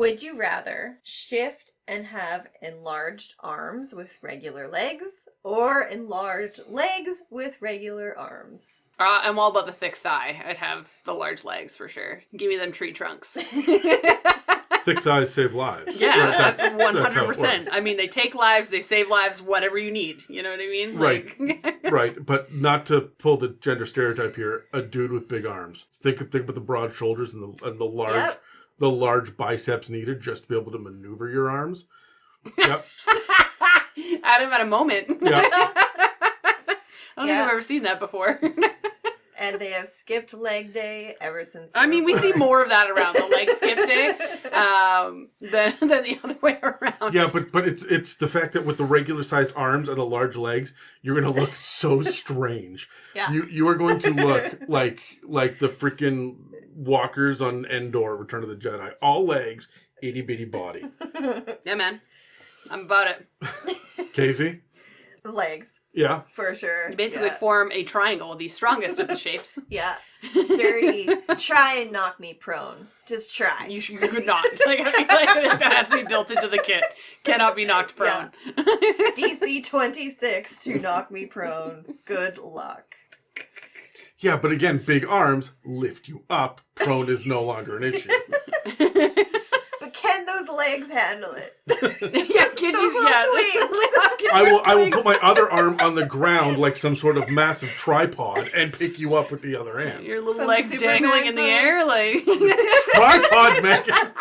Would you rather shift and have enlarged arms with regular legs, or enlarged legs with regular arms? I'm all about the thick thigh. I'd have the large legs for sure. Give me them tree trunks. Thick thighs save lives. Yeah, Right, that's how it 100%. works. I mean, they take lives, they save lives, whatever you need. You know what I mean? Right. Like... Right, but not to pull the gender stereotype here. A dude with big arms. Think about the broad shoulders and the large, Yep. the large biceps needed just to be able to maneuver your arms. Yep. Adam at a moment. Yeah. I don't think Yeah. I've ever seen that before. And they have skipped leg day ever since. I mean, we see more of that around the leg skip day than the other way around. Yeah, but it's the fact that with the regular sized arms and the large legs, you're gonna look so strange. Yeah. You are going to look like the freaking walkers on Endor, Return of the Jedi. All legs, itty bitty body. Yeah, man. I'm about it. Casey? Legs, Yeah. for sure. You basically yeah. form a triangle, the strongest of the shapes. Yeah. Sturdy. Try and knock me prone. Just try. You could not. Like, I mean, like, that has to be built into the kit. Cannot be knocked prone. DC 26 to knock me prone. Good luck. Yeah, but again, big arms lift you up. Prone is no longer an issue. But can those legs handle it? Yeah, kid, Those little twigs. I will put my other arm on the ground like some sort of massive tripod and pick you up with the other hand. Your little Some legs Superman dangling in the pose. air, like... Tripod, Megan!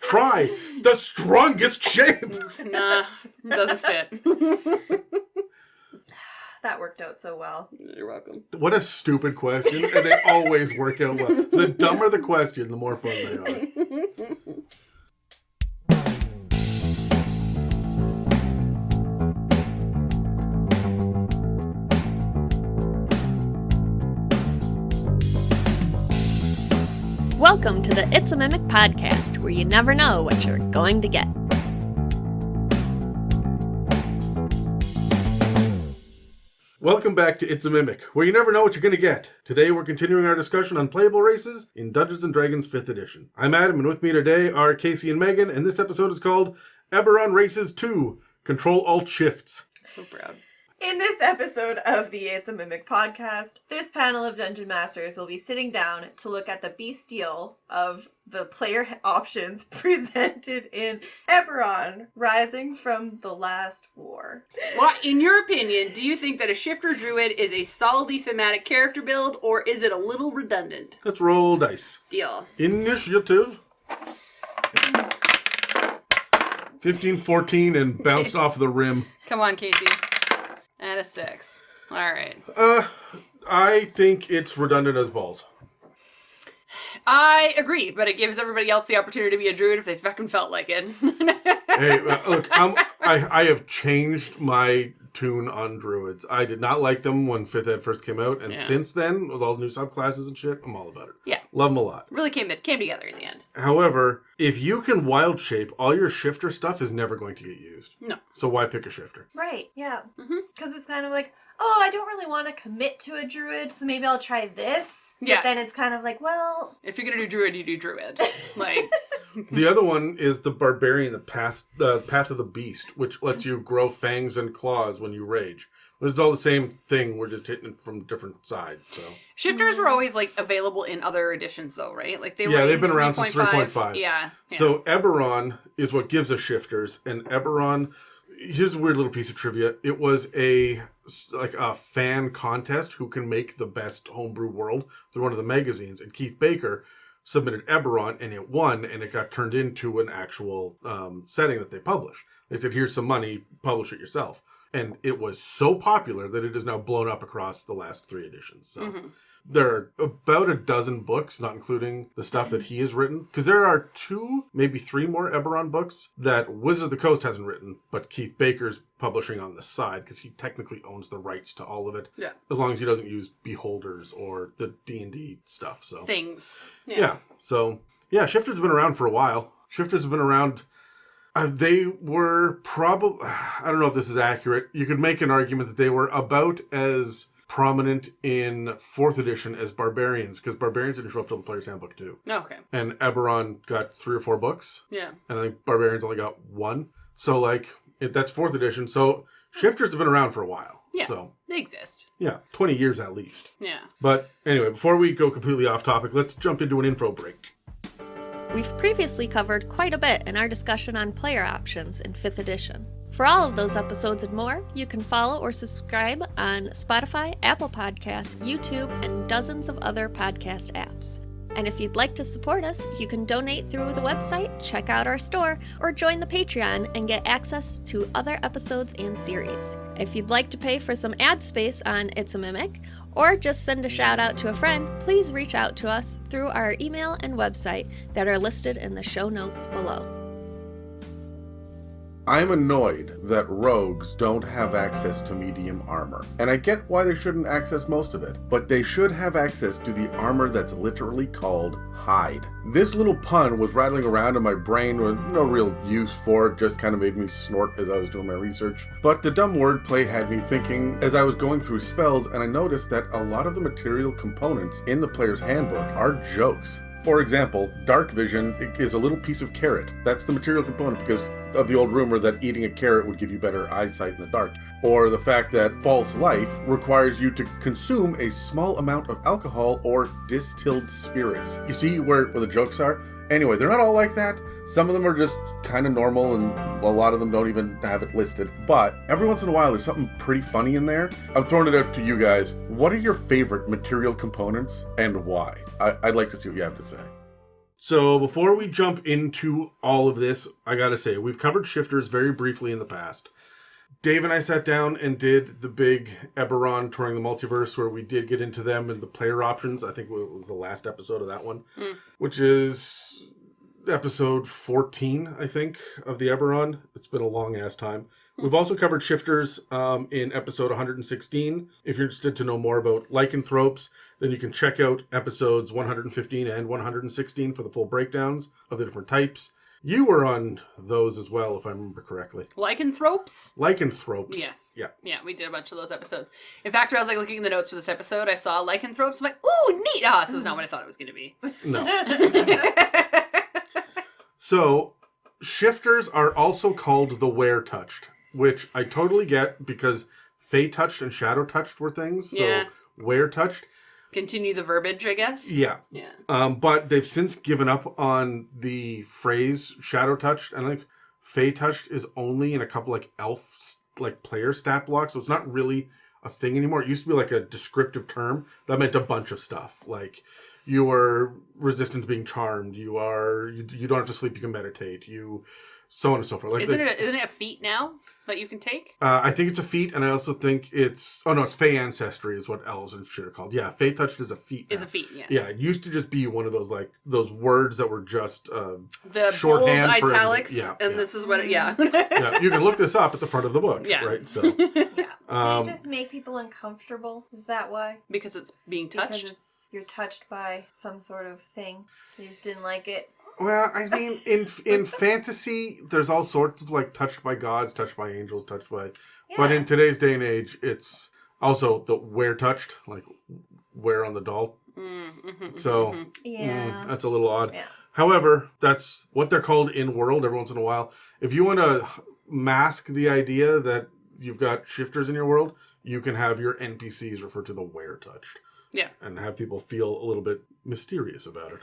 Try the strongest shape! Nah, doesn't fit. That worked out so well. You're welcome. What a stupid question, and they always work out well. The dumber the question, the more fun they are. Welcome to the It's a Mimic podcast, where you never know what you're going to get. Welcome back to It's a Mimic, where you never know what you're going to get. Today we're continuing our discussion on playable races in Dungeons & Dragons 5th edition. I'm Adam, and with me today are Casey and Megan, and this episode is called Eberron Races 2, Control-Alt-Shifts. So proud. In this episode of the It's a Mimic podcast, this panel of Dungeon Masters will be sitting down to look at the bestial of the player options presented in Eberron, Rising from the Last War. What, in your opinion, do you think that a shifter druid is a solidly thematic character build, or is it a little redundant? Let's roll dice. Deal. Initiative. 15, 14, and bounced off the rim. Come on, Casey. And a 6. All right. I think it's redundant as balls. I agree, but it gives everybody else the opportunity to be a druid if they fucking felt like it. Hey, look, I have changed my tune on druids. I did not like them when 5th Ed first came out, and since then, with all the new subclasses and shit, I'm all about it. Yeah. Love them a lot. Really came together in the end. However, if you can wild shape, all your shifter stuff is never going to get used. No. So why pick a shifter? Right, yeah. Because it's kind of like, oh, I don't really want to commit to a druid, so maybe I'll try this. Yeah. But then it's kind of like, well... If you're going to do druid, you do druid. Like... The other one is the barbarian, the path of the beast, which lets you grow fangs and claws when you rage. It's all the same thing. We're just hitting it from different sides. So Shifters were always like available in other editions, though, right? Like they were. Yeah, they've in been around since 3.5. 3.5. Yeah. So Eberron is what gives us shifters, and Eberron. Here's a weird little piece of trivia. It was a fan contest who can make the best homebrew world through one of the magazines, and Keith Baker submitted Eberron, and it won, and it got turned into an actual setting that they publish. They said, here's some money, publish it yourself. And it was so popular that it is now blown up across the last 3 editions. So there are about a dozen books, not including the stuff that he has written. Because there are 2, maybe 3 more Eberron books that Wizard of the Coast hasn't written, but Keith Baker's publishing on the side, because he technically owns the rights to all of it. Yeah. As long as he doesn't use Beholders or the D&D stuff. So Things. Yeah. So, yeah, shifters have been around for a while. Shifters have been around... they were probably... I don't know if this is accurate. You could make an argument that they were about as prominent in 4th edition as barbarians, because barbarians didn't show up till the player's handbook too. Okay. And Eberron got 3 or 4 books. Yeah. And I think barbarians only got 1. So, like, that's 4th edition. So, shifters have been around for a while. Yeah. So, They exist. yeah, 20 years at least. Yeah. But anyway, before we go completely off topic, let's jump into an info break. We've previously covered quite a bit in our discussion on player options in 5th edition. For all of those episodes and more, you can follow or subscribe on Spotify, Apple Podcasts, YouTube, and dozens of other podcast apps. And if you'd like to support us, you can donate through the website, check out our store, or join the Patreon and get access to other episodes and series. If you'd like to pay for some ad space on It's a Mimic, or just send a shout out to a friend, please reach out to us through our email and website that are listed in the show notes below. I'm annoyed that rogues don't have access to medium armor. And I get why they shouldn't access most of it, but they should have access to the armor that's literally called hide. This little pun was rattling around in my brain with no real use for it, just kind of made me snort as I was doing my research. But the dumb wordplay had me thinking as I was going through spells, and I noticed that a lot of the material components in the player's handbook are jokes. For example, dark vision is a little piece of carrot. That's the material component because of the old rumor that eating a carrot would give you better eyesight in the dark. Or the fact that false life requires you to consume a small amount of alcohol or distilled spirits. You see where the jokes are? Anyway, they're not all like that. Some of them are just kind of normal, and a lot of them don't even have it listed. But every once in a while, there's something pretty funny in there. I'm throwing it out to you guys. What are your favorite material components and why? I'd like to see what you have to say. So before we jump into all of this, I gotta say, we've covered shifters very briefly in the past. Dave and I sat down and did the big Eberron Touring the Multiverse, where we did get into them and the player options. I think it was the last episode of that one, which is episode 14, I think, of the Eberron. It's been a long-ass time. We've also covered shifters in episode 116. If you're interested to know more about lycanthropes, then you can check out episodes 115 and 116 for the full breakdowns of the different types. You were on those as well, if I remember correctly. Lycanthropes? Lycanthropes. Yes. Yeah. Yeah, we did a bunch of those episodes. In fact, when I was looking in the notes for this episode, I saw lycanthropes. I'm like, ooh, neat! Ah, this is not what I thought it was going to be. No. So, shifters are also called the Were-Touched, which I totally get because Fey-Touched and Shadow-Touched were things. So, Yeah. Were-Touched. Continue the verbiage, I guess. Yeah. Yeah. But they've since given up on the phrase Shadow-Touched, and I think Fey-Touched is only in a couple elf player stat blocks, so it's not really a thing anymore. It used to be a descriptive term that meant a bunch of stuff, like you are resistant to being charmed, you don't have to sleep, you can meditate, so on and so forth. Isn't it a feat now that you can take? I think it's a feat, and I also think it's Fey Ancestry is what elves and shit are called. Yeah, Fey-Touched is a feat now. Is a feat, yeah. Yeah, it used to just be one of those words that were just the shorthand bold for italics, yeah, and this is what yeah, you can look this up at the front of the book, Yeah. right? So, Yeah. Do you just make people uncomfortable? Is that why? Because it's being touched? Because you're touched by some sort of thing. You just didn't like it. well, I mean, in fantasy, there's all sorts of touched by gods, touched by angels, touched by. Yeah. But in today's day and age, it's also the Were-Touched, wear on the doll. So Yeah. that's a little odd. Yeah. However, that's what they're called in world every once in a while. If you want to mask the idea that you've got shifters in your world, you can have your NPCs refer to the Were-Touched. Yeah. And have people feel a little bit mysterious about it.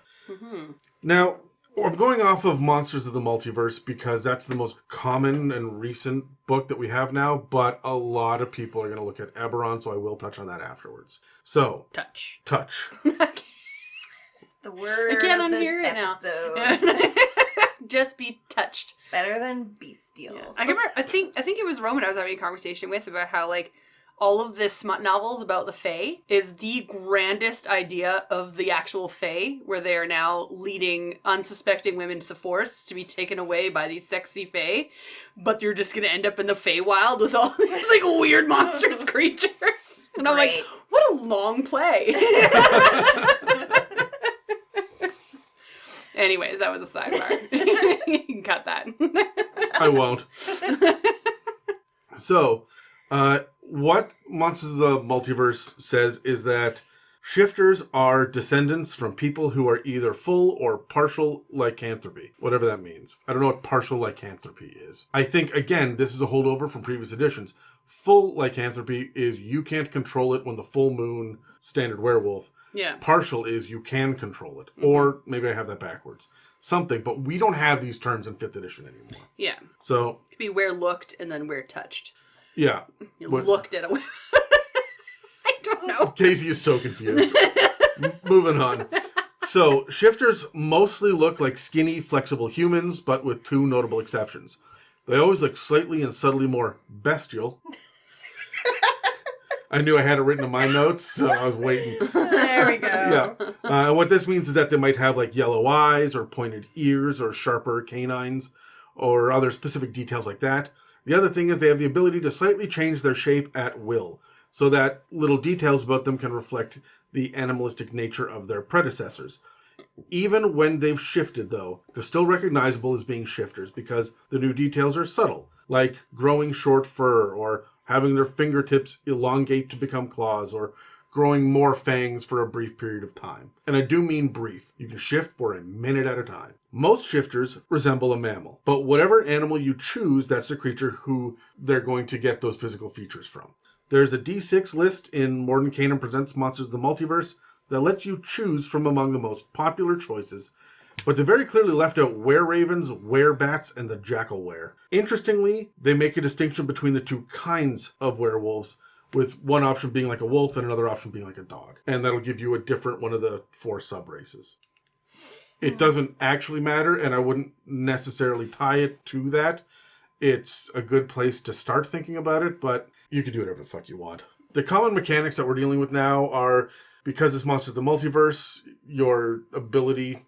Now, I'm going off of Monsters of the Multiverse because that's the most common and recent book that we have now, but a lot of people are going to look at Eberron, so I will touch on that afterwards. So, Touch. The word I can't of the unhear it now. episode. Just be touched. Better than bestial. Yeah. I remember. I think it was Roman I was having a conversation with about how all of this smut novels about the Fae is the grandest idea of the actual Fae, where they are now leading unsuspecting women to the Force to be taken away by these sexy Fae, but you're just gonna end up in the Feywild with all these weird monstrous creatures. And I'm like, what a long play. Anyways, that was a sidebar. You can cut that. I won't. So, What Monsters of the Multiverse says is that shifters are descendants from people who are either full or partial lycanthropy, whatever that means. I don't know what partial lycanthropy is. I think, again, this is a holdover from previous editions. Full lycanthropy is you can't control it when the full moon, standard werewolf. Yeah. Partial is you can control it. Or maybe I have that backwards. Something, but we don't have these terms in 5th edition anymore. Yeah. So. It could be where looked and then where touched. Yeah. You looked at it. I don't know. Casey is so confused. Moving on. So, shifters mostly look like skinny, flexible humans, but with 2 notable exceptions. They always look slightly and subtly more bestial. I knew I had it written in my notes, so I was waiting. There we go. Yeah. What this means is that they might have like yellow eyes or pointed ears or sharper canines or other specific details like that. The other thing is they have the ability to slightly change their shape at will, so that little details about them can reflect the animalistic nature of their predecessors. Even when they've shifted, though, they're still recognizable as being shifters because the new details are subtle, like growing short fur or having their fingertips elongate to become claws, or growing more fangs for a brief period of time. And I do mean brief. You can shift for a minute at a time. Most shifters resemble a mammal, but whatever animal you choose, that's the creature who they're going to get those physical features from. There's a D6 list in Morden Kanan Presents Monsters of the Multiverse that lets you choose from among the most popular choices, but they very clearly left out were-ravens, were-bats, and the jackal were. Interestingly, they make a distinction between the 2 kinds of werewolves, with one option being like a wolf and another option being like a dog. And that'll give you a different one of the 4 sub-races. It doesn't actually matter, and I wouldn't necessarily tie it to that. It's a good place to start thinking about it, but you can do whatever the fuck you want. The common mechanics that we're dealing with now are, because it's Monsters of the Multiverse, your ability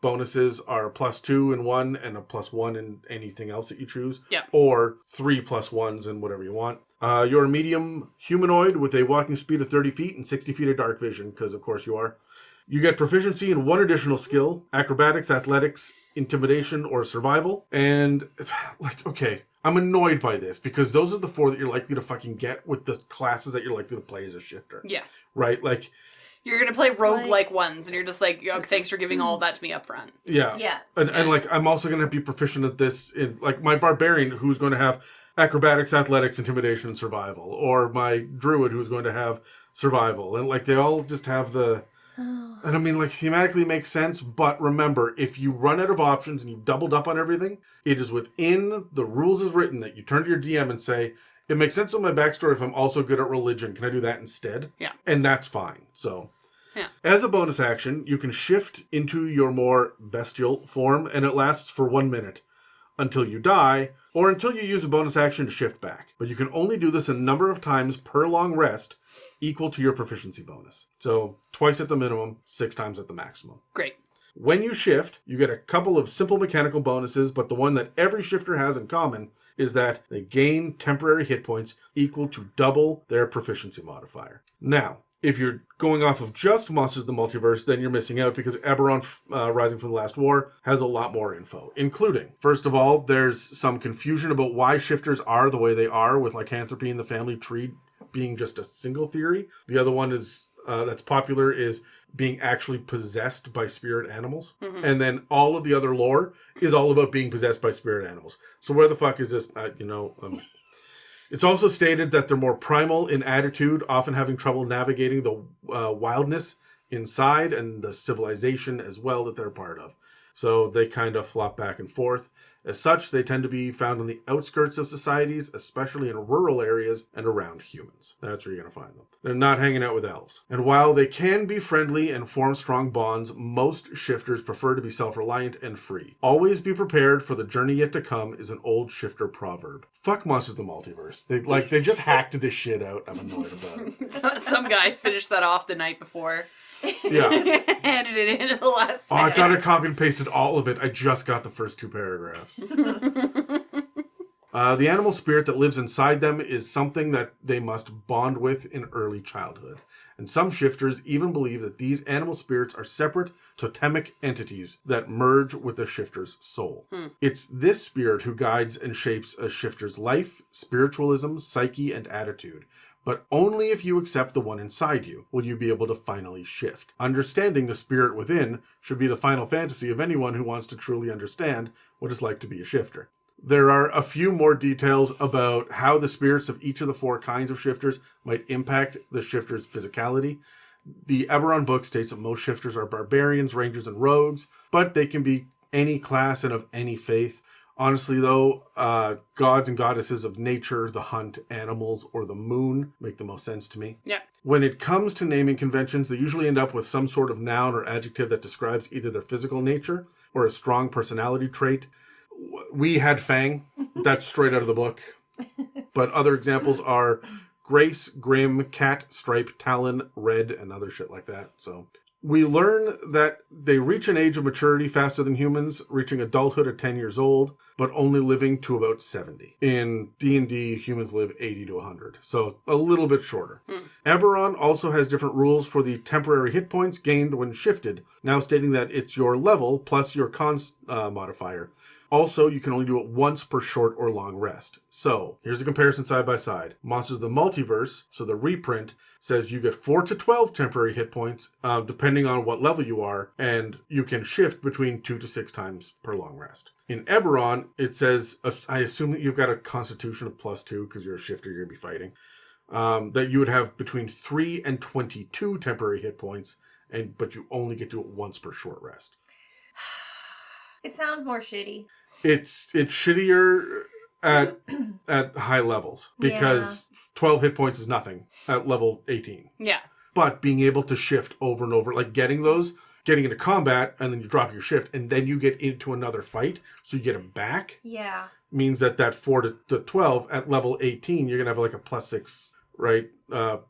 bonuses are +2 in one and a +1 in anything else that you choose. Yeah. Or 3 +1s in whatever you want. You're a medium humanoid with a walking speed of 30 feet and 60 feet of dark vision, because of course you are. You get proficiency in 1 additional skill: acrobatics, athletics, intimidation, or survival. And it's like, okay, I'm annoyed by this because those are the 4 that you're likely to fucking get with the classes that you're likely to play as a shifter. Yeah. Right? Like, you're going to play roguelike ones, and you're just like, oh, thanks for giving all of that to me up front. yeah. Yeah. And like, I'm also going to be proficient at this in, like, my barbarian who's going to have acrobatics, athletics, intimidation, and survival. Or my druid who's going to have survival. And like, they all just have the... And I mean, like, thematically makes sense, but remember, if you run out of options and you've doubled up on everything, it is within the rules as written that you turn to your DM and say, it makes sense on my backstory if I'm also good at religion. Can I do that instead? Yeah. And that's fine. So, yeah. As a bonus action, you can shift into your more bestial form, and it lasts for 1 minute until you die, or until you use a bonus action to shift back. But you can only do this a number of times per long rest, equal to your proficiency bonus. So, twice at the minimum, 6 times at the maximum. Great. When you shift, you get a couple of simple mechanical bonuses, but the one that every shifter has in common is that they gain temporary hit points equal to double their proficiency modifier. Now, if you're going off of just Monsters of the Multiverse, then you're missing out because Eberron Rising from the Last War has a lot more info, including, first of all, there's some confusion about why shifters are the way they are, with lycanthropy in the family tree being just a single theory. The other one is that's popular is being actually possessed by spirit animals. Mm-hmm. And then all of the other lore is all about being possessed by spirit animals. So where the fuck is this? It's also stated that they're more primal in attitude, often having trouble navigating the wildness inside and the civilization as well that they're part of. So they kind of flop back and forth. As such, they tend to be found on the outskirts of societies, especially in rural areas and around humans. That's where you're going to find them. They're not hanging out with elves. And while they can be friendly and form strong bonds, most shifters prefer to be self-reliant and free. Always be prepared for the journey yet to come is an old shifter proverb. Fuck Monsters of the Multiverse. They just hacked this shit out. I'm annoyed about it. Some guy finished that off the night before. Yeah. Handed it in at the last second. I thought I copied and pasted all of it. I just got the first 2 paragraphs. The animal spirit that lives inside them is something that they must bond with in early childhood. And some shifters even believe that these animal spirits are separate totemic entities that merge with the shifter's soul. It's this spirit who guides and shapes a shifter's life, spiritualism, psyche, and attitude. But only if you accept the one inside you will you be able to finally shift. Understanding the spirit within should be the final fantasy of anyone who wants to truly understand what it's like to be a shifter. There are a few more details about how the spirits of each of the 4 kinds of shifters might impact the shifter's physicality. The Eberron book states that most shifters are barbarians, rangers, and rogues, but they can be any class and of any faith. Honestly, though, gods and goddesses of nature, the hunt, animals, or the moon make the most sense to me. Yeah. When it comes to naming conventions, they usually end up with some sort of noun or adjective that describes either their physical nature or a strong personality trait. We had Fang. That's straight out of the book. But other examples are Grace, Grim, Cat, Stripe, Talon, Red, and other shit like that. So we learn that they reach an age of maturity faster than humans, reaching adulthood at 10 years old, but only living to about 70. In D&D, humans live 80 to 100, so a little bit shorter. Eberron also has different rules for the temporary hit points gained when shifted, now stating that it's your level plus your cons modifier. Also, you can only do it once per short or long rest. So, here's a comparison side by side. Monsters of the Multiverse, so the reprint, says you get 4 to 12 temporary hit points, depending on what level you are, and you can shift between 2 to 6 times per long rest. In Eberron, it says, I assume that you've got a constitution of +2, because you're a shifter, you're going to be fighting, that you would have between 3 and 22 temporary hit points, but you only get to it once per short rest. It sounds more shitty. It's shittier at high levels because 12 hit points is nothing at level 18. Yeah. But being able to shift over and over, like getting into combat and then you drop your shift and then you get into another fight, so you get them back. Yeah. Means that 4 to 12 at level 18, you're going to have like a +6, right,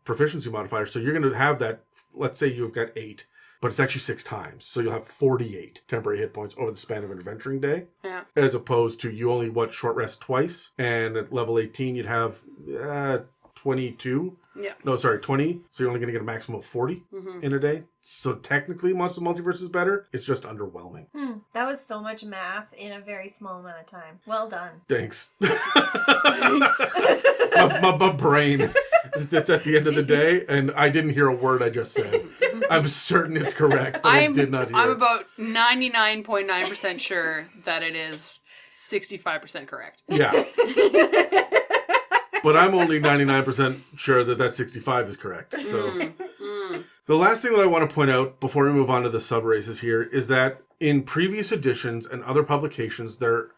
proficiency modifier. So you're going to have that, let's say you've got 8. But it's actually 6 times. So you'll have 48 temporary hit points over the span of an adventuring day. Yeah. As opposed to you only, short rest twice. And at level 18, you'd have 22. Yeah. No, sorry, 20. So you're only going to get a maximum of 40 in a day. So technically, Monsters Multiverse is better. It's just underwhelming. That was so much math in a very small amount of time. Well done. Thanks. my brain. It's at the end of the day, and I didn't hear a word I just said. I'm certain it's correct, but I did not hear I'm it. about 99.9% sure that it is 65% correct. Yeah. But I'm only 99% sure that 65 is correct. So the last thing that I want to point out before we move on to the sub-races here is that in previous editions and other publications that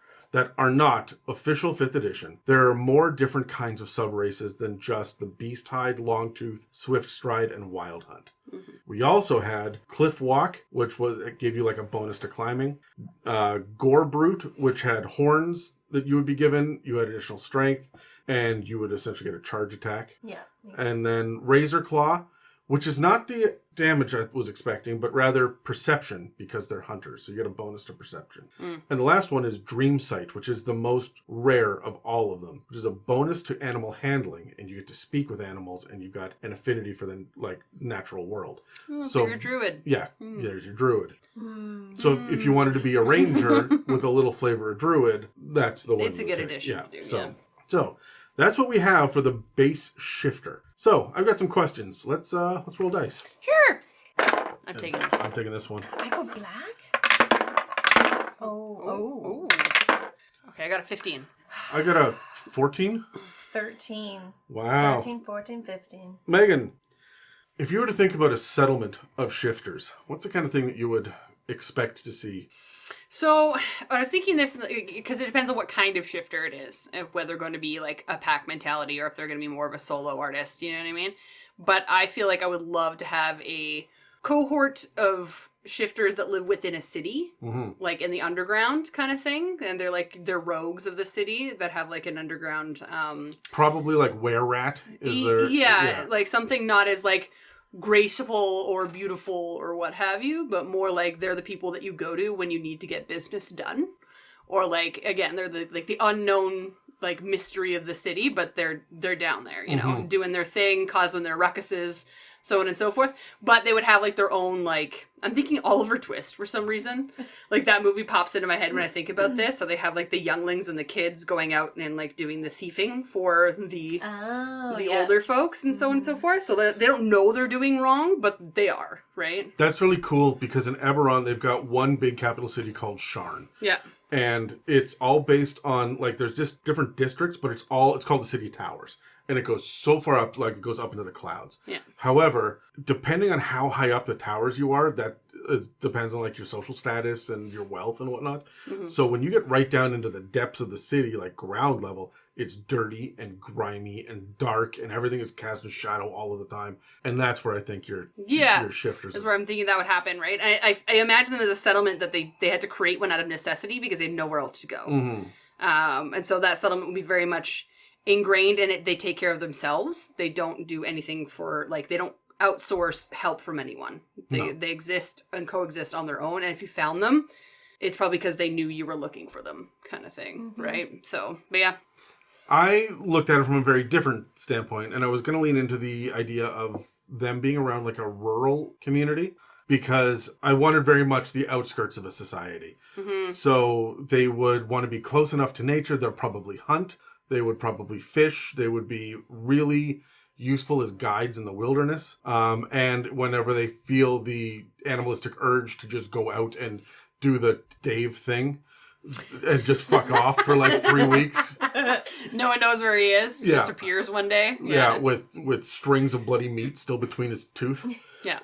are not official 5th edition, there are more different kinds of sub-races than just the Beasthide, Longtooth, Swiftstride, and Wildhunt. We also had Cliff Walk, which gave you like a bonus to climbing. Gore Brute, which had horns that you would be given. You had additional strength, and you would essentially get a charge attack. Yeah. And then Razor Claw, which is not the damage I was expecting, but rather perception, because they're hunters. So you get a bonus to perception. And the last one is Dream Sight, which is the most rare of all of them, which is a bonus to animal handling, and you get to speak with animals, and you've got an affinity for the natural world. So you're a druid. Yeah, there's your druid. So if you wanted to be a ranger with a little flavor of druid, that's the one. It's a good addition to do, So that's what we have for the base shifter. So I've got some questions. Let's roll dice. Sure. I'm taking this. I'm taking this one. I go black? Oh. Okay, I got a 15. I got a 14. 13. Wow. 13, 14, 15. Megan, if you were to think about a settlement of shifters, what's the kind of thing that you would expect to see? So I was thinking this because it depends on what kind of shifter it is, if whether they're going to be like a pack mentality or if they're going to be more of a solo artist, you know what I mean? But I feel like I would love to have a cohort of shifters that live within a city, like in the underground kind of thing, and they're rogues of the city that have like an underground probably like Were Rat is there. Yeah, like something not as like graceful or beautiful or what have you, but more like they're the people that you go to when you need to get business done, or like again they're the unknown like mystery of the city, but they're down there, you know, doing their thing, causing their ruckuses, so on and so forth. But they would have like their own, like, I'm thinking Oliver Twist for some reason. Like that movie pops into my head when I think about this. So they have like the younglings and the kids going out and like doing the thieving for the older folks and so on and so forth. So they don't know they're doing wrong, but they are, right? That's really cool because in Eberron, they've got one big capital city called Sharn. Yeah. And it's all based on, like, there's just different districts, but it's called the City Towers. And it goes so far up, like, it goes up into the clouds. Yeah. However, depending on how high up the towers you are, that depends on, like, your social status and your wealth and whatnot. Mm-hmm. So when you get right down into the depths of the city, like ground level, it's dirty and grimy and dark, and everything is cast in shadow all of the time. And that's where I think your shifters. That's where I'm thinking that would happen, right? I imagine them as a settlement that they had to create one out of necessity because they had nowhere else to go. Mm-hmm. And so that settlement would be very much ingrained in it. They take care of themselves. They don't do anything for, like, they don't outsource help from anyone. They exist and coexist on their own. And if you found them, it's probably because they knew you were looking for them, kind of thing, right? So, but yeah. I looked at it from a very different standpoint, and I was going to lean into the idea of them being around like a rural community because I wanted very much the outskirts of a society. Mm-hmm. So they would want to be close enough to nature. They'll probably hunt. They would probably fish. They would be really useful as guides in the wilderness. And whenever they feel the animalistic urge to just go out and do the Dave thing, and just fuck off for like 3 weeks. No one knows where he is. He just appears one day. Yeah, with strings of bloody meat still between his tooth. Yeah.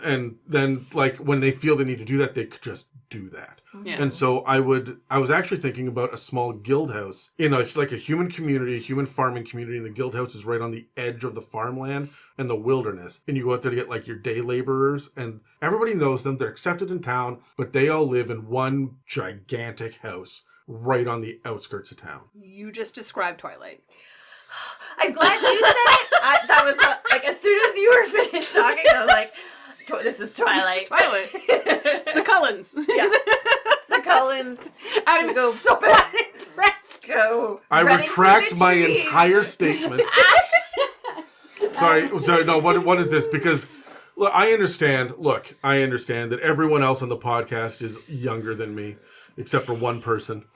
And then like when they feel they need to do that, they could just do that. Yeah. And so I was actually thinking about a small guild house in a human community, a human farming community, and the guild house is right on the edge of the farmland and the wilderness. And you go out there to get like your day laborers, and everybody knows them. They're accepted in town, but they all live in one gigantic house right on the outskirts of town. You just described Twilight. I'm glad you said it. That was like as soon as you were finished talking, I'm like, this is Twilight. It's Twilight. It's the Cullens. Yeah. The Cullens. I'm so bad impressed. Go. I retract my entire statement. Sorry, no, what is this? Because look, I understand that everyone else on the podcast is younger than me, except for one person.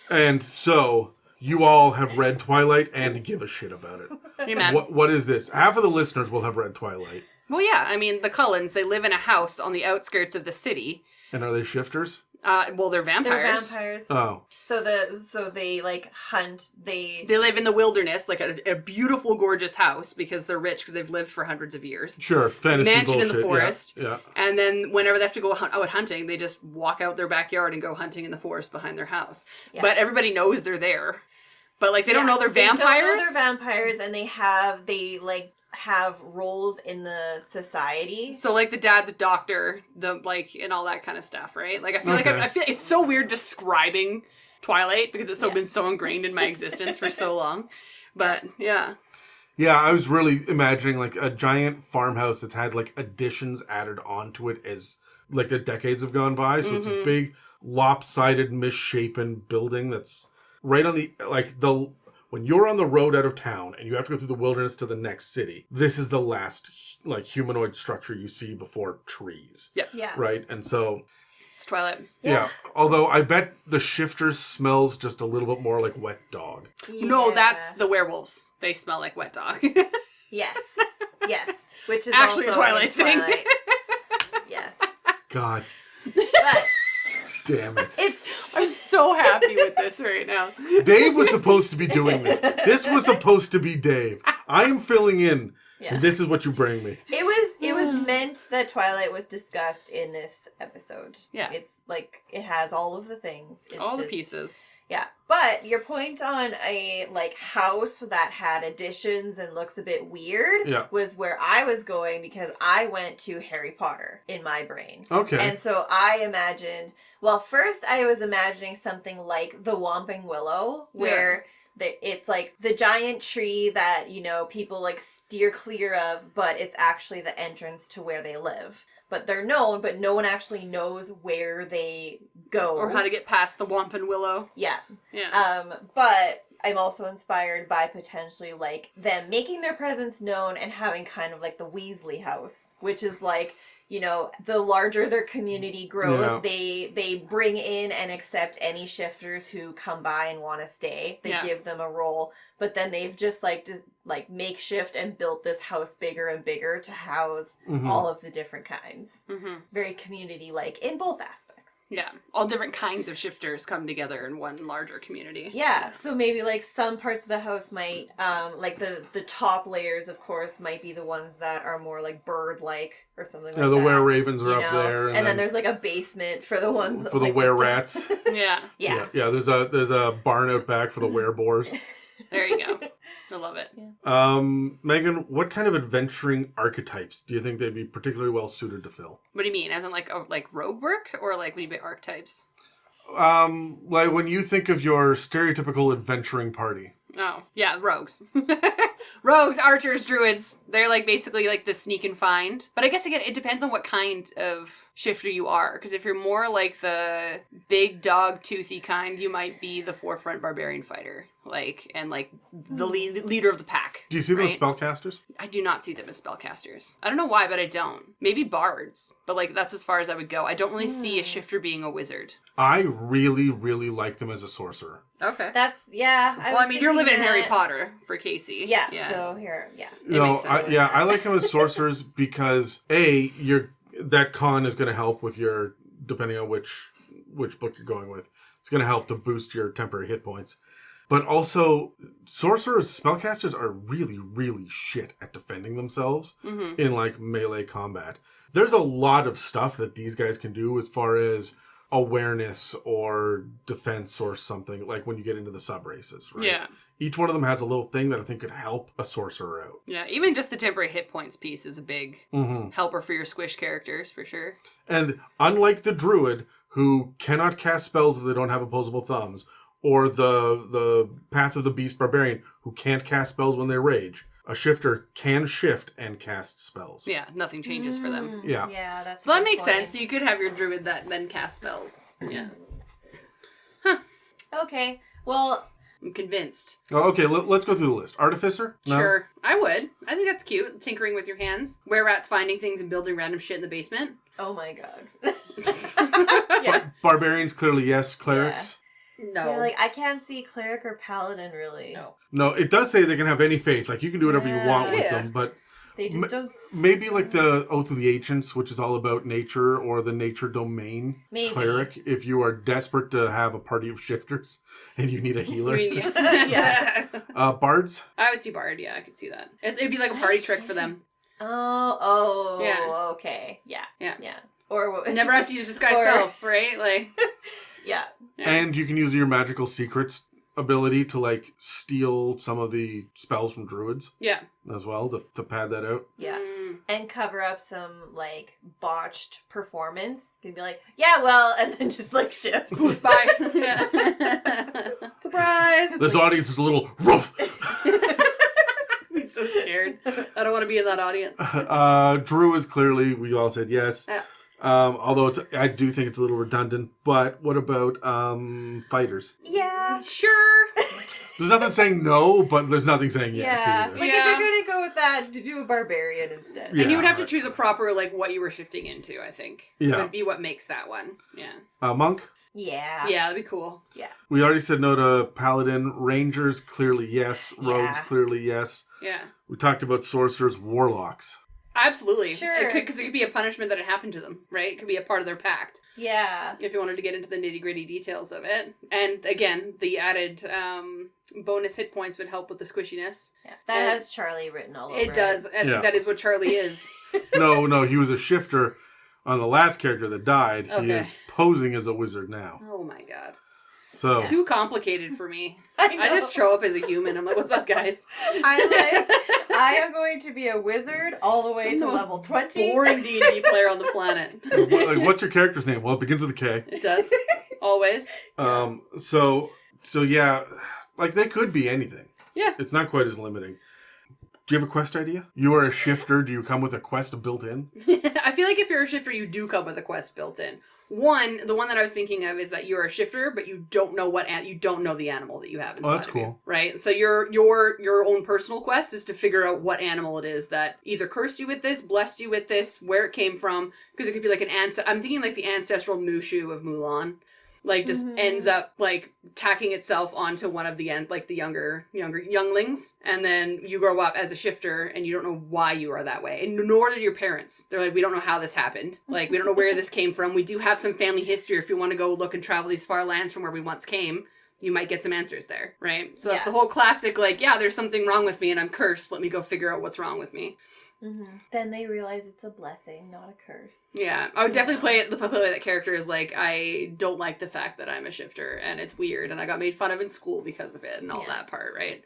And so you all have read Twilight and give a shit about it. Amen. What is this? Half of the listeners will have read Twilight. Well, yeah, I mean, the Cullens, they live in a house on the outskirts of the city. And are they shifters? Well, they're vampires. They're vampires. Oh. So they like hunt. They live in the wilderness, like a beautiful, gorgeous house because they're rich because they've lived for hundreds of years. Sure, fantasy mansion bullshit. in the forest. Yeah. And then whenever they have to go out hunting, they just walk out their backyard and go hunting in the forest behind their house. Yeah. But everybody knows they're there. But like they don't know they're vampires. They don't know they're vampires, and they have roles in the society. So like the dad's a doctor, and all that kind of stuff, right? Like I feel it's so weird describing Twilight because it's been so ingrained in my existence for so long. But yeah. Yeah, I was really imagining like a giant farmhouse that's had like additions added onto it as like the decades have gone by. So it's this big lopsided, misshapen building that's right on when you're on the road out of town and you have to go through the wilderness to the next city, this is the last like humanoid structure you see before trees. Yeah. Yeah. Right? And so it's Twilight. Yeah. Although I bet the shifters smells just a little bit more like wet dog. Yeah. No, that's the werewolves. They smell like wet dog. Yes. Yes. Which is actually also a Twilight thing. Yes. God. But damn it. I'm so happy with this right now. Dave was supposed to be doing this. This was supposed to be Dave. I am filling in. Yeah. And this is what you bring me. It was meant that Twilight was discussed in this episode. Yeah. It's like it has all of the things. It's all the pieces. Yeah. But your point on a like house that had additions and looks a bit weird was where I was going because I went to Harry Potter in my brain. Okay. And so I imagined, first I was imagining something like the Whomping Willow where it's like the giant tree that, people like steer clear of, but it's actually the entrance to where they live. But they're known, but no one actually knows where they go. Or how to get past the Whomping Willow. Yeah. Yeah. But I'm also inspired by potentially like them making their presence known and having kind of like the Weasley house, which is like, you know, the larger their community grows, they bring in and accept any shifters who come by and want to stay. They give them a role, but then they've just makeshift and built this house bigger and bigger to house all of the different kinds. Very community-like in both aspects. Yeah, all different kinds of shifters come together in one larger community. Yeah, so maybe like some parts of the house might, like the top layers, of course, might be the ones that are more like bird-like or something like that. Yeah, the were-ravens are up there. And then there's like a basement for the ones that for the were-rats. Yeah. Yeah. Yeah, there's a barn out back for the were-boars. There you go. I love it. Yeah. Megan, what kind of adventuring archetypes do you think they'd be particularly well suited to fill? What do you mean? As in like rogue work, or like when you be archetypes? Like when you think of your stereotypical adventuring party. Oh, yeah, rogues. Rogues, archers, druids. They're like basically like the sneak and find. But I guess again, it depends on what kind of shifter you are. Because if you're more like the big dog toothy kind, you might be the forefront barbarian fighter. And the leader of the pack. Do you see them as spellcasters? I do not see them as spellcasters. I don't know why, but I don't. Maybe bards. But like that's as far as I would go. I don't really see a shifter being a wizard. I really, really like them as a sorcerer. Okay. That's, I mean, you're living in Harry Potter for Casey. Yeah, so here, I like them as sorcerers because that con is going to help with your, depending on which book you're going with, it's going to help to boost your temporary hit points. But also, sorcerers, spellcasters are really, really shit at defending themselves in like melee combat. There's a lot of stuff that these guys can do as far as awareness or defense or something, like when you get into the sub races, right? Yeah. Each one of them has a little thing that I think could help a sorcerer out. Yeah, even just the temporary hit points piece is a big helper for your squish characters, for sure. And unlike the druid, who cannot cast spells if they don't have opposable thumbs, or the Path of the Beast Barbarian, who can't cast spells when they rage, a shifter can shift and cast spells. Yeah, nothing changes for them. Yeah. Yeah, that's So that makes sense. You could have your druid that then cast spells. Yeah. Okay, well... I'm convinced. Oh, okay, let's go through the list. Artificer? No? Sure. I would. I think that's cute. Tinkering with your hands. Were-rats finding things and building random shit in the basement. Oh my god. Yes. Barbarians, clearly yes. Clerics? No. Yeah, like, I can't see cleric or paladin, really. No, it does say they can have any faith. Like, you can do whatever you want with them, but... They just don't... Maybe like the Oath of the Ancients, which is all about nature, or the nature domain cleric, if you are desperate to have a party of shifters and you need a healer. Yeah. Bards? I would see bard, yeah, I could see that. It'd be like a party trick for them. Oh, Yeah. Okay. Yeah. Yeah. Or... Never have to use disguise self, right? Like... Yeah. And you can use your magical secrets ability to like steal some of the spells from druids. Yeah. As well to pad that out. Yeah. And cover up some like botched performance. You can be like, yeah, well, and then just like shift. Bye. Surprise! This audience is a little rough. I'm so scared. I don't want to be in that audience. Druids, clearly, we all said yes. Yeah. Although I do think it's a little redundant. But what about fighters? Yeah. Sure. There's nothing saying no, but there's nothing saying yes either. Like if you're gonna go with that, to do a barbarian instead. And you would have to choose a proper like what you were shifting into, I think. Yeah. Would be what makes that one. Yeah. Monk? Yeah. Yeah, that'd be cool. Yeah. We already said no to paladin. Rangers, clearly yes. Rogues, clearly yes. Yeah. We talked about sorcerers, warlocks. Absolutely. Sure. Because it could be a punishment that had happened to them, right? It could be a part of their pact. Yeah. If you wanted to get into the nitty-gritty details of it. And again, the added bonus hit points would help with the squishiness. Yeah. That has Charlie written all over it. It does. I think that is what Charlie is. No, he was a shifter on the last character that died. Okay. He is posing as a wizard now. Oh my god. So Too complicated for me. I just show up as a human. I'm like, what's up, guys? I am going to be a wizard all the way to level 20. Boring D&D player on the planet. like, what's your character's name? Well, it begins with a K. It does. Always. So yeah, like they could be anything. Yeah. It's not quite as limiting. Do you have a quest idea? You are a shifter. Do you come with a quest built in? I feel like if you're a shifter, you do come with a quest built in. One, the one that I was thinking of is that you're a shifter, but you don't know you don't know the animal that you have inside that's of cool. you, right? So your own personal quest is to figure out what animal it is that either cursed you with this, blessed you with this, where it came from, because it could be like I'm thinking like the ancestral Mushu of Mulan. Like, just ends up, like, tacking itself onto one of the younger younglings. And then you grow up as a shifter, and you don't know why you are that way. And nor do your parents. They're like, we don't know how this happened. Like, we don't know where this came from. We do have some family history. If you want to go look and travel these far lands from where we once came, you might get some answers there, right? So that's the whole classic, like, yeah, there's something wrong with me, and I'm cursed. Let me go figure out what's wrong with me. Mm-hmm. Then they realize it's a blessing, not a curse. Yeah, I would definitely play that character as like, I don't like the fact that I'm a shifter and it's weird and I got made fun of in school because of it and all that part, right?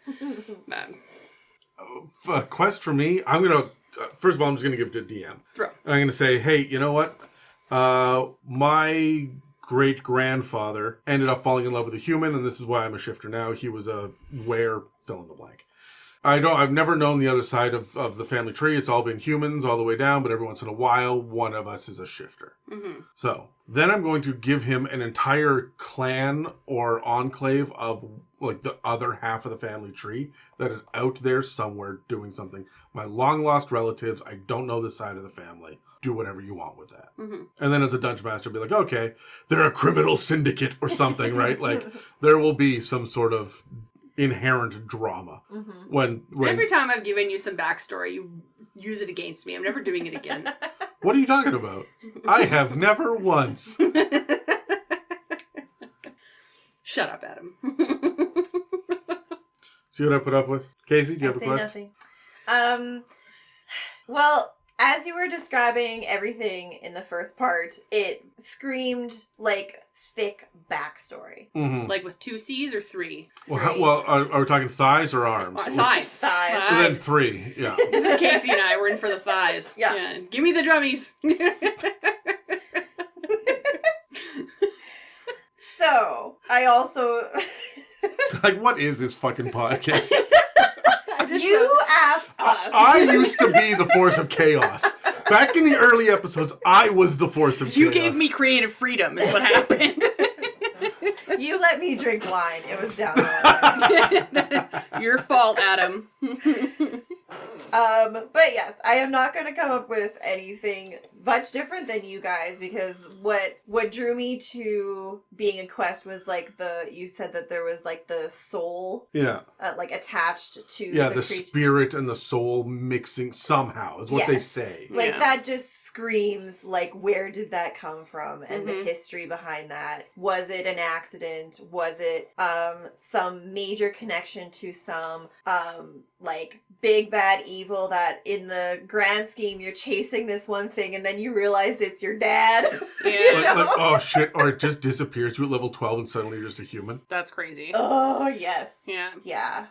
A quest for me, I'm gonna first of all I'm just gonna give it to DM. Throw. And I'm gonna say, hey, you know what? My great grandfather ended up falling in love with a human, and this is why I'm a shifter now. He was a were fill in the blank. I've never known the other side of the family tree. It's all been humans all the way down, but every once in a while, one of us is a shifter. Mm-hmm. So then I'm going to give him an entire clan or enclave of like the other half of the family tree that is out there somewhere doing something. My long lost relatives, I don't know this side of the family. Do whatever you want with that. Mm-hmm. And then as a dungeon master, be like, okay, they're a criminal syndicate or something, right? Like there will be some sort of inherent drama. Mm-hmm. When every time I've given you some backstory, you use it against me. I'm never doing it again. What are you talking about? I have never once. Shut up, Adam. See what I put up with? Casey, do you have a quest? Nothing. Well, as you were describing everything in the first part, it screamed like thick backstory. Mm-hmm. Like with 2 C's or 3? Well, are we talking thighs or arms? Thighs. And then 3, yeah. This is Casey and I. We're in for the thighs. Yeah. Give me the drummies. So, I also... Like, what is this fucking podcast? You asked us. I used to be the force of chaos. Back in the early episodes, I was the force of chaos. You gave me creative freedom, is what happened. You let me drink wine. It was down there. Your fault, Adam. But yes, I am not going to come up with anything much different than you guys, because what drew me to being a quest was like you said that there was like the soul, like attached to the spirit and the soul mixing somehow is what they say. Like that just screams like, where did that come from, and the history behind that. Was it an accident? Was it some major connection to some like big bad evil that in the grand scheme you're chasing this one thing and then you realize it's your dad? Like, oh shit, or it just disappears you at level 12 and suddenly you're just a human. That's crazy. Oh yes. Yeah.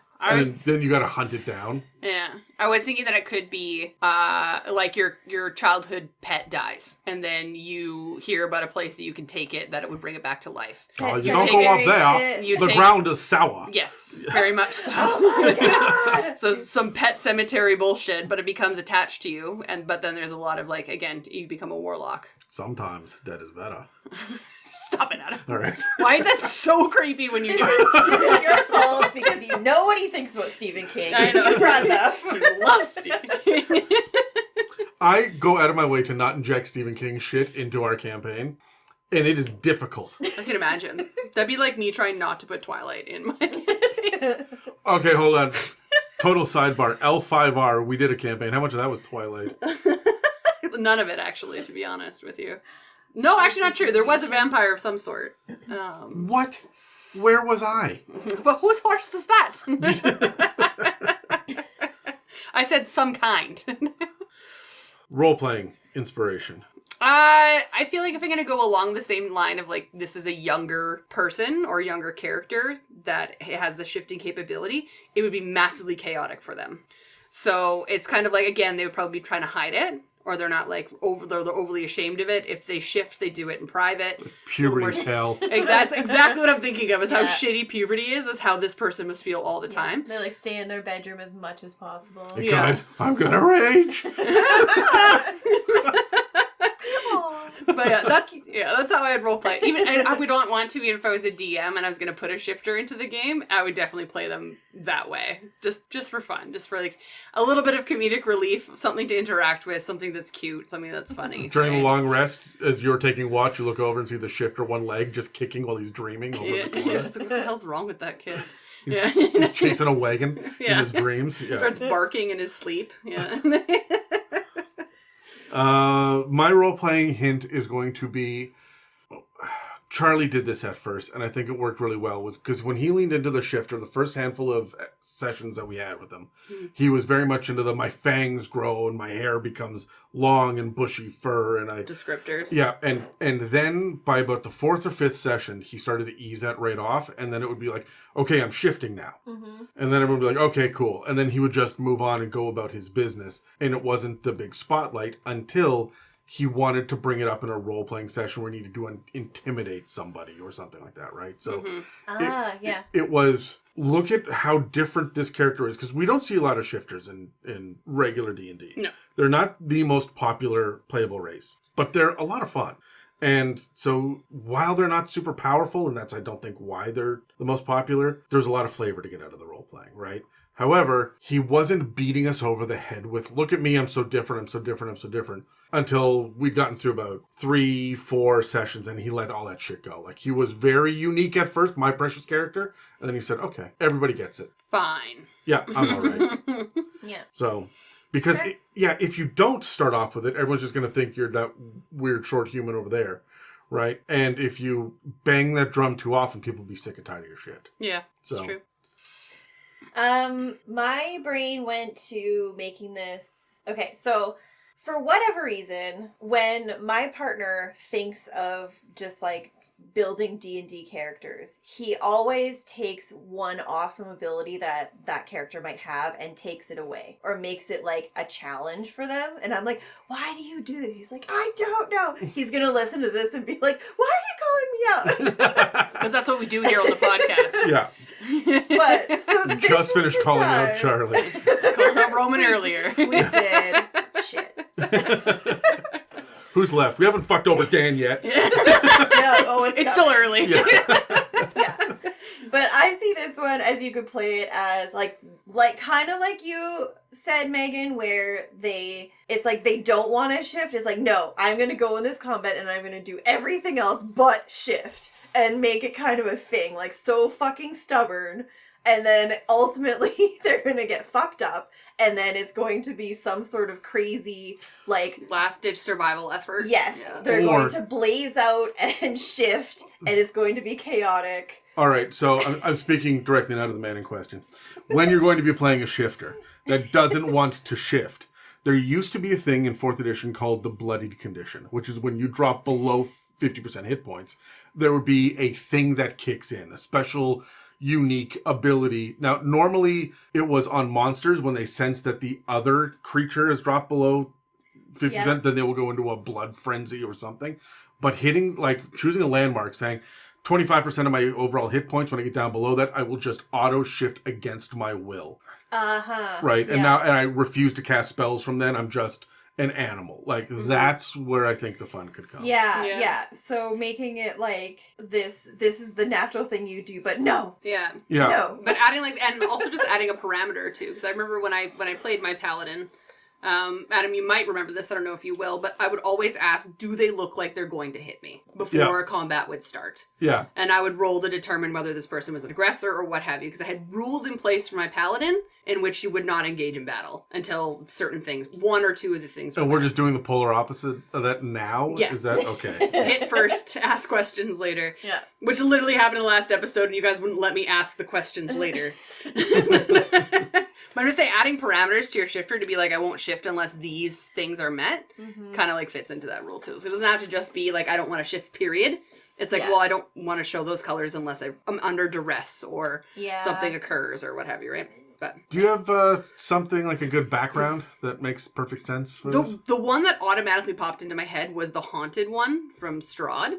Then you gotta hunt it down. Yeah. I was thinking that it could be like your childhood pet dies and then you hear about a place that you can take it, that it would bring it back to life. Oh, you don't go up there. The ground is sour. Yes, very much so. Oh my god. So some pet cemetery bullshit, but it becomes attached to you, but then there's a lot of like, again, you become a warlock. Sometimes dead is better. Stop it, Adam. All right. Why is that so creepy when you do it? It's your fault because you know what he thinks about Stephen King. I know. You brought it up. He loves Stephen King. I go out of my way to not inject Stephen King shit into our campaign, and it is difficult. I can imagine. That'd be like me trying not to put Twilight in my... Okay, hold on. Total sidebar. L5R, we did a campaign. How much of that was Twilight? None of it, actually, to be honest with you. No, actually not true. There was a vampire of some sort. What? Where was I? But whose horse is that? I said some kind. Role-playing inspiration. I feel like if I'm going to go along the same line of like, this is a younger person or younger character that has the shifting capability, it would be massively chaotic for them. So it's kind of like, again, they would probably be trying to hide it, or they're not like they're overly ashamed of it. If they shift, they do it in private. Puberty's hell. That's exactly what I'm thinking of, is how shitty puberty is how this person must feel all the time. They like stay in their bedroom as much as possible. Hey guys, I'm gonna rage. But that's how I would roleplay. Even I would not want to, even if I was a DM and I was going to put a shifter into the game, I would definitely play them that way, just for fun, just for like a little bit of comedic relief, something to interact with, something that's cute, something that's funny. During the long rest, as you're taking watch, you look over and see the shifter one leg just kicking while he's dreaming over the corner. It's like, what the hell's wrong with that kid? He's chasing a wagon in his dreams. Yeah. Starts barking in his sleep. Yeah. My role-playing hint is going to be... Charlie did this at first, and I think it worked really well, was because when he leaned into the shifter, the first handful of sessions that we had with him, he was very much into my fangs grow and my hair becomes long and bushy fur, and descriptors. Yeah, and then by about the 4th or 5th session, he started to ease that right off, and then it would be like, okay, I'm shifting now. Mm-hmm. And then everyone would be like, okay, cool. And then he would just move on and go about his business, and it wasn't the big spotlight until... he wanted to bring it up in a role-playing session where he needed to intimidate somebody or something like that, right? So it was, look at how different this character is, because we don't see a lot of shifters in regular D&D. No. They're not the most popular playable race, but they're a lot of fun. And so while they're not super powerful, and that's, I don't think, why they're the most popular, there's a lot of flavor to get out of the role-playing, right? However, he wasn't beating us over the head with, look at me, I'm so different, I'm so different, I'm so different, until we'd gotten through about 3-4 sessions and he let all that shit go. Like, he was very unique at first, my precious character, and then he said, okay, everybody gets it. Fine. Yeah, I'm all right. Yeah. So, because, if you don't start off with it, everyone's just going to think you're that weird short human over there, right? And if you bang that drum too often, people will be sick and tired of your shit. Yeah, so. it's true. My brain went to making this... Okay, so for whatever reason, when my partner thinks of just like building D&D characters, he always takes one awesome ability that character might have and takes it away or makes it like a challenge for them. And I'm like, why do you do this? He's like, I don't know. He's going to listen to this and be like, why are you calling me out? Because that's what we do here on the podcast. Yeah. But so Just finished calling out Charlie. Called out Roman earlier. We did. Shit. Who's left? We haven't fucked over Dan yet. It's still early. Yeah. Yeah. But I see this one as you could play it as like kind of like you said, Megan, where it's like they don't want to shift. It's like, no, I'm going to go in this combat and I'm going to do everything else but shift and make it kind of a thing, like so fucking stubborn. And then ultimately they're going to get fucked up. And then it's going to be some sort of crazy, like... last-ditch survival effort. Yes. Yeah. They're going to blaze out and shift. And it's going to be chaotic. All right. So I'm speaking directly now to the man in question. When you're going to be playing a shifter that doesn't want to shift, there used to be a thing in 4th edition called the bloodied condition, which is when you drop below 50% hit points, there would be a thing that kicks in, a special... unique ability. Now, normally it was on monsters when they sense that the other creature has dropped below 50%, then they will go into a blood frenzy or something. But choosing a landmark, saying 25% of my overall hit points when I get down below that, I will just auto shift against my will. Uh-huh. Right. And now, and I refuse to cast spells from then. I'm just an animal. Like, that's where I think the fun could come. Yeah. So making it like this is the natural thing you do, but no. Yeah. No. But adding and also just adding a parameter or two, because I remember when I played my paladin, Adam, you might remember this, I don't know if you will, but I would always ask, do they look like they're going to hit me before a combat would start? Yeah. And I would roll to determine whether this person was an aggressor or what have you, because I had rules in place for my paladin in which you would not engage in battle until certain things, one or two of the things. And we're just doing the polar opposite of that now? Yes. Is that okay? Hit first, ask questions later. Yeah. Which literally happened in the last episode, and you guys wouldn't let me ask the questions later. But I'm just saying, adding parameters to your shifter to be like, I won't shift unless these things are met, kind of like fits into that rule too. So it doesn't have to just be like, I don't want to shift, period. It's like, well, I don't want to show those colors unless I'm under duress or something occurs or what have you, right? But do you have something like a good background that makes perfect sense for this? The one that automatically popped into my head was the haunted one from Strahd.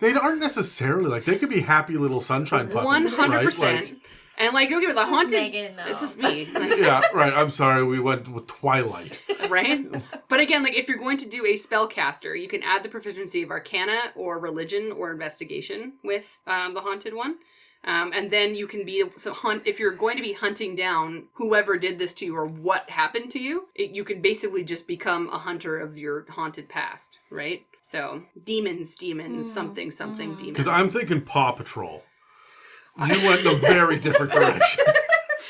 They aren't necessarily, like, they could be happy little sunshine puppies. 100%. Right? Like, And like, don't get me the This is haunted. Megan, though. It's just me. Like, Yeah, right. I'm sorry. We went with Twilight. right? But again, like if you're going to do a spellcaster, you can add the proficiency of Arcana or Religion or Investigation with the haunted one. And then you can be if you're going to be hunting down whoever did this to you or what happened to you, you can basically just become a hunter of your haunted past, right? So demons, something, demons. Because I'm thinking Paw Patrol. You went in a very different direction.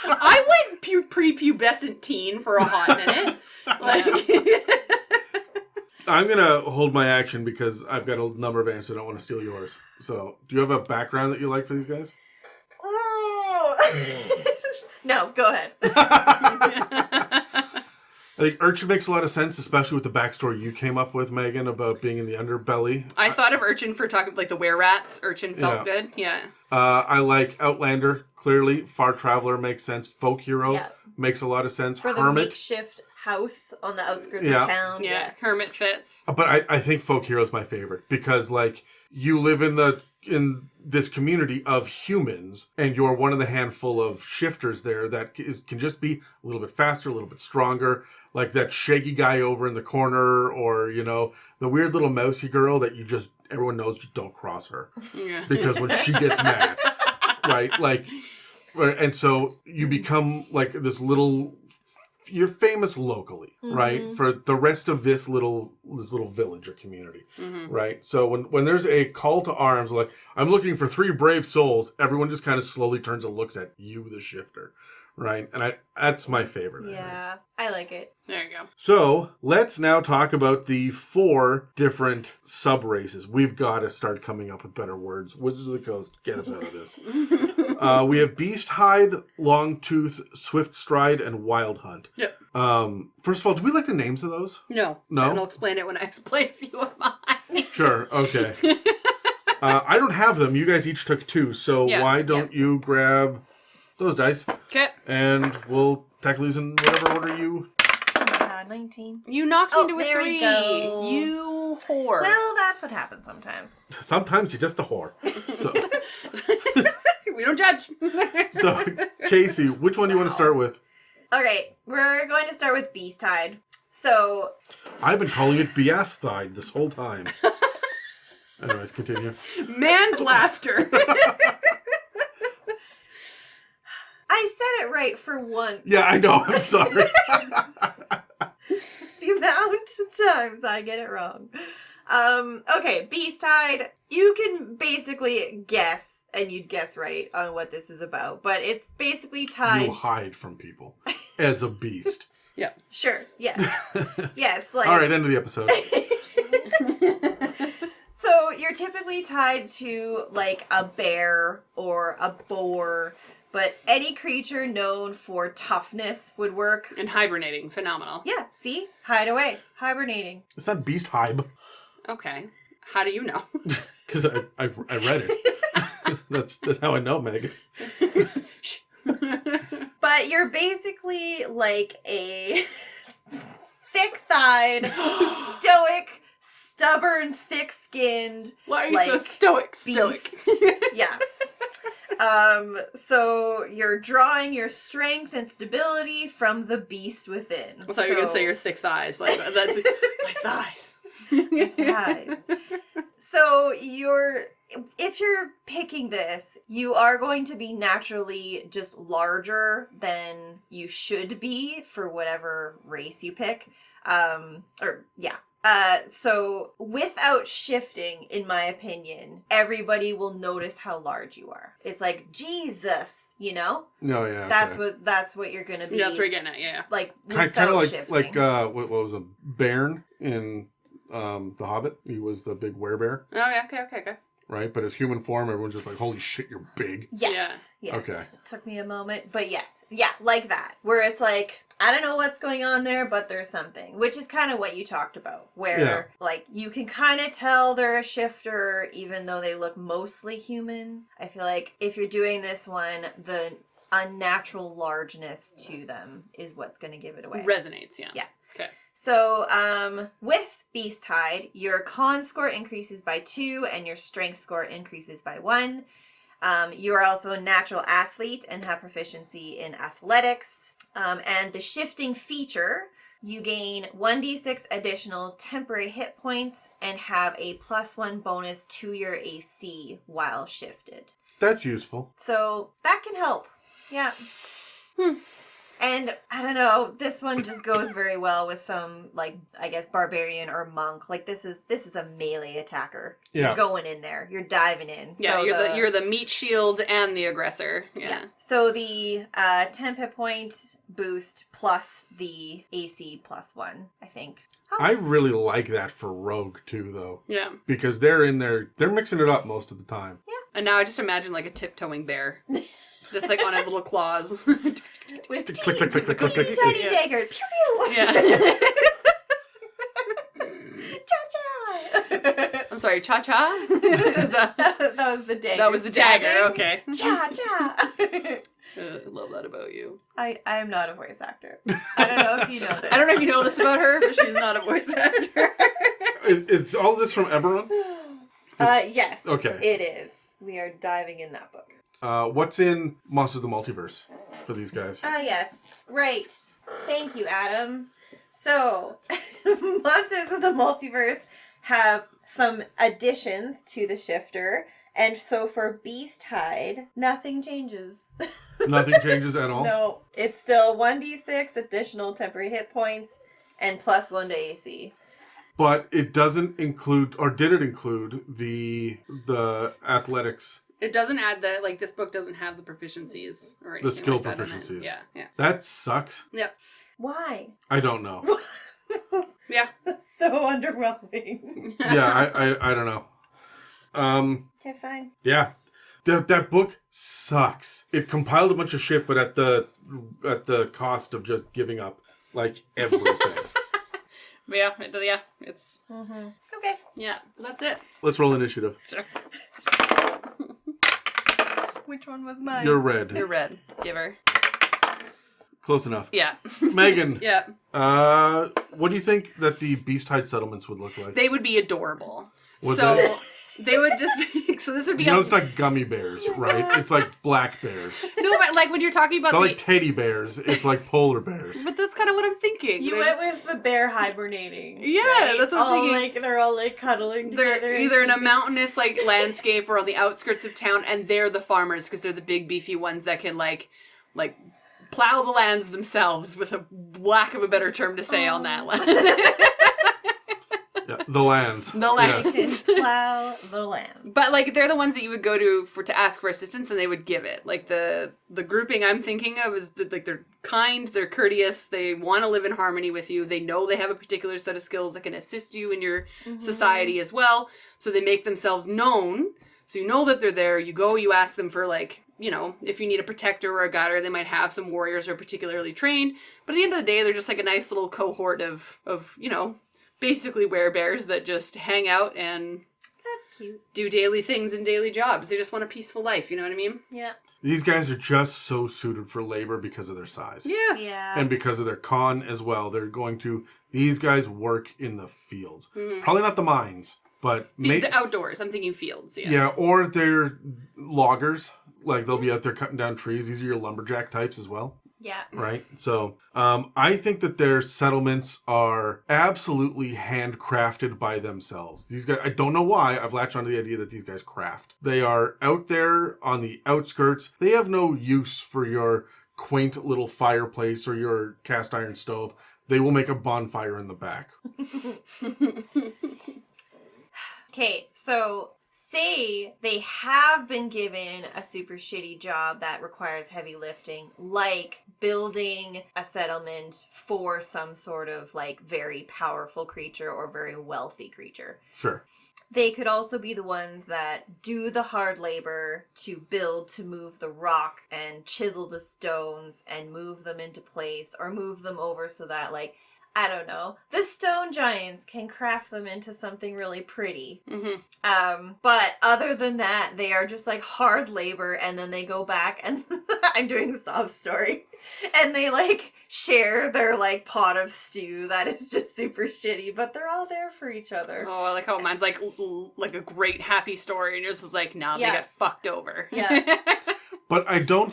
I went prepubescent teen for a hot minute. I'm going to hold my action because I've got a number of answers. I don't want to steal yours. So, do you have a background that you like for these guys? No, go ahead. I think Urchin makes a lot of sense, especially with the backstory you came up with, Megan, about being in the underbelly. I thought of Urchin for talking like the were-rats. Urchin felt good. Yeah. I like Outlander, clearly. Far Traveler makes sense. Folk Hero makes a lot of sense. For the Hermit. makeshift house on the outskirts Yeah. of town. Yeah, Hermit fits. But I think Folk Hero is my favorite because, like, you live in this community of humans, and you're one of the handful of shifters there that can just be a little bit faster, a little bit stronger. Like that shaggy guy over in the corner, or, you know, the weird little mousy girl that everyone knows you don't cross her. Yeah. Because when she gets mad, right? Like, and so you become like this little, you're famous locally, right? For the rest of this little village or community, right? So when there's a call to arms, like, I'm looking for 3 brave souls, everyone just kind of slowly turns and looks at you, the shifter. Right, and that's my favorite. Yeah, I like it. There you go. So let's now talk about the 4 different sub-races. We've got to start coming up with better words. Wizards of the Coast, get us out of this. We have Beasthide, Longtooth, Swiftstride, and Wildhunt. Yep. First of all, do we like the names of those? No. No? And I'll explain it when I explain a few of mine. Sure, okay. I don't have them. You guys each took 2, so why don't you grab those dice? Okay. And we'll tackle these in whatever order you... Oh my god, 19. You knocked me into a there 3. we go. You whore. Well, that's what happens sometimes. Sometimes you're just a whore. So, we don't judge. so Casey, which one do you want to start with? Okay, we're going to start with Beasthide. So, I've been calling it Beasthide this whole time. Anyways, continue. Man's laughter. I said it right for once. Yeah, I know. I'm sorry. The amount of times I get it wrong. Okay, Beasthide. You can basically guess, and you'd guess right on what this is about, but it's basically tied. You hide from people as a beast. Yeah. Sure. Yes. Yes. Like. All right, end of the episode. So you're typically tied to like a bear or a boar, but any creature known for toughness would work. And hibernating. Phenomenal. Yeah. See, hide away, hibernating. It's not Beast Hibe. Okay. How do you know? Because I read it. that's how I know, Meg. But you're basically like a thick-thighed, stoic, stubborn, thick-skinned. Why are you like, so stoic? beast. Yeah. So you're drawing your strength and stability from the beast within. I thought you were gonna say your thick thighs. Like that's my thighs. Thighs. So if you're picking this, you are going to be naturally just larger than you should be for whatever race you pick. So without shifting, in my opinion, everybody will notice how large you are. It's like, Jesus, you know? No, yeah. That's what you're gonna be. Yeah, that's what you're getting at, yeah. Like, Kind without of like shifting. what was a Bairn in The Hobbit? He was the big werebear, Oh, yeah, okay. right? But his human form, everyone's just like, holy shit, you're big. Yes. Yeah. Yes. Okay. It took me a moment, but yes. Yeah, like that. Where it's like, I don't know what's going on there, but there's something. Which is kind of what you talked about. Where, like, you can kind of tell they're a shifter, even though they look mostly human. I feel like if you're doing this one, the unnatural largeness to them is what's going to give it away. Resonates, yeah. Yeah. Okay. So, with Beasthide, your con score increases by 2 and your strength score increases by 1. You are also a natural athlete and have proficiency in athletics. And the shifting feature, you gain 1d6 additional temporary hit points and have a +1 bonus to your AC while shifted. That's useful. So that can help. Yeah. And I don't know, this one just goes very well with some, like, I guess barbarian or monk. Like, this is a melee attacker. Yeah. You're going in there. You're diving in. Yeah, so you're the meat shield and the aggressor. Yeah. So the 10 hit point boost plus the AC +1, I think. I really like that for Rogue, too, though. Yeah. Because they're in there, they're mixing it up most of the time. Yeah. And now I just imagine like a tiptoeing bear. Just like on his little claws. With click, click, click, click, click, click. tiny Yeah. dagger. Pew pew. Yeah. Cha-cha. I'm sorry, cha-cha? That was the dagger. That was the dagger, stabbing. okay. Cha-cha. I love that about you. I am not a voice actor. I don't know if you know this. I don't know if you know this about her, but she's not a voice actor. Is all this from Eberron? Yes. Okay. It is. We are diving in that book. What's in Monsters of the Multiverse for these guys? Yes. Right. Thank you, Adam. So, Monsters of the Multiverse have some additions to the shifter. And so for Beasthide, nothing changes. Nothing changes at all? No. It's still 1d6 additional temporary hit points and +1 to AC. But it doesn't include, or did it include, the athletics? It doesn't add that, like, this book doesn't have the proficiencies or anything The skill like that in it. proficiencies. Yeah. That sucks. Yep. Why? I don't know. Yeah. So underwhelming. Yeah, I don't know. Okay, fine. Yeah. That book sucks. It compiled a bunch of shit, but at the cost of just giving up, like, everything. Yeah, it's... Okay. Yeah, that's it. Let's roll initiative. Sure. Which one was mine? You're red. You're red. Give her. Close enough. Yeah. Megan. Yeah. What do you think that the Beasthide settlements would look like? They would be adorable. Would so they? They would just be, so this would be You know, it's not gummy bears, right? It's like black bears. It's no, but like when you're talking about not like teddy bears. It's like polar bears. but that's kind of what I'm thinking. You went with the bear hibernating. Yeah, right? that's what I'm all thinking. Like, they're all like cuddling together. They're and either in a sleeping. mountainous like landscape or on the outskirts of town, and they're the farmers because they're the big beefy ones that can like plow the lands themselves, with a lack of a better term to say on that land. Yeah, the lands. The lands. Yes. Can plow the land. But like they're the ones that you would go to ask for assistance, and they would give it. Like the grouping I'm thinking of is that like they're kind, they're courteous, they want to live in harmony with you. They know they have a particular set of skills that can assist you in your society as well. So they make themselves known. So you know that they're there. You go, you ask them for like, you know, if you need a protector or a guider, they might have some warriors who are particularly trained. But at the end of the day, they're just like a nice little cohort of you know, basically werebears that just hang out and That's cute. do daily things and daily jobs. They just want a peaceful life, you know what I mean? Yeah. These guys are just so suited for labor because of their size. Yeah. Yeah. And because of their con as well. These guys work in the fields. Probably not the mines, but The outdoors. I'm thinking fields, yeah. yeah, or they're loggers. Like they'll be out there cutting down trees. These are your lumberjack types as well. Yeah. Right? So, I think that their settlements are absolutely handcrafted by themselves. These guys, I don't know why, I've latched onto the idea that these guys craft. They are out there on the outskirts. They have no use for your quaint little fireplace or your cast iron stove. They will make a bonfire in the back. Okay, so say they have been given a super shitty job that requires heavy lifting, like building a settlement for some sort of like very powerful creature or very wealthy creature. Sure. They could also be the ones that do the hard labor to build, to move the rock and chisel the stones and move them into place, or move them over so that, like, I don't know, the stone giants can craft them into something really pretty. But other than that, they are just like hard labor, and then they go back and I'm doing sob story. And they, like, share their, like, pot of stew that is just super shitty, but they're all there for each other. Oh, I like how mine's like a great happy story, and yours is like, nah, they got fucked over. Yeah. But I don't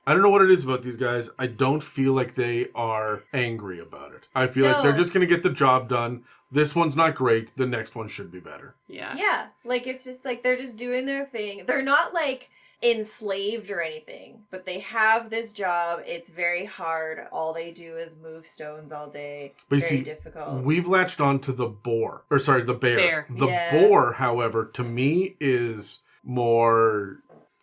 know what it is about these guys. I don't feel like they are angry about it. I feel like they're just going to get the job done. This one's not great. The next one should be better. Yeah. Yeah. Like, it's just like they're just doing their thing. They're not, like, enslaved or anything, but they have this job. It's very hard. All they do is move stones all day. But you very see, difficult. we've latched on to the bear. The Yeah. boar, however, to me is more,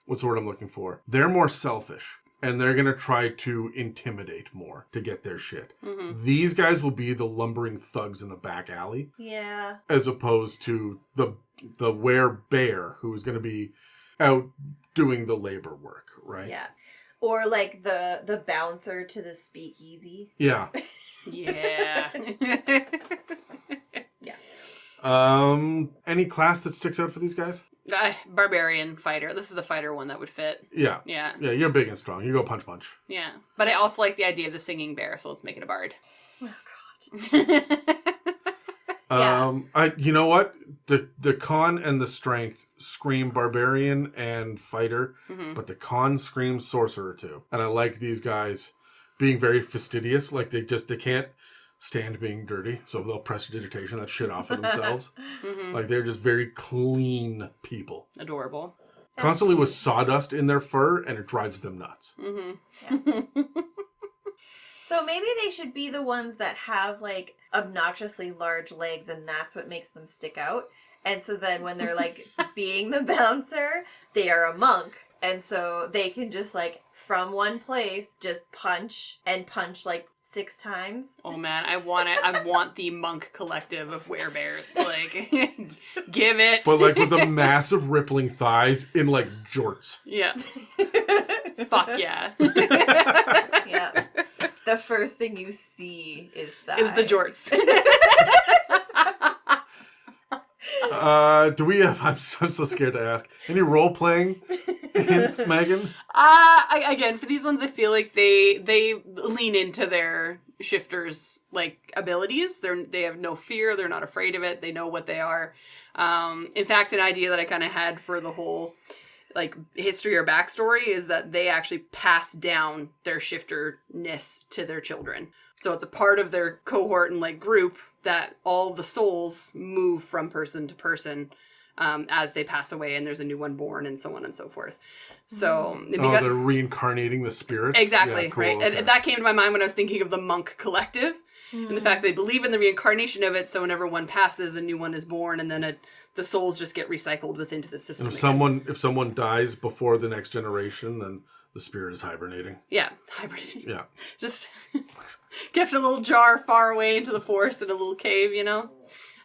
what's the word I'm looking for? They're more selfish. And they're going to try to intimidate more to get their shit. Mm-hmm. These guys will be the lumbering thugs in the back alley. Yeah. As opposed to the bear who is going to be out doing the labor work, right? Yeah. Or, like, the bouncer to the speakeasy. Yeah. Yeah. Yeah. Any class that sticks out for these guys? Barbarian fighter. This is the fighter one that would fit. Yeah. Yeah. Yeah, you're big and strong. You go punch. Yeah. But I also like the idea of the singing bear, so let's make it a bard. Oh, God. Yeah. You know what? The con and the strength scream barbarian and fighter, but the con screams sorcerer too. And I like these guys being very fastidious. Like they can't stand being dirty, so they'll prestidigitation that shit off of themselves. Like they're just very clean people. Adorable. Constantly with sawdust in their fur, and it drives them nuts. So maybe they should be the ones that have, like, obnoxiously large legs, and that's what makes them stick out. And so then when they're, like, being the bouncer, they are a monk. And so they can just, like, from one place, just punch, like, 6 times. Oh man, I want the monk collective of werebears. Like, give it. But like with the massive rippling thighs in like jorts. Yeah. Fuck yeah. Yeah. The first thing you see is that. Is the jorts. Do we have, I'm so scared to ask, any role-playing hints, Megan? Again, for these ones, I feel like they lean into their shifters, like, abilities. They have no fear. They're not afraid of it. They know what they are. In fact, an idea that I kind of had for the whole, like, history or backstory is that they actually pass down their shifterness to their children. So it's a part of their cohort and, like, group that all the souls move from person to person as they pass away, and there's a new one born, and so on and so forth. So they're reincarnating the spirits? Exactly, yeah, cool, right? okay. And that came to my mind when I was thinking of the monk collective, and the fact they believe in the reincarnation of it, so whenever one passes, a new one is born, and then the souls just get recycled within the system. And if someone dies before the next generation, then the spirit is hibernating. Yeah, hibernating. Yeah. Just kept in a little jar far away into the forest in a little cave, you know?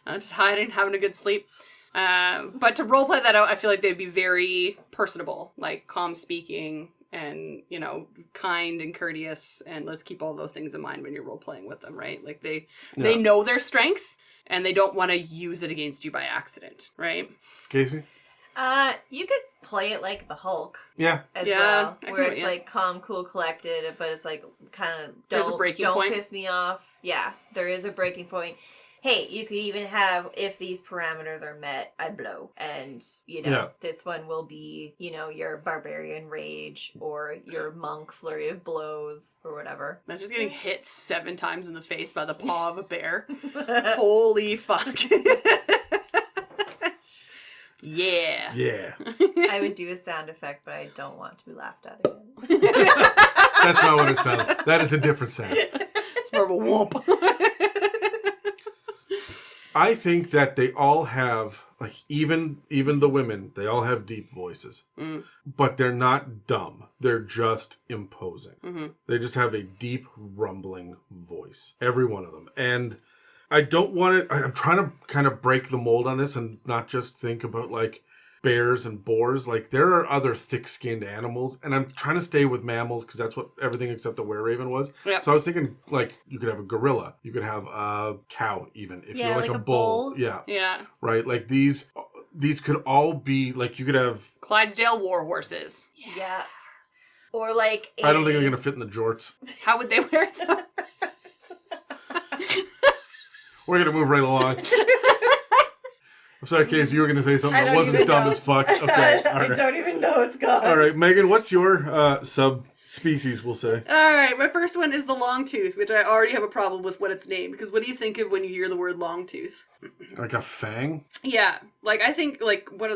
Just hiding, having a good sleep. But to roleplay that out, I feel like they'd be very personable, like calm speaking and, you know, kind and courteous, and let's keep all those things in mind when you're roleplaying with them, right? Like they know their strength and they don't want to use it against you by accident, right? Casey? You could play it like the Hulk. Yeah. As well. I Where can- it's yeah. like calm, cool, collected, but it's like kind of There's a breaking don't point. piss me off. Yeah, there is a breaking point. Hey, you could even have, if these parameters are met, I blow. And, you know, this one will be, you know, your barbarian rage or your monk flurry of blows or whatever. I'm just getting hit 7 times in the face by the paw of a bear. Holy fuck. Yeah. Yeah. I would do a sound effect, but I don't want to be laughed at again. That's not what it sounded. That is a different sound. It's more of a whoop. I think that they all have, like, even the women, they all have deep voices. But they're not dumb. They're just imposing. They just have a deep, rumbling voice. Every one of them. And I don't want to, I'm trying to kind of break the mold on this and not just think about, like, bears and boars. Like, there are other thick-skinned animals, and I'm trying to stay with mammals because that's what everything except the were-raven was. Yep. So I was thinking, like, you could have a gorilla. You could have a cow, even. If you're like a bull. Yeah. Yeah. Right? Like, these could all be, like, you could have... Clydesdale war horses. Yeah. Or like I don't think they're gonna fit in the jorts. How would they wear them? We're gonna move right along. I'm sorry, Casey, you were gonna say something I that don't wasn't even dumb know. as fuck. Okay, all I right. don't even know what's gone. All right, Megan, what's your subspecies? We'll say. All right, my first one is the Longtooth, which I already have a problem with what it's named, because what do you think of when you hear the word Longtooth? Like a fang? Yeah, like I think what are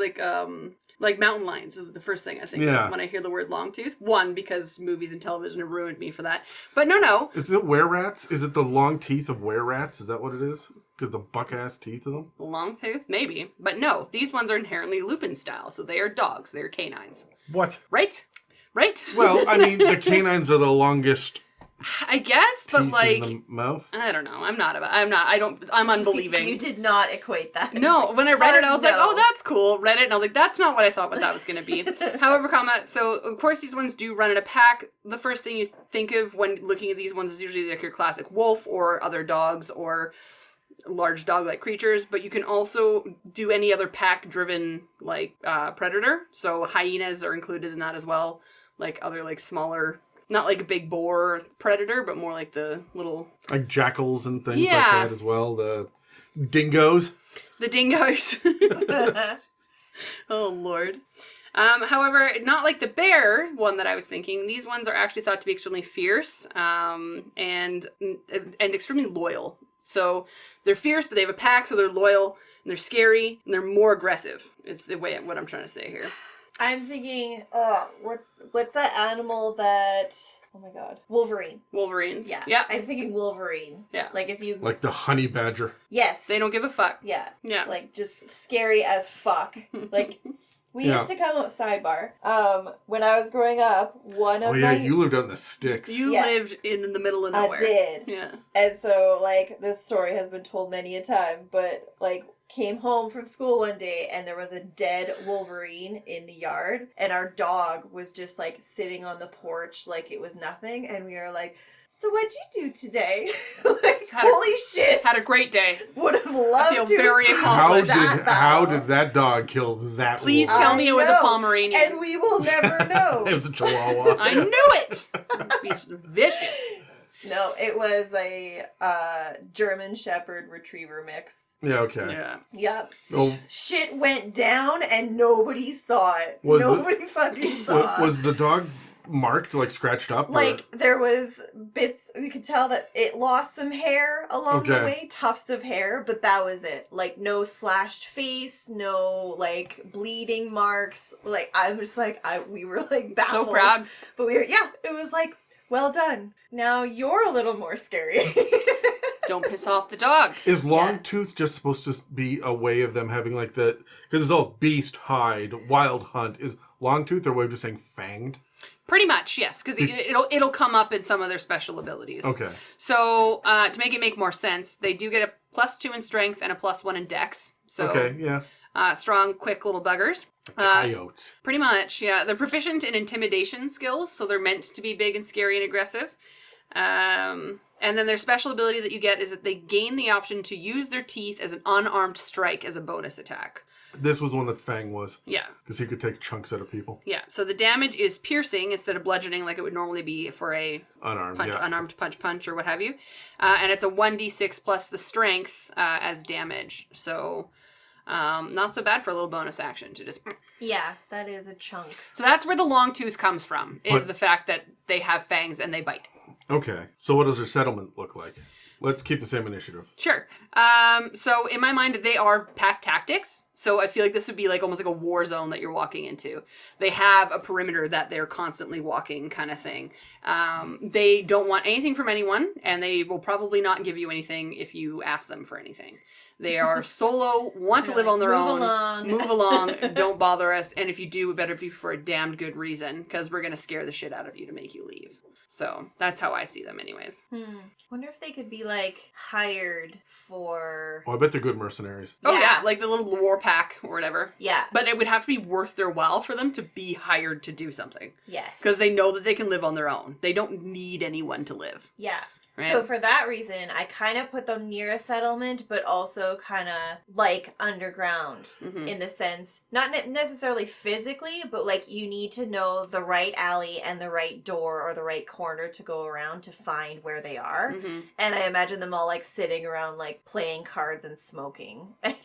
like mountain lions is the first thing I think of when I hear the word Longtooth. One, because movies and television have ruined me for that. But no. Is it were-rats? Is it the long teeth of were-rats? Is that what it is? Because the buck-ass teeth of them? Longtooth? Maybe. But no, these ones are inherently Lupin style, so they are dogs. They are canines. What? Right? Well, I mean, the canines are the longest I guess, but teeth like... in the mouth. I don't know. I'm unbelieving. You did not equate that. No, when I read it, I was like, no. oh, that's cool. Read it, and I was like, that's not what I thought that was going to be. However, so, of course, these ones do run in a pack. The first thing you think of when looking at these ones is usually like your classic wolf or other dogs or large dog-like creatures, but you can also do any other pack-driven, like, predator. So hyenas are included in that as well. Like, other, like, smaller... Not like a big boar predator, but more like the little... Like jackals and things like that as well. The dingoes. The dingoes. Oh, Lord. However, not like the bear one that I was thinking. These ones are actually thought to be extremely fierce and extremely loyal. So they're fierce, but they have a pack, so they're loyal, and they're scary, and they're more aggressive. It's the way what I'm trying to say here. I'm thinking, what's that animal that... Oh my god. Wolverine. Wolverines. Yeah. Yeah. I'm thinking Wolverine. Yeah. Like if you... Like the honey badger. Yes. They don't give a fuck. Yeah. Yeah. Like, just scary as fuck. Like, we used to come out, sidebar, when I was growing up, one of my... you lived out in the sticks. You lived in the middle of nowhere. I did. Yeah. And so, like, this story has been told many a time, but, like... Came home from school one day and there was a dead Wolverine in the yard and our dog was just like sitting on the porch like it was nothing and we were like, so what'd you do today? Like, holy shit. Had a great day. Would have loved feel to very see accomplished. How did that dog kill that Please wolf? tell me it was a Pomeranian. And we will never know. It was a Chihuahua. I knew it! This beast is vicious. No, it was a German Shepherd Retriever mix. Yeah, okay. Yeah. Yep. Oh. Shit went down and nobody saw it. Was nobody fucking saw it. Was the dog marked, like scratched up? Like, there was bits, you could tell that it lost some hair along the way, tufts of hair, but that was it. Like, no slashed face, no, like, bleeding marks. Like, I'm just like, we were, like, baffled. So proud. But it was like, well done. Now you're a little more scary. Don't piss off the dog. Is Longtooth just supposed to be a way of them having like the... Because it's all Beasthide, Wildhunt. Is Longtooth their way of just saying fanged? Pretty much, yes. Because it'll come up in some of their special abilities. Okay. So, to make more sense, they do get a +2 in strength and a +1 in dex. So, okay, yeah. Strong, quick little buggers. Coyotes. Pretty much, yeah. They're proficient in intimidation skills, so they're meant to be big and scary and aggressive. And then their special ability that you get is that they gain the option to use their teeth as an unarmed strike as a bonus attack. This was one that Fang was. Yeah. Because he could take chunks out of people. Yeah, so the damage is piercing instead of bludgeoning like it would normally be for a unarmed punch or what have you. And it's a 1d6 plus the strength as damage. So... not so bad for a little bonus action to just... Yeah, that is a chunk. So that's where the Longtooth comes from, is the fact that they have fangs and they bite. Okay. So what does their settlement look like? Let's keep the same initiative. Sure. So in my mind, they are pack tactics. So I feel like this would be like almost like a war zone that you're walking into. They have a perimeter that they're constantly walking kind of thing. They don't want anything from anyone, and they will probably not give you anything if you ask them for anything. They are solo, want to live on their own. Move along, don't bother us, and if you do, it better be for a damned good reason, because we're going to scare the shit out of you to make you leave. So that's how I see them anyways. Wonder if they could be, like, hired for... Oh, I bet they're good mercenaries. Oh, yeah, like the little war pack or whatever. Yeah. But it would have to be worth their while for them to be hired to do something. Yes. Because they know that they can live on their own. They don't need anyone to live. Yeah. Right? So for that reason, I kind of put them near a settlement, but also kind of like underground in the sense, not necessarily physically, but like you need to know the right alley and the right door or the right corner to go around to find where they are. And I imagine them all like sitting around like playing cards and smoking. And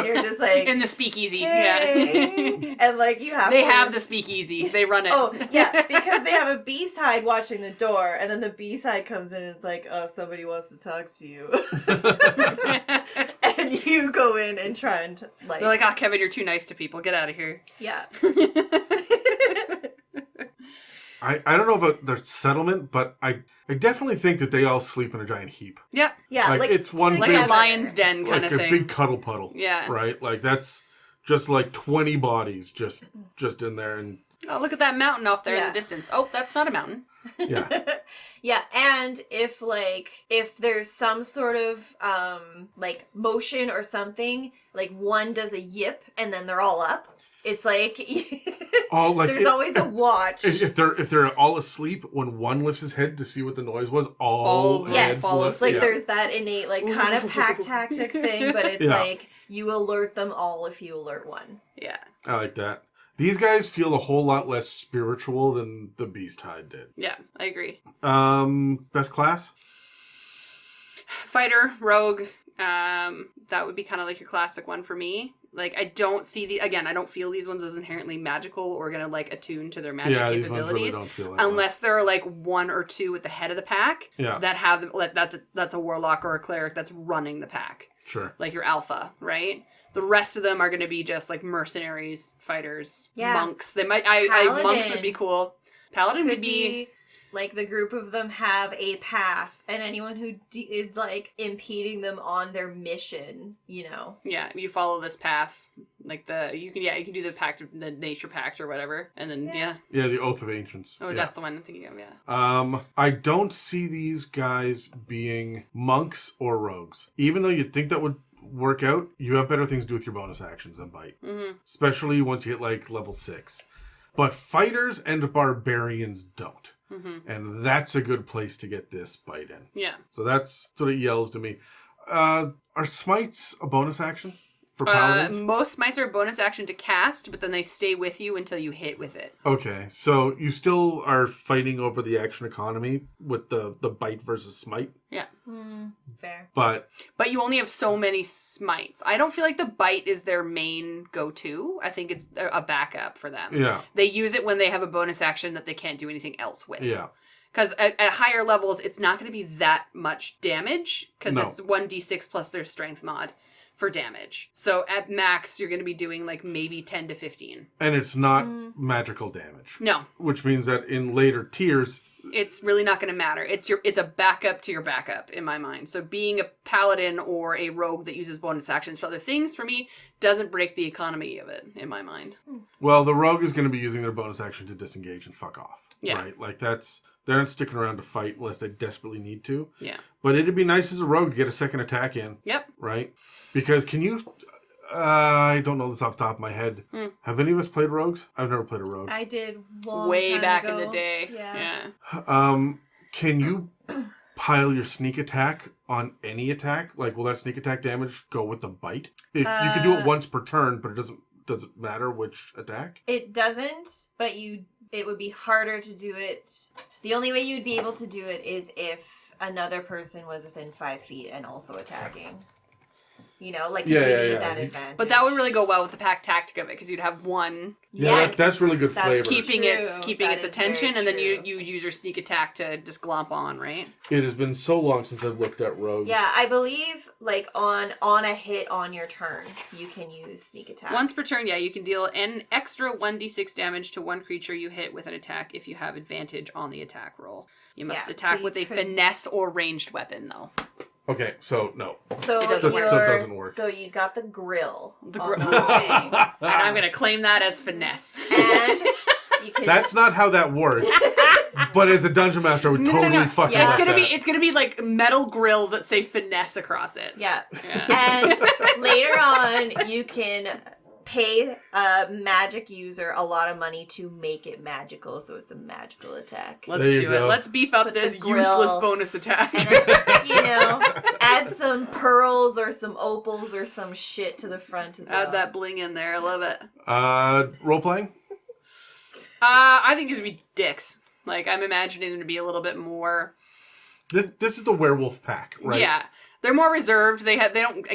you're just like in the speakeasy. hey. Yeah. And like you have They have the speakeasy. They run it. Oh, yeah, because they have a Beasthide watching the door, and then the Beasthide comes in and it's like, oh, somebody wants to talk to you. And you go in and try and, like... They're like, oh, Kevin, you're too nice to people. Get out of here. Yeah. I don't know about their settlement, but I definitely think that they all sleep in a giant heap. Yeah. Yeah, Like, it's one Like big... a lion's den kind like of a thing. big cuddle puddle. Yeah. Right? Like, that's just like 20 bodies just in there. And Oh, look at that mountain off there in Yeah. the distance. Oh, that's not a mountain. yeah. Yeah, and if there's some sort of, like, motion or something, like, one does a yip, and then they're all up, it's like... Oh, like there's always a watch. If they're all asleep, when one lifts his head to see what the noise was, all Yes, heads follows. lift. Like, Yeah. there's that innate, like, kind of pack tactic thing, but it's Yeah. like, you alert them all if you alert one. Yeah. I like that. These guys feel a whole lot less spiritual than the Beasthide did. Yeah, I agree. Best class? Fighter, rogue, that would be kind of like your classic one for me. Like, I don't see I don't feel these ones as inherently magical or gonna, like, attune to their magic Yeah, these capabilities. ones really don't feel like unless there are, like, one or two at the head of the pack Yeah. that have them, that's a warlock or a cleric that's running the pack. Sure. Like your alpha, right? The rest of them are going to be just like mercenaries, fighters, Yeah. monks. They might. I monks Paladin. would be cool. Paladin Could would be like the group of them have a path, and anyone who is like impeding them on their mission, you know. yeah. You follow this path, like you can do the pact, the nature pact or whatever, and then yeah. Yeah, the Oath of Ancients. Oh, yeah. that's the one I'm thinking of. Yeah. I don't see these guys being monks or rogues. Even though you'd think that would work out, you have better things to do with your bonus actions than bite. Especially once you hit like level 6. But fighters and barbarians don't. And that's a good place to get this bite in. Yeah. So that's what it yells to me. Are smites a bonus action for paladins? Most smites are a bonus action to cast, but then they stay with you until you hit with it. Okay, so you still are fighting over the action economy with the bite versus smite, Yeah. Fair. but But you only have so many smites. I don't feel like the bite is their main go-to. I think it's a backup for them. yeah, They use it when they have a bonus action that they can't do anything else with. yeah. Because at higher levels, it's not going to be that much damage, because No. it's 1d6 plus their strength mod for damage. So at max, you're going to be doing like maybe 10 to 15. And it's not magical damage. No, Which means that in later tiers, it's really not going to matter. It's a backup to your backup in my mind. So being a paladin or a rogue that uses bonus actions for other things, for me, doesn't break the economy of it in my mind. well, the rogue is going to be using their bonus action to disengage and fuck off. Yeah. Right? Like they're not sticking around to fight unless they desperately need to. Yeah. But it'd be nice as a rogue to get a second attack in. Yep. Right? Because can you... I don't know this off the top of my head. Have any of us played rogues? I've never played a rogue. I did long Way time back ago. in the day. Yeah. Can you pile your sneak attack on any attack? Like, will that sneak attack damage go with the bite? You can do it once per turn, but does it matter which attack? It doesn't, but it would be harder to do it. The only way you'd be able to do it is if another person was within 5 feet and also attacking. You know, like, 'cause you need that advantage. But that would really go well with the pack tactic of it, because you'd have one Yeah, that's really good that's flavor. keeping true. its That is attention, very and then you true. use your sneak attack to just glomp on, right? It has been so long since I've looked at rogues. Yeah, I believe, like, on a hit on your turn, you can use sneak attack. Once per turn, yeah, you can deal an extra 1d6 damage to one creature you hit with an attack if you have advantage on the attack roll. You must Yeah, attack so you with a couldn't- finesse or ranged weapon, though. Okay, so no. So It doesn't work. So it doesn't work. So you got the grill. The on grill. those things. And I'm going to claim that as finesse. And you can... That's not how that works. But as a dungeon master, I would totally fucking Yeah, like that. it's gonna be like metal grills that say finesse across it. Yeah. Yeah. And later on, you can pay a magic user a lot of money to make it magical, so it's a magical attack. Let's There you do it. go. Let's beef up Put this the grill. useless bonus attack. And then, you know, add some pearls or some opals or some shit to the front as well. Add that bling in there. I love it. Role-playing? I think these would be dicks. Like, I'm imagining them to be a little bit more... This is the werewolf pack, right? Yeah. They're more reserved. They don't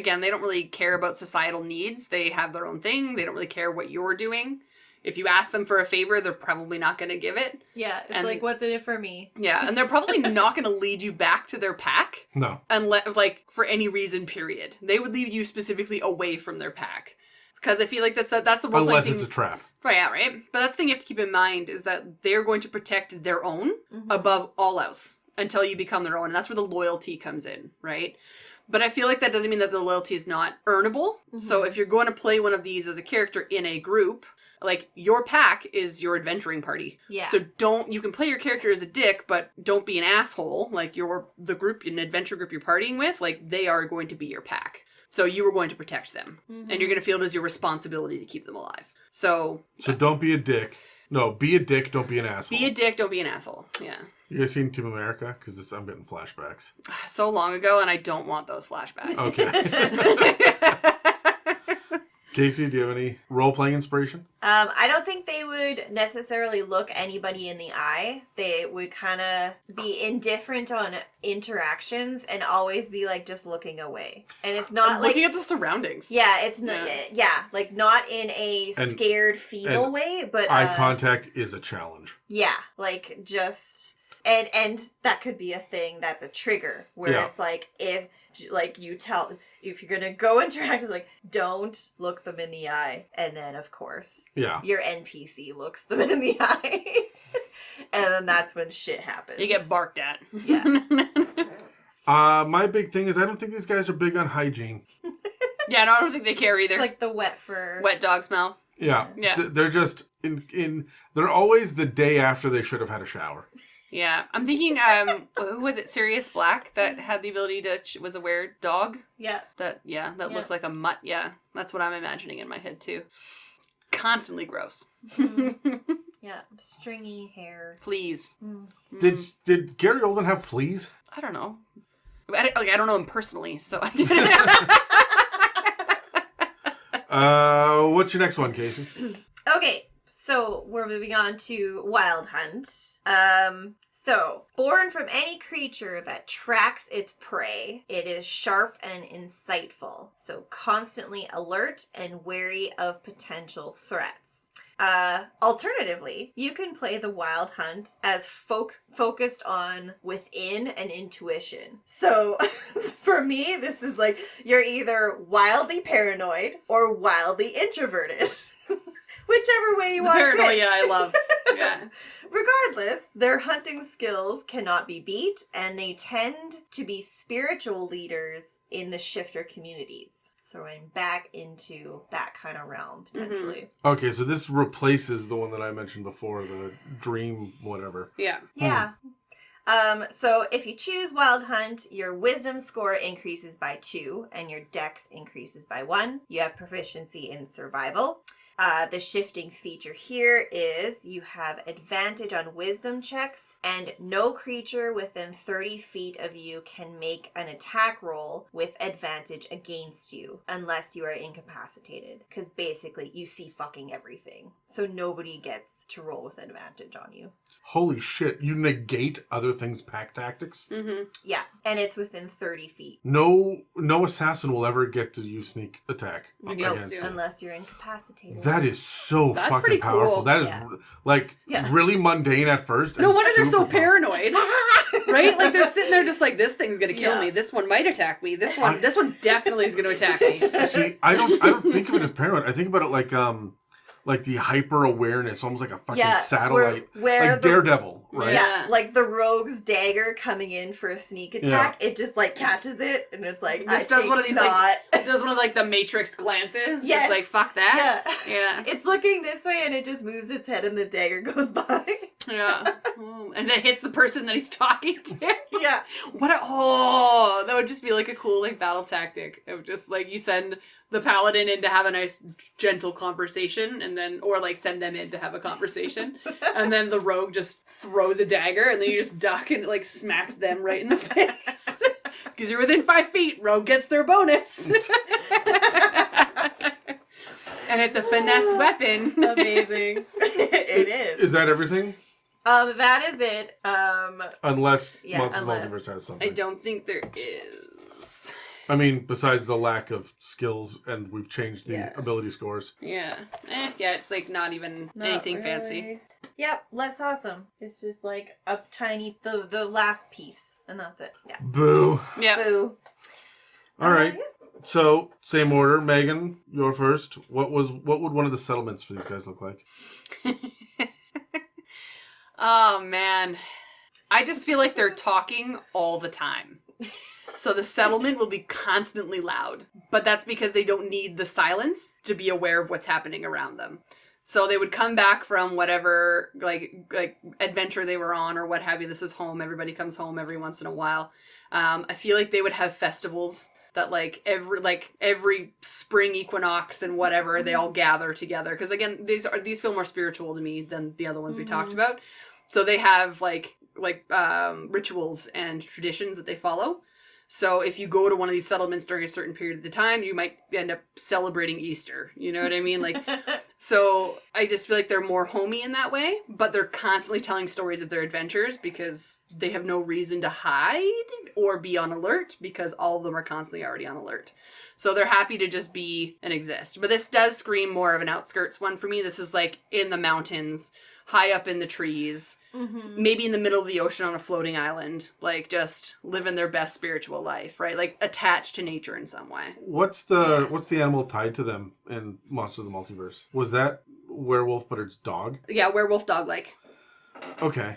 really care about societal needs. They have their own thing. They don't really care what you're doing. If you ask them for a favor, they're probably not going to give it. Yeah, it's And- like, what's in it for me? Yeah, and they're probably not going to lead you back to their pack No. unless, like, for any reason, period. They would lead you specifically away from their pack. Because I feel like that's the role Unless thing. it's a trap. Right, yeah, right? But that's the thing you have to keep in mind is that they're going to protect their own above all else until you become their own. And that's where the loyalty comes in, right? But I feel like that doesn't mean that the loyalty is not earnable. So if you're going to play one of these as a character in a group, like, your pack is your adventuring party. Yeah. So you can play your character as a dick, but don't be an asshole. Like, the group, an adventure group you're partying with, like, they are going to be your pack. So you are going to protect them. And you're going to feel it as your responsibility to keep them alive. So don't be a dick. No, be a dick, don't be an asshole. be a dick, don't be an asshole. Yeah. You guys seen Team America? Because I'm getting flashbacks. So long ago, and I don't want those flashbacks. Okay. Casey, do you have any role-playing inspiration? I don't think they would necessarily look anybody in the eye. They would kind of be indifferent on interactions and always be like just looking away. And it's not like looking at the surroundings. yeah, it's not like not in a And- scared fetal way, but Eye contact is a challenge. yeah, like just and that could be a thing that's a trigger where Yeah. it's like if you're gonna go interact, like don't look them in the eye, and then of course Yeah. your NPC looks them in the eye, and then that's when shit happens. You get barked at. Yeah. My big thing is I don't think these guys are big on hygiene. Yeah, no, I don't think they care either. It's like the wet fur. Wet dog smell. Yeah. Yeah. They're just they're always the day after they should have had a shower. Yeah. I'm thinking, who was it? Sirius Black that had the ability to, was a were-dog? Yeah. That looked like a mutt. Yeah. That's what I'm imagining in my head, too. Constantly gross. Yeah. Stringy hair. Fleas. Did Gary Oldman have fleas? I don't know. I don't know him personally, so I What's your next one, Casey? Okay, so we're moving on to Wildhunt. So born from any creature that tracks its prey, it is sharp and insightful, so constantly alert and wary of potential threats. Alternatively, you can play the Wildhunt as focused on within and intuition. So for me, this is like you're either wildly paranoid or wildly introverted. Whichever way you want to Paranoia, pick. I love. Yeah. Regardless, their hunting skills cannot be beat, and they tend to be spiritual leaders in the shifter communities. So we're going back into that kind of realm, potentially. Okay, so this replaces the one that I mentioned before, the dream whatever. Yeah. Yeah. So if you choose Wild Hunt, your wisdom score increases by 2 and your dex increases by 1. You have proficiency in survival. The shifting feature here is you have advantage on wisdom checks, and no creature within 30 feet of you can make an attack roll with advantage against you unless you are incapacitated. Because basically you see fucking everything. So nobody gets to roll with advantage on you. Holy shit, you negate other things' pack tactics? Mm-hmm. Yeah, and it's within 30 feet. No assassin will ever get to use sneak attack Against against you. you. Unless you're incapacitated. That is so That's fucking pretty cool. powerful. That is Yeah. really mundane at first. No and wonder they're so super powerful. paranoid. Right? Like they're sitting there just like, this thing's gonna kill Yeah. me. This one might attack me. This one definitely is gonna attack me. See, I don't think of it as paranoid. I think about it like the hyper awareness, almost like a fucking satellite, where like Daredevil, right? Yeah, like the rogue's dagger coming in for a sneak attack, it just like catches it, and it's like, Just does one of these like does one of like the Matrix glances. Yes. Just like fuck that. Yeah. Yeah. It's looking this way, and it just moves its head, and the dagger goes by. Yeah. Oh, and then hits the person that he's talking to. Yeah. That would just be like a cool like battle tactic of just like you send the paladin in to have a nice gentle conversation and then or like send them in to have a conversation and then the rogue just throws a dagger and then you just duck and like smacks them right in the face because you're within 5 feet. Rogue gets their bonus. And it's a finesse weapon. Amazing. It is. Is that everything? That is it. Unless unless. Multiverse has something. I don't think there is. I mean, besides the lack of skills, and we've changed the ability scores. Yeah. It's like not even anything really fancy. Yep, less awesome. It's just like a tiny, the last piece, and that's it. Yeah. Boo. Yeah. Boo. All right. So, same order. Megan, you're first. What would one of the settlements for these guys look like? Oh, man. I just feel like they're talking all the time. So the settlement will be constantly loud. But that's because they don't need the silence to be aware of what's happening around them. So they would come back from whatever, like adventure they were on or what have you. This is home. Everybody comes home every once in a while. I feel like they would have festivals that every spring equinox and whatever, they all gather together. Because again, these feel more spiritual to me than the other ones we talked about. So they have like rituals and traditions that they follow. So if you go to one of these settlements during a certain period of the time, you might end up celebrating Easter. You know what I mean? Like, so I just feel like they're more homey in that way, but they're constantly telling stories of their adventures because they have no reason to hide or be on alert because all of them are constantly already on alert. So they're happy to just be and exist. But this does scream more of an outskirts one for me. This is like in the mountains, high up in the trees. Maybe in the middle of the ocean on a floating island, like just living their best spiritual life, right? Like attached to nature in some way. What's the animal tied to them in Monsters of the Multiverse? Was that werewolf, but it's dog? Yeah, werewolf dog-like. Okay.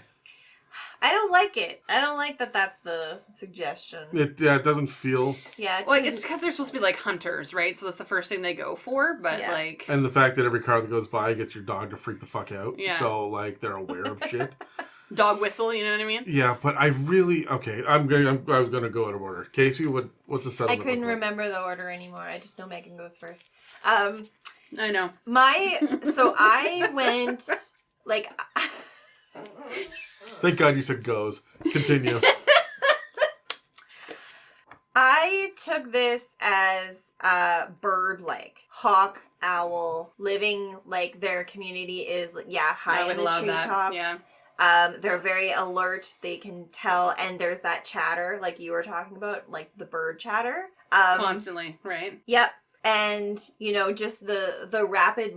I don't like it. I don't like that that's the suggestion. It doesn't feel... Yeah. Well, it's because they're supposed to be like hunters, right? So that's the first thing they go for, but like... And the fact that every car that goes by gets your dog to freak the fuck out. Yeah. So, like, they're aware of shit. Dog whistle, you know what I mean? Yeah, but I really... Okay, I was going to go out of order. Casey, what's the settlement? I couldn't remember the order anymore. I just know Megan goes first. I know. So I went, like... Thank God you said goes. Continue. I took this as bird-like. Hawk, owl, living like their community is, high in the treetops. Yeah. They're very alert. They can tell, and there's that chatter, like you were talking about, like the bird chatter. Constantly, right? Yep. And, just the rapid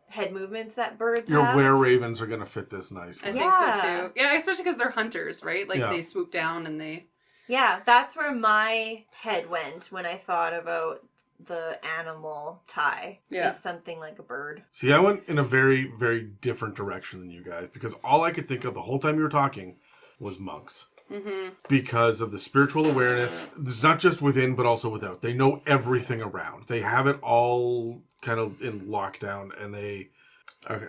head movements that birds have. Your were-ravens are going to fit this nicely. I think so, too. Yeah, especially because they're hunters, right? Like, they swoop down and they... Yeah, that's where my head went when I thought about the animal tie. Yeah. Is something like a bird. See, I went in a very, very different direction than you guys, because all I could think of the whole time you were talking was monks. Because of the spiritual awareness. It's not just within, but also without. They know everything around. They have it all kind of in lockdown, and they... Okay,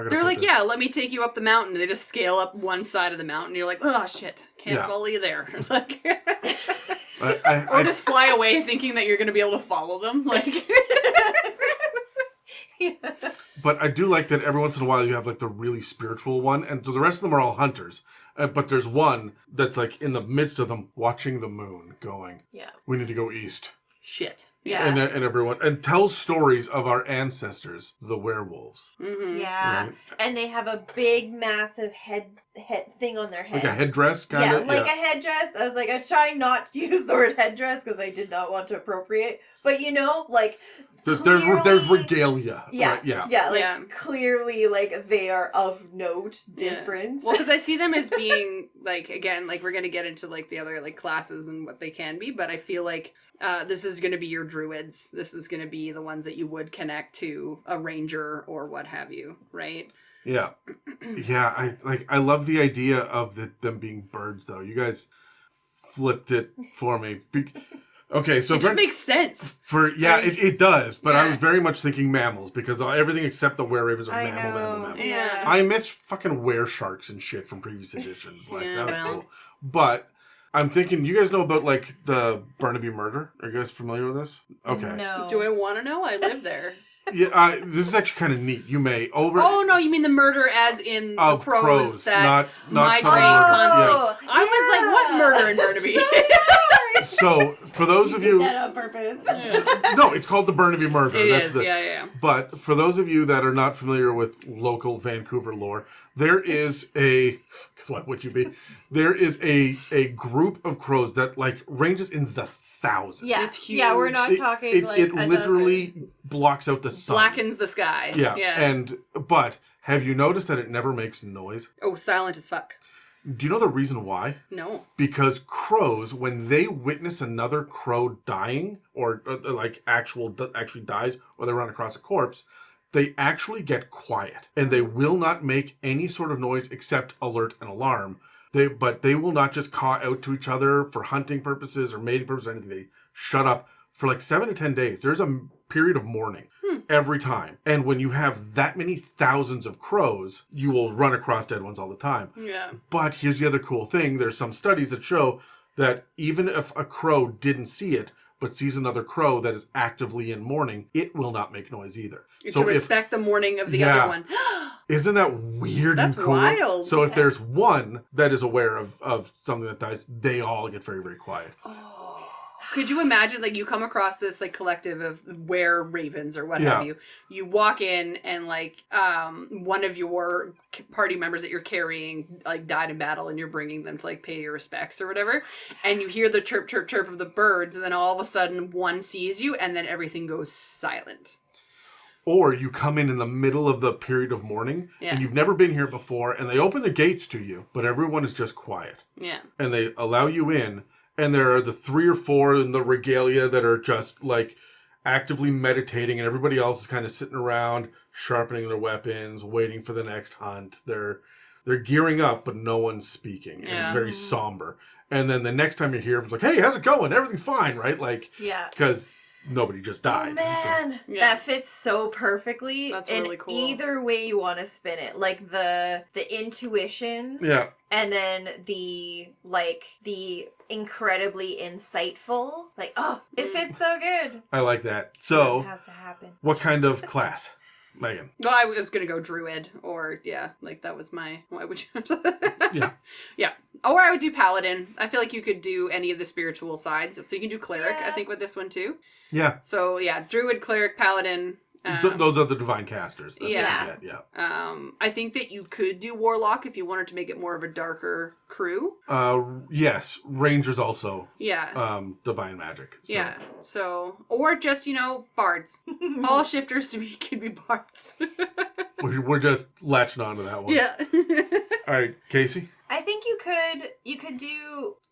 they're like, let me take you up the mountain. They just scale up one side of the mountain. You're like, oh, shit. Can't follow you there. It's like... or just fly away thinking that you're going to be able to follow them. Like... But I do like that every once in a while you have like the really spiritual one, and the rest of them are all hunters. But there's one that's like in the midst of them watching the moon going, we need to go east. Shit. Yeah. And everyone, and tells stories of our ancestors, the werewolves. Yeah. Right? And they have a big, massive head thing on their head. Like a headdress, kind of? Yeah, like a headdress. I was trying not to use the word headdress because I did not want to appropriate. But like... There's regalia. Yeah, right? Clearly, like, they are of note different. Well, because I see them as being, like, again, like, we're going to get into, like, the other, like, classes and what they can be, but I feel like this is going to be your druids. This is going to be the ones that you would connect to a ranger or what have you, right? Yeah. Yeah, I love the idea of them being birds, though. You guys flipped it for me. Okay, so It just makes sense. It does, but I Yeah. was very much thinking mammals because everything except the were-ravens are I mammal. know. Yeah. I miss fucking were-sharks and shit from previous editions. Like, Yeah, that was well. cool. But I'm thinking, you guys know about, like, the Burnaby murder? Are you guys familiar with this? Okay. No. Do I want to know? I live there. Yeah, this is actually kind of neat. You may Oh no, you mean the murder as in the Of crows, that not migrate some murder. constantly. Yes. I was like, what murder in Burnaby? So, for those of did you... that on purpose. No, it's called the Burnaby murder. It That's is, yeah. But for those of you that are not familiar with local Vancouver lore, there is a... What would you be? There is a group of crows that, like, ranges in the thousands. Yeah. It's huge. Yeah, we're not talking like it a literally blocks out the sun. Blackens the sky. Yeah. But have you noticed that it never makes noise? Oh, silent as fuck. Do you know the reason why? No. Because crows, when they witness another crow dying, or like actually dies, or they run across a corpse, they actually get quiet, and they will not make any sort of noise except alert and alarm. But they will not just caw out to each other for hunting purposes or mating purposes or anything. They shut up for like 7 to 10 days. There's a period of mourning every time. And when you have that many thousands of crows, you will run across dead ones all the time. Yeah. But here's the other cool thing. There's some studies that show that even if a crow didn't see it, but sees another crow that is actively in mourning, it will not make noise either. To respect the mourning of the other one. Isn't that weird That's and cool? wild. So if there's one that is aware of something that dies, they all get very, very quiet. Could you imagine, like, you come across this, like, collective of were ravens or what have you. You walk in and, like, one of your party members that you're carrying, like, died in battle and you're bringing them to, like, pay your respects or whatever. And you hear the chirp, chirp, chirp of the birds, and then all of a sudden one sees you and then everything goes silent. Or you come in the middle of the period of mourning, and you've never been here before, and they open the gates to you, but everyone is just quiet. Yeah. And they allow you in, and there are the 3 or 4 in the regalia that are just, like, actively meditating, and everybody else is kind of sitting around, sharpening their weapons, waiting for the next hunt. They're gearing up, but no one's speaking, and it's very somber. And then the next time you're here, it's like, hey, how's it going? Everything's fine, right? Like, because nobody just died. Oh man, that fits so perfectly. That's in really cool. Either way you want to spin it, like the intuition, and then the incredibly insightful. Like, oh, it fits so good. I like that. So, it has to happen. What kind of class, Megan? Well, I was gonna go druid, or like that was my. Why would you? Yeah. Or I would do paladin. I feel like you could do any of the spiritual sides, so you can do cleric. I think with this one too. Yeah. So druid, cleric, paladin. Those are the divine casters. That's what you get, I think that you could do warlock if you wanted to make it more of a darker crew. Yes, rangers also. Yeah. Divine magic. So. Yeah. So, or just bards. All shifters could be bards. We're just latching on to that one. Yeah. All right, Casey. I think you could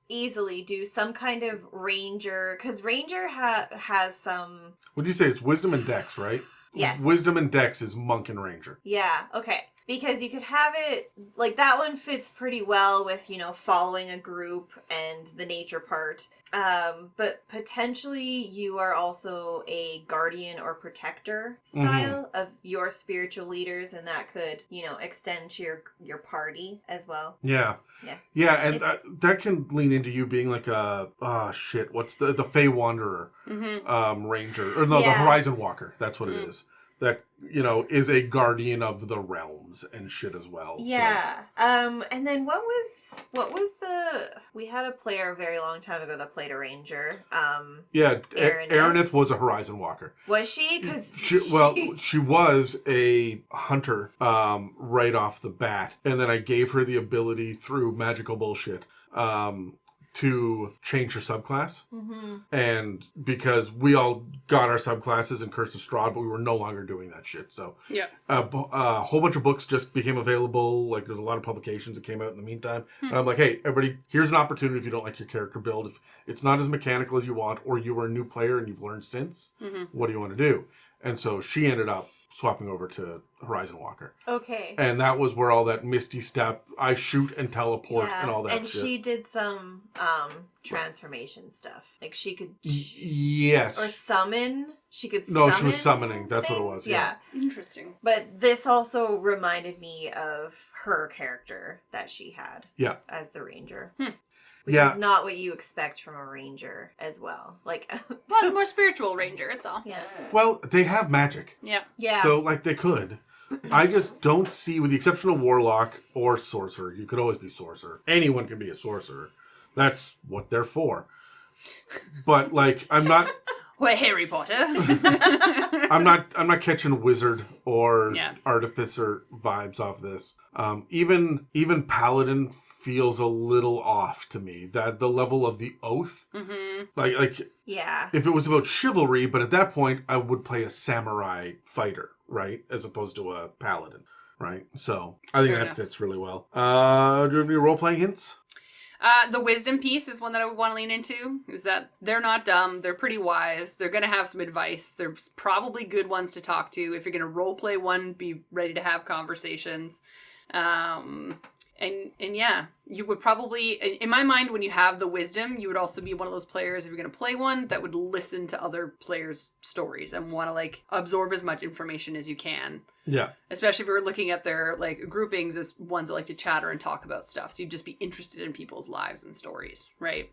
easily do some kind of ranger, because ranger has some. What do you say? It's wisdom and dex, right? Yes. Wisdom and dex is monk and ranger. Yeah. Okay. Because you could have it, like, that one fits pretty well with, following a group and the nature part. But potentially you are also a guardian or protector style of your spiritual leaders, and that could, extend to your party as well. Yeah. Yeah. Yeah, and that can lean into you being like a, what's the Fey Wanderer ranger, or no, the Horizon Walker, that's what it is. That, is a guardian of the realms and shit as well. Yeah. So. And then what was we had a player a very long time ago that played a ranger. Aeronith was a Horizon Walker. Was she? Because she was a hunter right off the bat. And then I gave her the ability through magical bullshit to change her subclass. And because we all got our subclasses in Curse of Strahd, but we were no longer doing that shit. So a whole bunch of books just became available. Like, there's a lot of publications that came out in the meantime. And I'm like, hey, everybody, here's an opportunity if you don't like your character build. If it's not as mechanical as you want, or you were a new player and you've learned since, what do you want to do? And so she ended up swapping over to Horizon Walker. Okay. And that was where all that Misty Step, I shoot and teleport and all that and shit. she did some transformation stuff. Like she could... Yes. Or summon. She could No, summon she was summoning. That's things. what it was. Yeah. Interesting. But this also reminded me of her character that she had. Yeah. As the ranger. Which is not what you expect from a ranger as well. Like, well, it's a more spiritual ranger, it's all. Yeah. Well, they have magic. Yeah. Yeah. So, like, they could. I just don't see, with the exception of Warlock or Sorcerer, you could always be Sorcerer. Anyone can be a Sorcerer. That's what they're for. But, like, I'm not... Well, Harry Potter. I'm not catching Wizard or Yeah. Artificer vibes off this. Even Paladin feels a little off to me. That the level of the oath, like Yeah. if it was about chivalry, but at that point I would play a samurai fighter, right, as opposed to a paladin, right? So I think Fair that enough. fits really well. Do you have any role playing hints? The wisdom piece is one that I would want to lean into, is that they're not dumb, they're pretty wise, they're going to have some advice, there's probably good ones to talk to. If you're going to role play one, be ready to have conversations. And yeah, you would probably, in my mind, when you have the wisdom, you would also be one of those players, if you're going to play one, that would listen to other players' stories and want to, like, absorb as much information as you can. Yeah. Especially if you're looking at their, like, groupings as ones that like to chatter and talk about stuff. So you'd just be interested in people's lives and stories, right?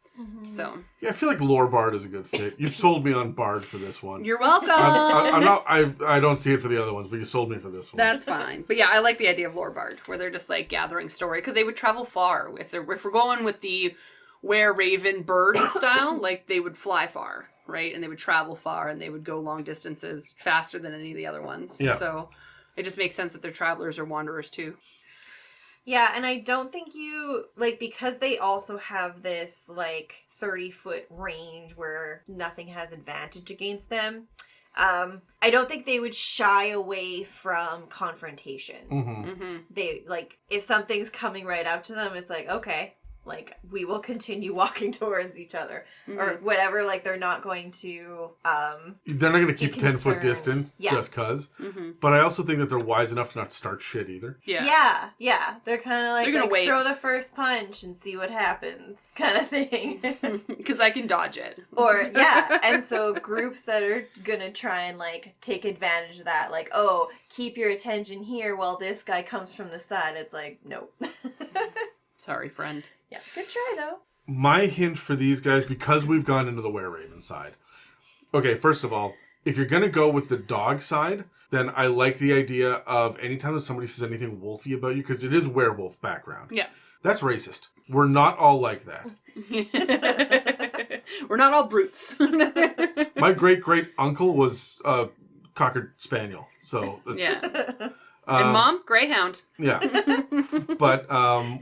So. Yeah, I feel like Lore Bard is a good fit. You've sold me on Bard for this one. You're welcome! I'm not, I don't see it for the other ones, but you sold me for this one. That's fine. But yeah, I like the idea of Lore Bard, where they're just, like, gathering story. Because they would travel far. If we're going with the Were Raven bird style, like, they would fly far, right? And they would travel far, and they would go long distances faster than any of the other ones. Yeah. So it just makes sense that they're travelers or wanderers, too. Yeah, and I don't think you, like, because they also have this, like, 30-foot range where nothing has advantage against them, I don't think they would shy away from confrontation. They, like, if something's coming right up to them, it's like, okay, like, we will continue walking towards each other. Or whatever, like, they're not going to, They're not going to keep be 10-foot concerned. distance Yeah. just because. But I also think that they're wise enough to not start shit either. Yeah. Yeah. They're kind of They're gonna like wait. throw the first punch and see what happens kind of thing. Because I can dodge it. Or, yeah. And so groups that are going to try and, like, take advantage of that, like, oh, keep your attention here while this guy comes from the side. It's like, nope. Sorry, friend. Yeah. Good try, though. My hint for these guys, because we've gone into the Were-Raven side. Okay, first of all, if you're going to go with the dog side, then I like the idea of anytime that somebody says anything wolfy about you, because it is werewolf background. Yeah. That's racist. We're not all like that. We're not all brutes. My great-great-uncle was a Cocker Spaniel. So, it's, Yeah. And Mom, Greyhound. Yeah. But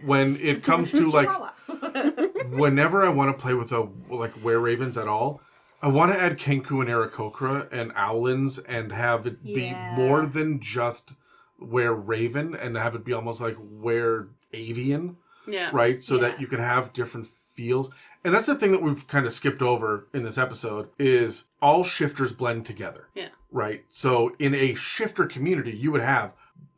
when it comes to, like, Chihuahua. whenever I want to play with were-ravens at all, I want to add Kenku and Aarakocra and Owlins and have it be Yeah. more than just were-raven and have it be almost like were-avian, Yeah. right? So Yeah. that you can have different feels. And that's the thing that we've kind of skipped over in this episode is all shifters blend together. Yeah. Right? So in a shifter community, you would have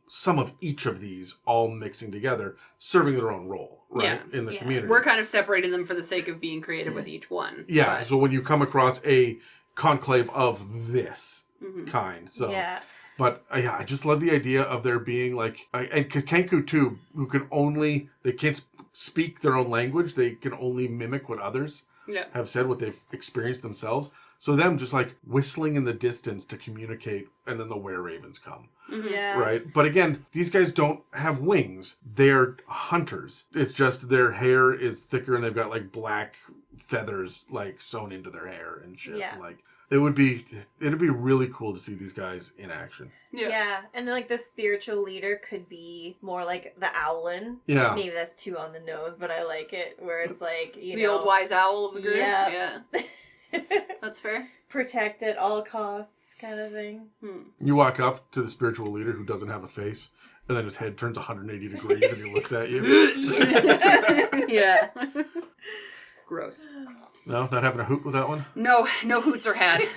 some of each of these all mixing together, serving their own role, right? Yeah. In the Yeah. community. We're kind of separating them for the sake of being creative with each one. Yeah, But- so when you come across a conclave of this kind, so Yeah. but yeah, I just love the idea of there being like, and Kenku too, who can only they can't speak their own language, they can only mimic what others Yeah. have said, what they've experienced themselves. So them just like whistling in the distance to communicate, and then the were-ravens come. Yeah. Right? But again, these guys don't have wings. They're hunters. It's just their hair is thicker and they've got like black feathers like sewn into their hair and shit. Yeah. Like it'd be really cool to see these guys in action. Yeah. And then, like, the spiritual leader could be more like the Owlin. Yeah. Maybe that's too on the nose, but I like it where it's like, you The know. old wise owl of the group. Yeah. That's fair. Protect at all costs kind of thing. You walk up to the spiritual leader who doesn't have a face, and then his head turns 180 degrees and he looks at you. Yeah. Gross. No, not having a hoot with that one? No hoots are had.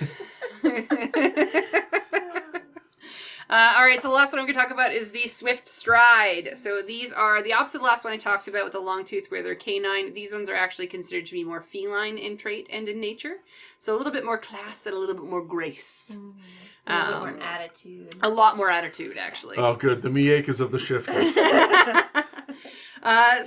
All right, so the last one I'm going to talk about is the Swiftstride. So these are the opposite of the last one I talked about with the Longtooth, where they're canine. These ones are actually considered to be more feline in trait and in nature. So a little bit more class and a little bit more grace. A little bit more attitude. A lot more attitude, actually. Oh, good. The Miakas of the shifters.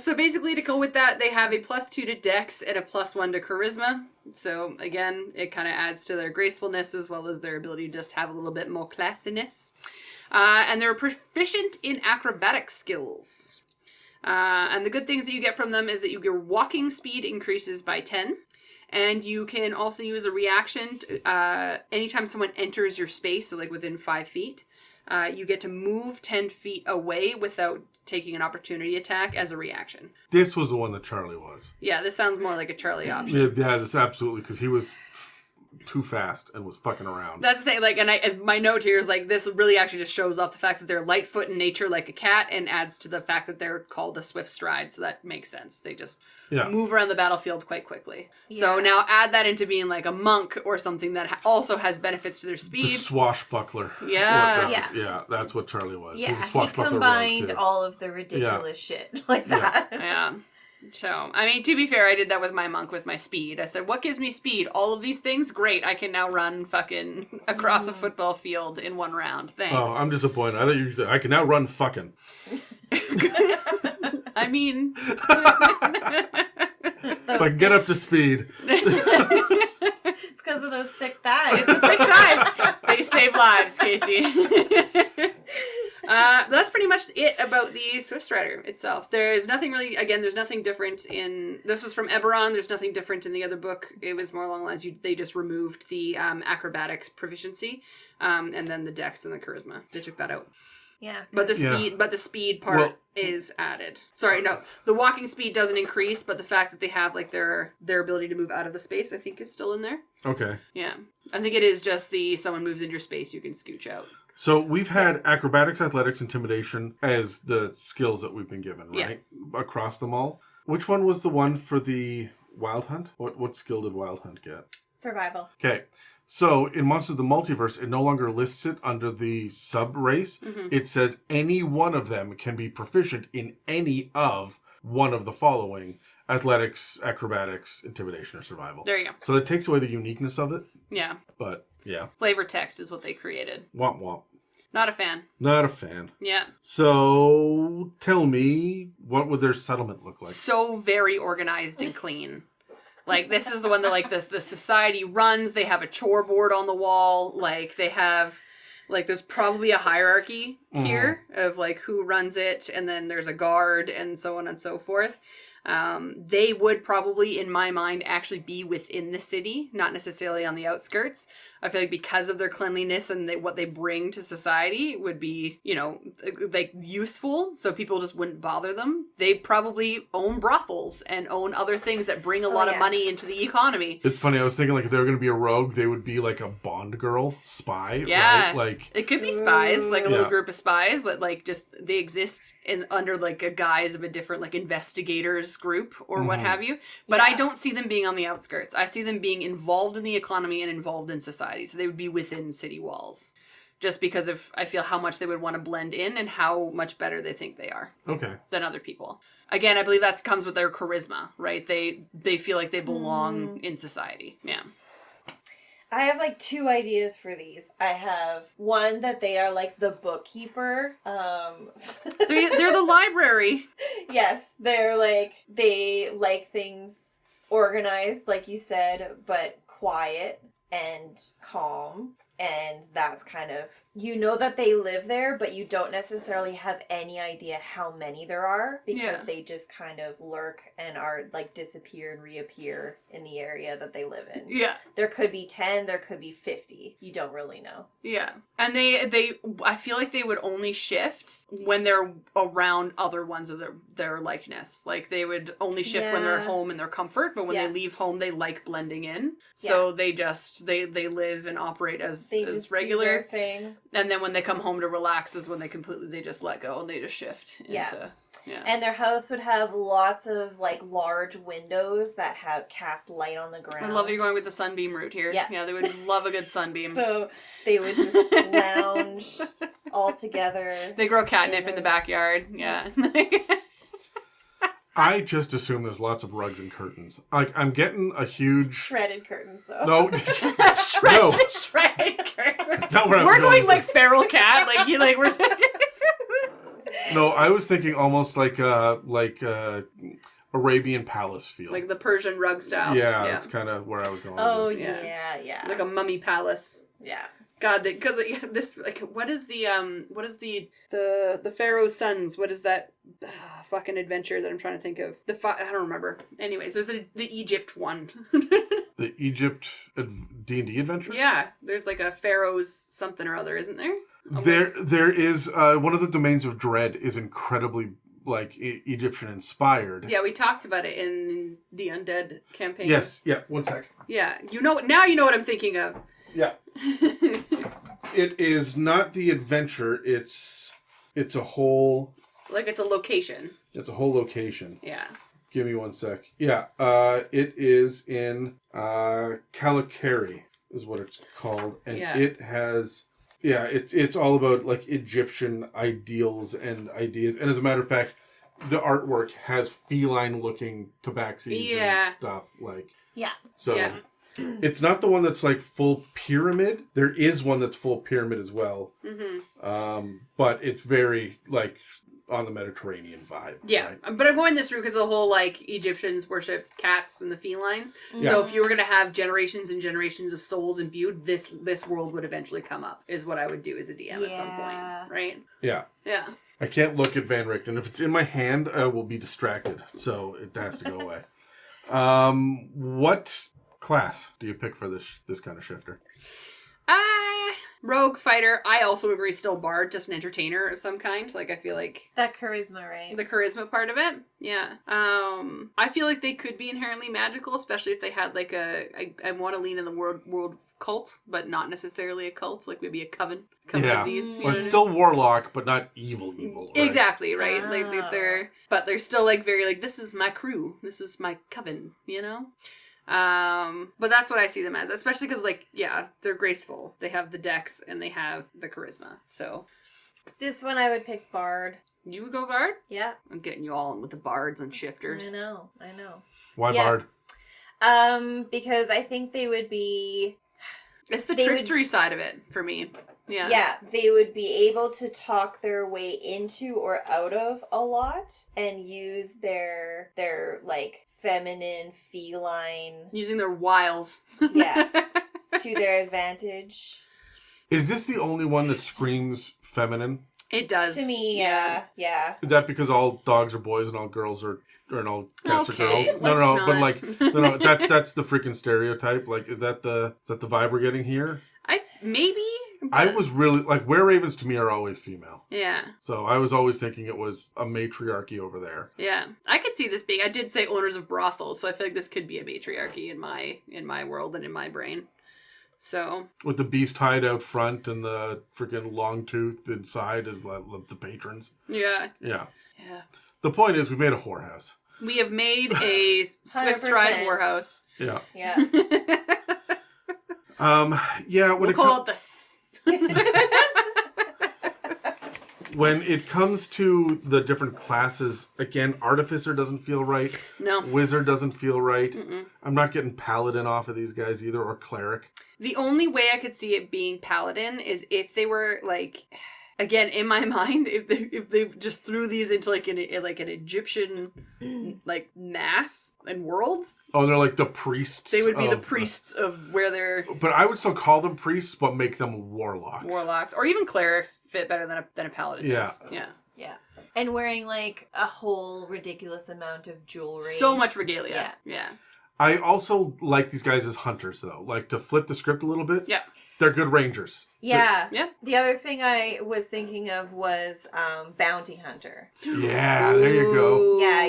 So basically, to go with that, they have a +2 to Dex and a +1 to Charisma. So again, it kind of adds to their gracefulness as well as their ability to just have a little bit more classiness. And they're proficient in acrobatic skills. And the good things that you get from them is that your walking speed increases by 10. And you can also use a reaction to, anytime someone enters your space, so like within 5 feet. You get to move 10 feet away without taking an opportunity attack as a reaction. This was the one that Charlie was. Yeah, this sounds more like a Charlie option. Yeah, this absolutely, because he was too fast and was fucking around. That's the thing, like, and my note here is, like, this really actually just shows off the fact that they're lightfoot in nature like a cat and adds to the fact that they're called a Swiftstride, so that makes sense. They just move around the battlefield quite quickly. Yeah. So now add that into being, like, a monk or something that also has benefits to their speed. The swashbuckler. Yeah. That's what Charlie was. Yeah, He's a swashbuckler. he combined all of the ridiculous shit like that. Yeah. So, I mean, to be fair, I did that with my monk with my speed. I said, what gives me speed? All of these things? Great. I can now run fucking across a football field in 1 round. Thanks. Oh, I'm disappointed. I thought you said, I can now run fucking. I mean... But get up to speed. It's because of those thick thighs. It's the thick thighs. They save lives, Casey. That's pretty much it about the Swiftstrider itself. There's nothing really, again, there's nothing different in, this was from Eberron, there's nothing different in the other book. It was more along the lines, they just removed the acrobatics proficiency, and then the dex and the charisma. They took that out. Yeah. But the speed part is added. Sorry, no. The walking speed doesn't increase, but the fact that they have like their ability to move out of the space, I think, is still in there. Okay. Yeah. I think it is just someone moves into your space, you can scooch out. So we've had acrobatics, athletics, intimidation as the skills that we've been given, right? Yeah. Across them all. Which one was the one for the Wildhunt? What skill did Wildhunt get? Survival. Okay. So in Monsters of the Multiverse, it no longer lists it under the sub-race. Mm-hmm. It says any one of them can be proficient in any of one of the following: athletics, acrobatics, intimidation, or survival. There you go. So that takes away the uniqueness of it. Yeah. But, yeah. Flavor text is what they created. Womp womp. Not a fan. Not a fan. Yeah. So tell me, what would their settlement look like? So very organized and clean. Like, this is the one that, like, the society runs. They have a chore board on the wall. Like, they have, like, there's probably a hierarchy here of, like, who runs it. And then there's a guard and so on and so forth. They would probably, in my mind, actually be within the city, not necessarily on the outskirts. I feel like because of their cleanliness and what they bring to society would be, you know, like useful, so people just wouldn't bother them. They probably own brothels and own other things that bring a lot of money into the economy. It's funny, I was thinking like if they were going to be a rogue, they would be like a Bond girl spy, right? Like it could be spies, like a little group of spies that like just they exist under like a guise of a different like investigators group or what have you. But I don't see them being on the outskirts. I see them being involved in the economy and involved in society. So they would be within city walls. Just because of, I feel how much they would want to blend in and how much better they think they are. Okay. Than other people. Again, I believe that comes with their charisma, right? They feel like they belong in society. Yeah. I have like 2 ideas for these. I have one that they are like the bookkeeper. They're the library. Yes, they like things organized, like you said, but quiet and calm. And that's kind of, you know that they live there, but you don't necessarily have any idea how many there are because they just kind of lurk and are like disappear and reappear in the area that they live in. Yeah. There could be 10, there could be 50. You don't really know. Yeah. And they I feel like they would only shift when they're around other ones of their likeness. Like they would only shift when they're at home in their comfort, but when they leave home, they like blending in. So they just, they live and operate as just regular. do their thing. And then when they come home to relax is when they just let go and they just shift into... Yeah. And their house would have lots of, like, large windows that have cast light on the ground. I love you're going with the sunbeam route here. Yeah, they would love a good sunbeam. So they would just lounge all together. They grow catnip in the backyard. Yeah. I just assume there's lots of rugs and curtains. Like, I'm getting a huge... Shredded curtains, though. No. Shredded curtains. Not where we're going like feral cat. Like, you like, we're... No, I was thinking almost like Arabian palace feel. Like the Persian rug style. Yeah, that's kind of where I was going with this. Yeah. Like a mummy palace. Yeah. God, because this, like, what is the Pharaoh's sons? What is that fucking adventure that I'm trying to think of? I don't remember. Anyways, there's the Egypt one. The Egypt D&D adventure? Yeah, there's like a Pharaoh's something or other, isn't there? There is one of the domains of dread is incredibly like Egyptian inspired. Yeah, we talked about it in the Undead campaign. Yes. Yeah. 1 sec. Yeah, now you know what I'm thinking of. Yeah. It is not the adventure. It's a whole. Like it's a location. It's a whole location. Yeah. Give me 1 sec. Yeah. It is in Kalakari is what it's called, and it has. Yeah, it's all about like Egyptian ideals and ideas, and as a matter of fact, the artwork has feline-looking tabaxis and stuff like. Yeah. So. Yeah. It's not the one that's like full pyramid. There is one that's full pyramid as well. Mm-hmm. But it's very like on the Mediterranean vibe. Yeah, right? But I'm going this route because the whole like Egyptians worship cats and the felines. Mm-hmm. So if you were going to have generations and generations of souls imbued, this world would eventually come up. Is what I would do as a DM at some point, right? Yeah. Yeah. I can't look at Van Richten. If it's in my hand, I will be distracted. So it has to go away. What class do you pick for this kind of shifter? Rogue, fighter. I also agree still bard, just an entertainer of some kind. Like I feel like that charisma, right? The charisma part of it. Yeah. I feel like they could be inherently magical, especially if they had like I want to lean in the world cult, but not necessarily a cult, like maybe a coven of these. Or still warlock, but not evil. Right? Exactly, right? Like they're still like very like, this is my crew. This is my coven, you know? But that's what I see them as, especially because like, yeah, they're graceful. They have the dex and they have the charisma. So this one I would pick bard. You would go bard? Yeah. I'm getting you all in with the bards and shifters. I know. Why bard? Because I think they would be... It's the trickstery side of it for me. Yeah. Yeah, they would be able to talk their way into or out of a lot and use their like feminine, feline... Using their wiles. Yeah. To their advantage. Is this the only one that screams feminine? It does. To me, yeah. Is that because all dogs are boys and all girls are... and all cats are girls? No, but like, no, that's the freaking stereotype. Like, is that the vibe we're getting here? Maybe. But... I was really like, were ravens to me are always female. Yeah. So I was always thinking it was a matriarchy over there. Yeah, I could see this being. I did say owners of brothels, so I feel like this could be a matriarchy in my world and in my brain. So with the Beasthide out front and the freaking Longtooth inside as the patrons. Yeah. Yeah. Yeah. The point is, we made a whorehouse. We have made a Swiftstride whorehouse. Yeah. Yeah. We'll call it this. When it comes to the different classes, again, Artificer doesn't feel right. No. Wizard doesn't feel right. Mm-mm. I'm not getting Paladin off of these guys either, or Cleric. The only way I could see it being Paladin is if they were like... Again, in my mind, if they just threw these into like an Egyptian like mass and world. Oh, they're like the priests. They would be the priests of where they're. But I would still call them priests, but make them warlocks. Warlocks, or even clerics fit better than a paladin. Yeah. And wearing like a whole ridiculous amount of jewelry. So much regalia. Yeah. I also like these guys as hunters, though. Like to flip the script a little bit. Yeah. They're good rangers. Yeah. The other thing I was thinking of was bounty hunter. Yeah, there you go. Yeah,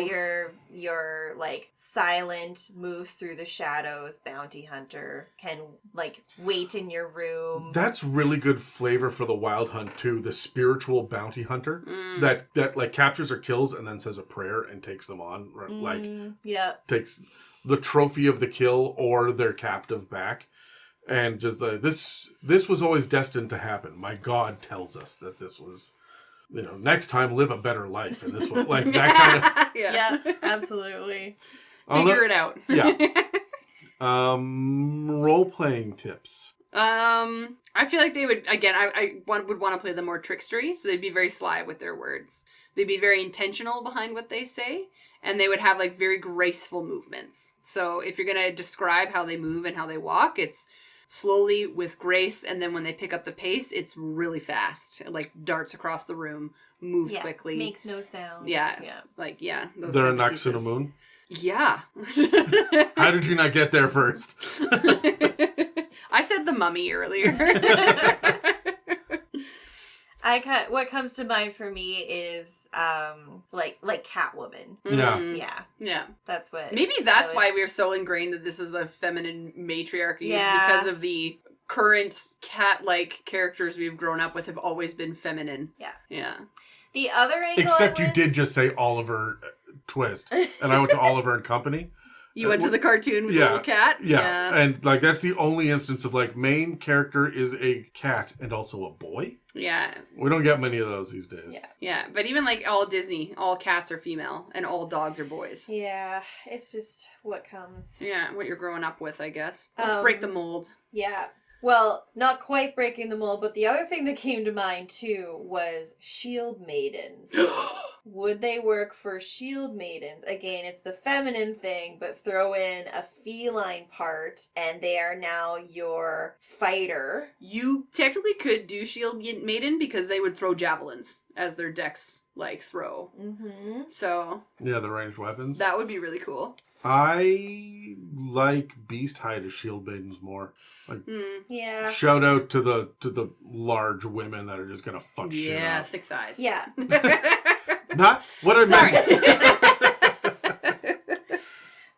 your like silent, moves through the shadows bounty hunter can like wait in your room. That's really good flavor for the Wildhunt too. The spiritual bounty hunter that like captures or kills and then says a prayer and takes them on, like takes the trophy of the kill or their captive back, and just this was always destined to happen. My God tells us that this was, next time live a better life, and this one like that kind of yeah, absolutely. Figure it out. Yeah. Role-playing tips. I feel like they would, again, I would want to play them more trickstery, so they'd be very sly with their words. They'd be very intentional behind what they say, and they would have like very graceful movements. So if you're going to describe how they move and how they walk, it's slowly with grace, and then when they pick up the pace, it's really fast. It like darts across the room, moves quickly. Makes no sound. Yeah. Those There are kinds of Nux and a pieces. moon. Yeah. How did you not get there first? I said the mummy earlier. What comes to mind for me is like Catwoman. Yeah. That's what. Maybe that's why we're so ingrained that this is a feminine matriarchy, is because of the current cat-like characters we've grown up with have always been feminine. Yeah. The other angle, except you did just say Oliver Twist, and I went to Oliver and Company. You went to the cartoon with the little cat? Yeah, and like that's the only instance of like main character is a cat and also a boy. Yeah. We don't get many of those these days. Yeah, but even like all Disney, all cats are female and all dogs are boys. Yeah, it's just what comes. Yeah, what you're growing up with, I guess. Let's break the mold. Yeah. Well, not quite breaking the mold, but the other thing that came to mind too was shield maidens. Would they work for shield maidens? Again, it's the feminine thing, but throw in a feline part and they are now your fighter. You technically could do shield maiden because they would throw javelins as their dex like throw. Mm-hmm. So yeah, the ranged weapons. That would be really cool. I like Beasthide as shield maidens more. Like, yeah. Shout out to the large women that are just gonna fuck shit up. Yeah, thick thighs. Yeah. Not what I meant.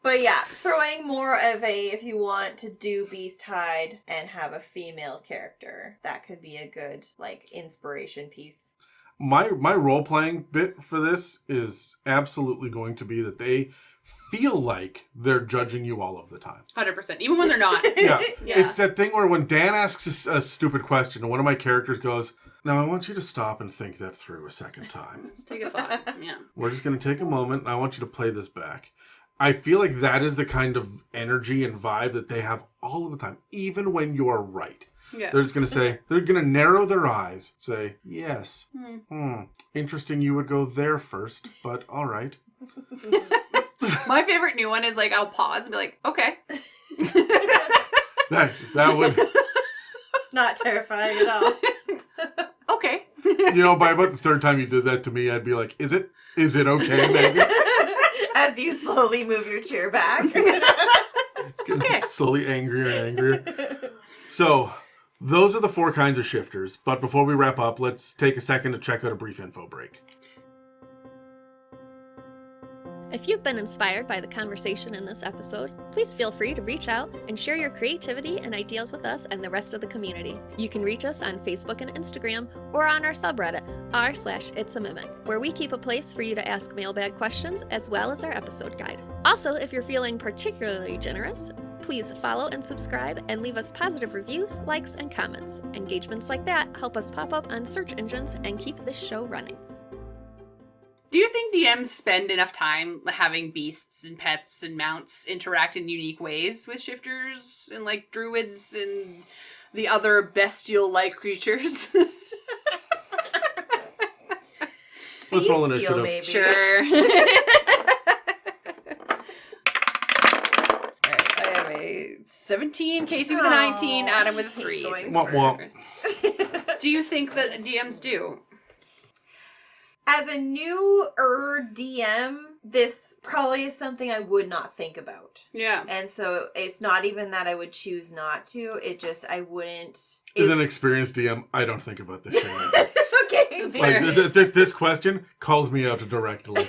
But yeah, throwing more of a, if you want to do Beasthide and have a female character, that could be a good like inspiration piece. My role-playing bit for this is absolutely going to be that they feel like they're judging you all of the time. 100%. Even when they're not. Yeah. It's that thing where when Dan asks a stupid question and one of my characters goes, now I want you to stop and think that through a second time. Let's take a thought. Yeah. We're just going to take a moment and I want you to play this back. I feel like that is the kind of energy and vibe that they have all of the time, even when you're right. Yeah. They're just going to say, they're going to narrow their eyes, say, yes. Interesting you would go there first, but all right. My favorite new one is like, I'll pause and be like, okay. That would... Not terrifying at all. Okay. By about the third time you did that to me, I'd be like, is it okay, maybe? As you slowly move your chair back. It's getting slowly angrier and angrier. So, those are the 4 kinds of shifters. But before we wrap up, let's take a second to check out a brief info break. If you've been inspired by the conversation in this episode, please feel free to reach out and share your creativity and ideas with us and the rest of the community. You can reach us on Facebook and Instagram or on our subreddit, r/itsAmimic, where we keep a place for you to ask mailbag questions as well as our episode guide. Also, if you're feeling particularly generous, please follow and subscribe and leave us positive reviews, likes, and comments. Engagements like that help us pop up on search engines and keep this show running. Do you think DMs spend enough time having beasts and pets and mounts interact in unique ways with shifters and like druids and the other bestial-like creatures? Let's roll Bestial, initiative. maybe. Sure. I have a 17, Casey with a 19, Adam with a 3. Going Womp womp. first. Do you think that DMs do? As a newer DM, this probably is something I would not think about. Yeah. And so it's not even that I would choose not to. It just, I wouldn't. As an experienced DM, I don't think about this shit. Okay. That's Like, this question calls me out directly.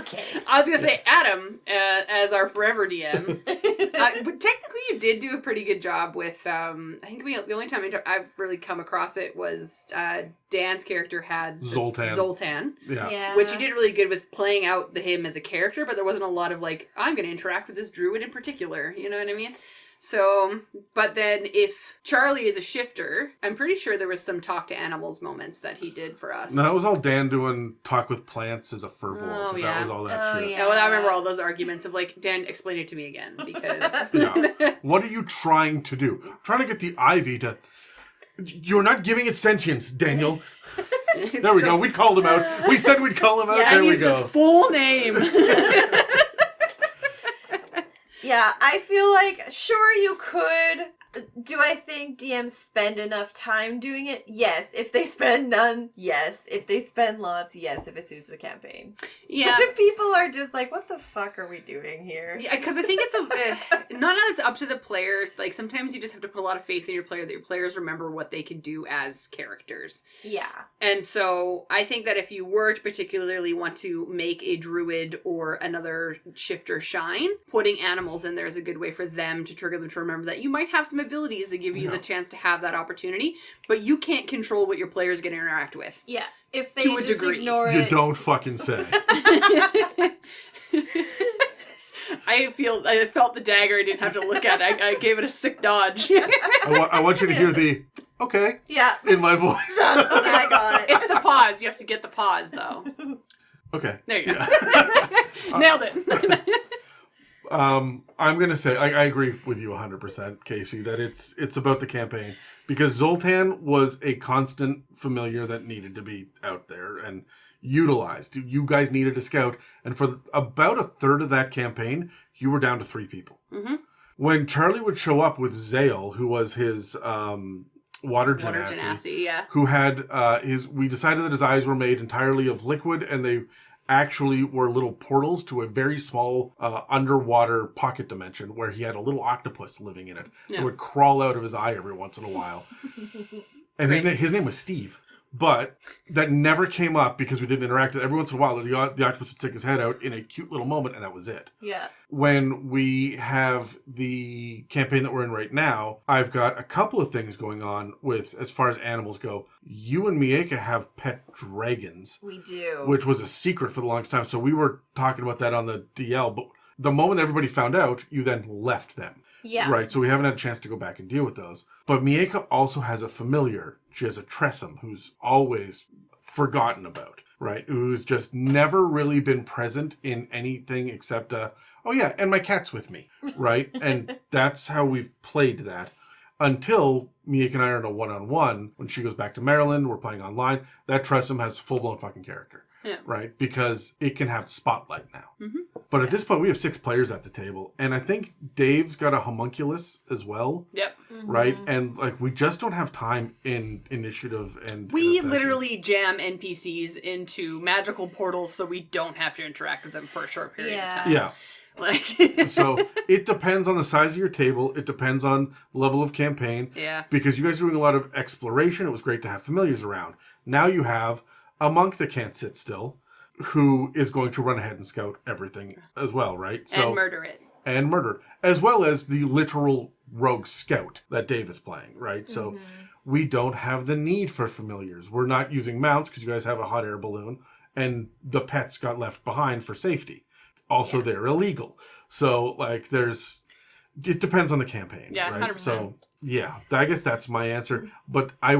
Okay. I was gonna say Adam as our forever DM, but technically you did do a pretty good job with. I think the only time I've really come across it was Dan's character had Zoltan, Yeah. which you did really good with playing out him as a character, but there wasn't a lot of like, I'm going to interact with this druid in particular. You know what I mean? So, but then if Charlie is a shifter, I'm pretty sure there was some talk to animals moments that he did for us. No, that was all Dan doing talk with plants as a furbolg. Oh, yeah. That was all that shit. Yeah, well, I remember all those arguments of like, Dan, explain it to me again, because... Yeah. What are you trying to do? Trying to get the ivy to... You're not giving it sentience, Daniel. There we go. We called him out. We said we'd call him out. Yeah, there we go. His full name. Yeah, I feel like, sure, you could. Do I think DMs spend enough time doing it? Yes. If they spend none, yes. If they spend lots, yes. If it suits the campaign. Yeah. But if people are just like, what the fuck are we doing here? Yeah, because I think it's not that it's up to the player. Like, sometimes you just have to put a lot of faith in your player that your players remember what they can do as characters. Yeah. And so I think that if you were to particularly want to make a druid or another shifter shine, putting animals in there is a good way for them to trigger them to remember that you might have some abilities that give you the chance to have that opportunity, but you can't control what your players get to interact with. Yeah. If they To a just degree. ignore You it. don't fucking say. I felt the dagger. I didn't have to look at it. I gave it a sick dodge. I want you to hear the, okay, Yeah. in my voice. That's what I got. It's the pause. You have to get the pause, though. Okay. There you go. Nailed it. I'm going to say, I agree with you 100%, Casey, that it's about the campaign. Because Zoltan was a constant familiar that needed to be out there and utilized. You guys needed a scout. And for about a third of that campaign, you were down to 3 people. Mm-hmm. When Charlie would show up with Zale, who was his water genasi, yeah. who had we decided that his eyes were made entirely of liquid, and they actually were little portals to a very small underwater pocket dimension where he had a little octopus living in it. Yeah. It would crawl out of his eye every once in a while. And his name was Steve. But that never came up because we didn't interact. Every once in a while, the octopus would stick his head out in a cute little moment, and that was it. Yeah. When we have the campaign that we're in right now, I've got a couple of things going on with, as far as animals go. You and Mieka have pet dragons. We do. Which was a secret for the longest time. So we were talking about that on the DL, but the moment everybody found out, you then left them. Yeah. Right, so we haven't had a chance to go back and deal with those. But Mieka also has a familiar. She has a Tressum who's always forgotten about, right? Who's just never really been present in anything except, oh yeah, and my cat's with me, right? And that's how we've played that. Until Mieka and I are in a one-on-one, when she goes back to Maryland, we're playing online, that Tressum has full-blown fucking character. Yeah. Right? Because it can have spotlight now. Mm-hmm. But at this point, we have 6 players at the table. And I think Dave's got a homunculus as well. Yep. Right? And like we just don't have time in initiative and We in a literally jam NPCs into magical portals so we don't have to interact with them for a short period of time. Yeah. Like So it depends on the size of your table. It depends on the level of campaign. Yeah. Because you guys are doing a lot of exploration. It was great to have familiars around. Now you have a monk that can't sit still, who is going to run ahead and scout everything as well, right? So, and murder it. And murder. As well as the literal rogue scout that Dave is playing, right? So we don't have the need for familiars. We're not using mounts because you guys have a hot air balloon, and the pets got left behind for safety. Also, they're illegal. So, like, it depends on the campaign. Yeah, right? 100%. So, yeah, I guess that's my answer. But I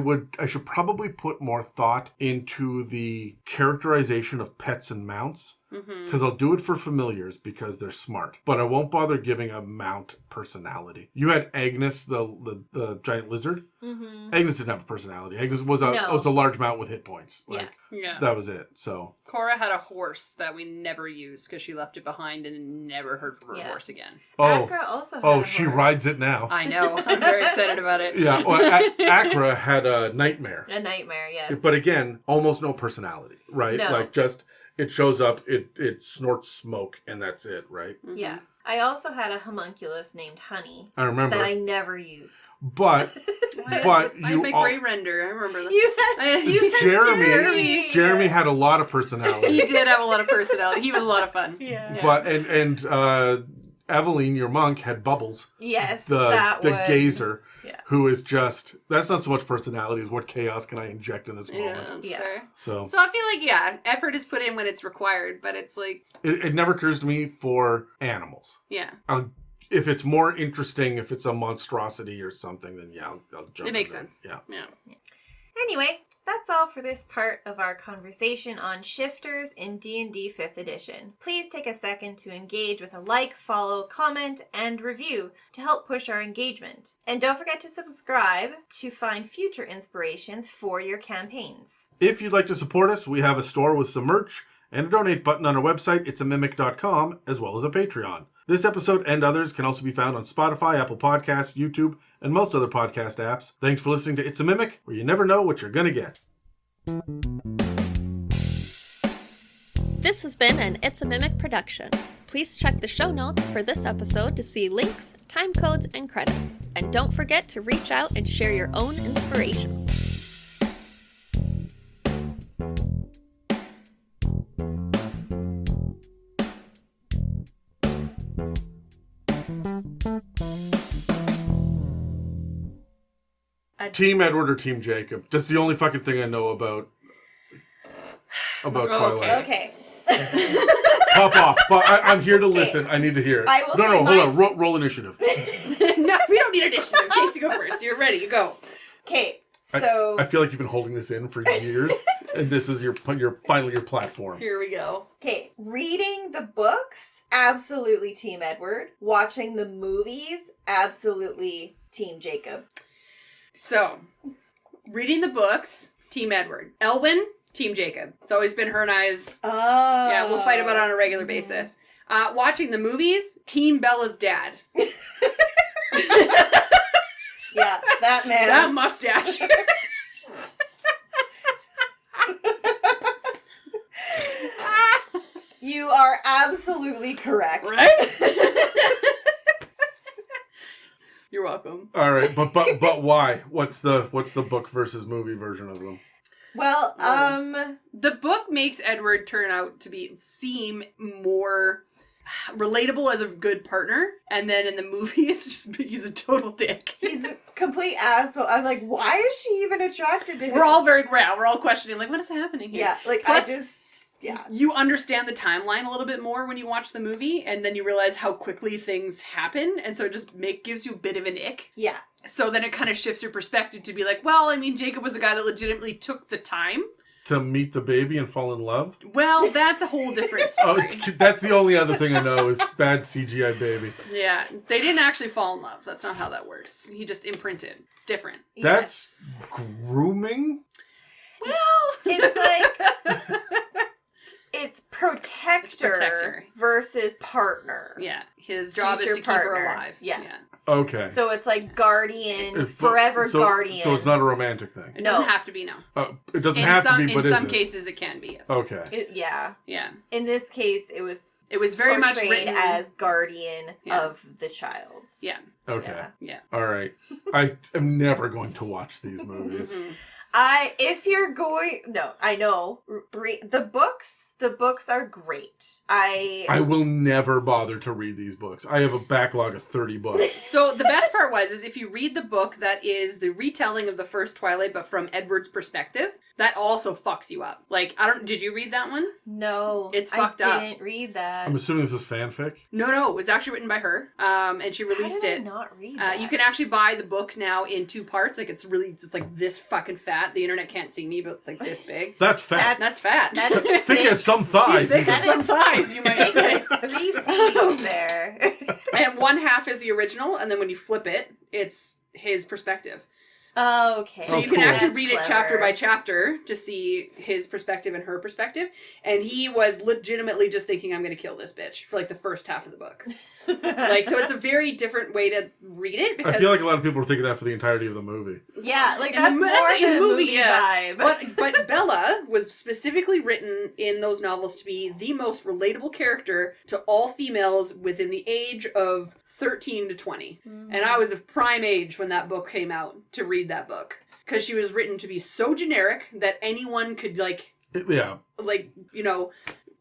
should probably put more thought into the characterization of pets and mounts. Because I'll do it for familiars because they're smart. But I won't bother giving a mount personality. You had Agnes, the giant lizard. Agnes didn't have a personality. Agnes was a large mount with hit points. Like, Yeah. that was it. So Cora had a horse that we never used because she left it behind and never heard from her horse again. Akra also had a she horse. rides it now. I know. I'm very excited about it. Yeah, well, Akra had a nightmare. A nightmare, yes. But again, almost no personality, right? No. Like just it shows up, it snorts smoke, and that's it, right? Yeah. I also had a homunculus named Honey I remember. that I never used. But I had you my all, Grey Render. I remember that. You had Jeremy had a lot of personality. He did have a lot of personality. He was a lot of fun. Yeah. But and Eveline, your monk, had Bubbles. Yes, The gazer, Yeah. who is just, that's not so much personality as what chaos can I inject in this moment. Yeah, that's Yeah. fair. So So I feel like, effort is put in when it's required, but it's like, it never occurs to me for animals. yeah. If it's more interesting, if it's a monstrosity or something, then I'll jump. It makes in there. sense. Yeah. Yeah. Anyway, that's all for this part of our conversation on shifters in D&D 5th edition. Please take a second to engage with a like, follow, comment, and review to help push our engagement. And don't forget to subscribe to find future inspirations for your campaigns. If you'd like to support us, we have a store with some merch and a donate button on our website, it'samimic.com, as well as a Patreon. This episode and others can also be found on Spotify, Apple Podcasts, YouTube, and most other podcast apps. Thanks for listening to It's a Mimic, where you never know what you're going to get. This has been an It's a Mimic production. Please check the show notes for this episode to see links, time codes, and credits. And don't forget to reach out and share your own inspirations. Team Edward or Team Jacob? That's the only fucking thing I know about Twilight. Okay. Pop off. But I'm here to listen. I need to hear it. I will No, say hold mine- on. Roll initiative. No, we don't need initiative. Casey, go first. You're ready. You go. Okay, so... I feel like you've been holding this in for years, and this is your finally your platform. Here we go. Okay, reading the books, absolutely Team Edward. Watching the movies, absolutely Team Jacob. So, reading the books, Team Edward. Elwyn, Team Jacob. It's always been her and I's. Oh. Yeah, we'll fight about it on a regular basis. Watching the movies, Team Bella's dad. Yeah, that man. That mustache. You are absolutely correct. Right? You're welcome. All right, but why? What's the book versus movie version of them? Well, The book makes Edward turn out to seem more relatable as a good partner, and then in the movie he's a total dick. he's a complete asshole. I'm like, why is she even attracted to him? We're all questioning, like, what is happening here? Yeah, like, Plus, yeah. you understand the timeline a little bit more when you watch the movie, and then you realize how quickly things happen, and so it just gives you a bit of an ick. Yeah. So then it kind of shifts your perspective to be like, well, I mean, Jacob was the guy that legitimately took the time. To meet the baby and fall in love? Well, that's a whole different story. That's the only other thing I know is bad CGI baby. Yeah, they didn't actually fall in love. That's not how that works. He just imprinted. It's different. That's grooming? Well, It's like... It's protector versus partner. Yeah, his job is Future to keep her partner. alive. Yeah. Okay. So it's like guardian, forever guardian. So it's not a romantic thing? It doesn't have to be, no. It doesn't have to be, but in is some it? cases it can be, yes. Okay. Yeah. Yeah. In this case, it was very much portrayed written as guardian Yeah. of the child. Yeah. Okay. Yeah. All right. I am never going to watch these movies. I know. The books are great. I will never bother to read these books. I have a backlog of 30 books. So the best part is if you read the book that is the retelling of the first Twilight, but from Edward's perspective, that also fucks you up. Like, did you read that one? No. It's fucked up. I didn't read that. I'm assuming this is fanfic? No, it was actually written by her. And she released How did it. I not read that? You can actually buy the book now in 2 parts. Like, it's like this fucking fat. The internet can't see me, but it's like this big. That's fat. That's fat. That is Thick as some thighs. Thick as some thighs, you might say. 3 CDs there. And 1/2 is the original, and then when you flip it, it's his perspective. Oh, okay. So you can actually read it chapter by chapter to see his perspective and her perspective. And he was legitimately just thinking, I'm going to kill this bitch for like the first half of the book. Like, so it's a very different way to read it. Because I feel like a lot of people are thinking that for the entirety of the movie. Yeah, like that's more the movie vibe. But Bella was specifically written in those novels to be the most relatable character to all females within the age of 13 to 20. And I was of prime age when that book came out to read that book. Because she was written to be so generic that anyone could, like, you know,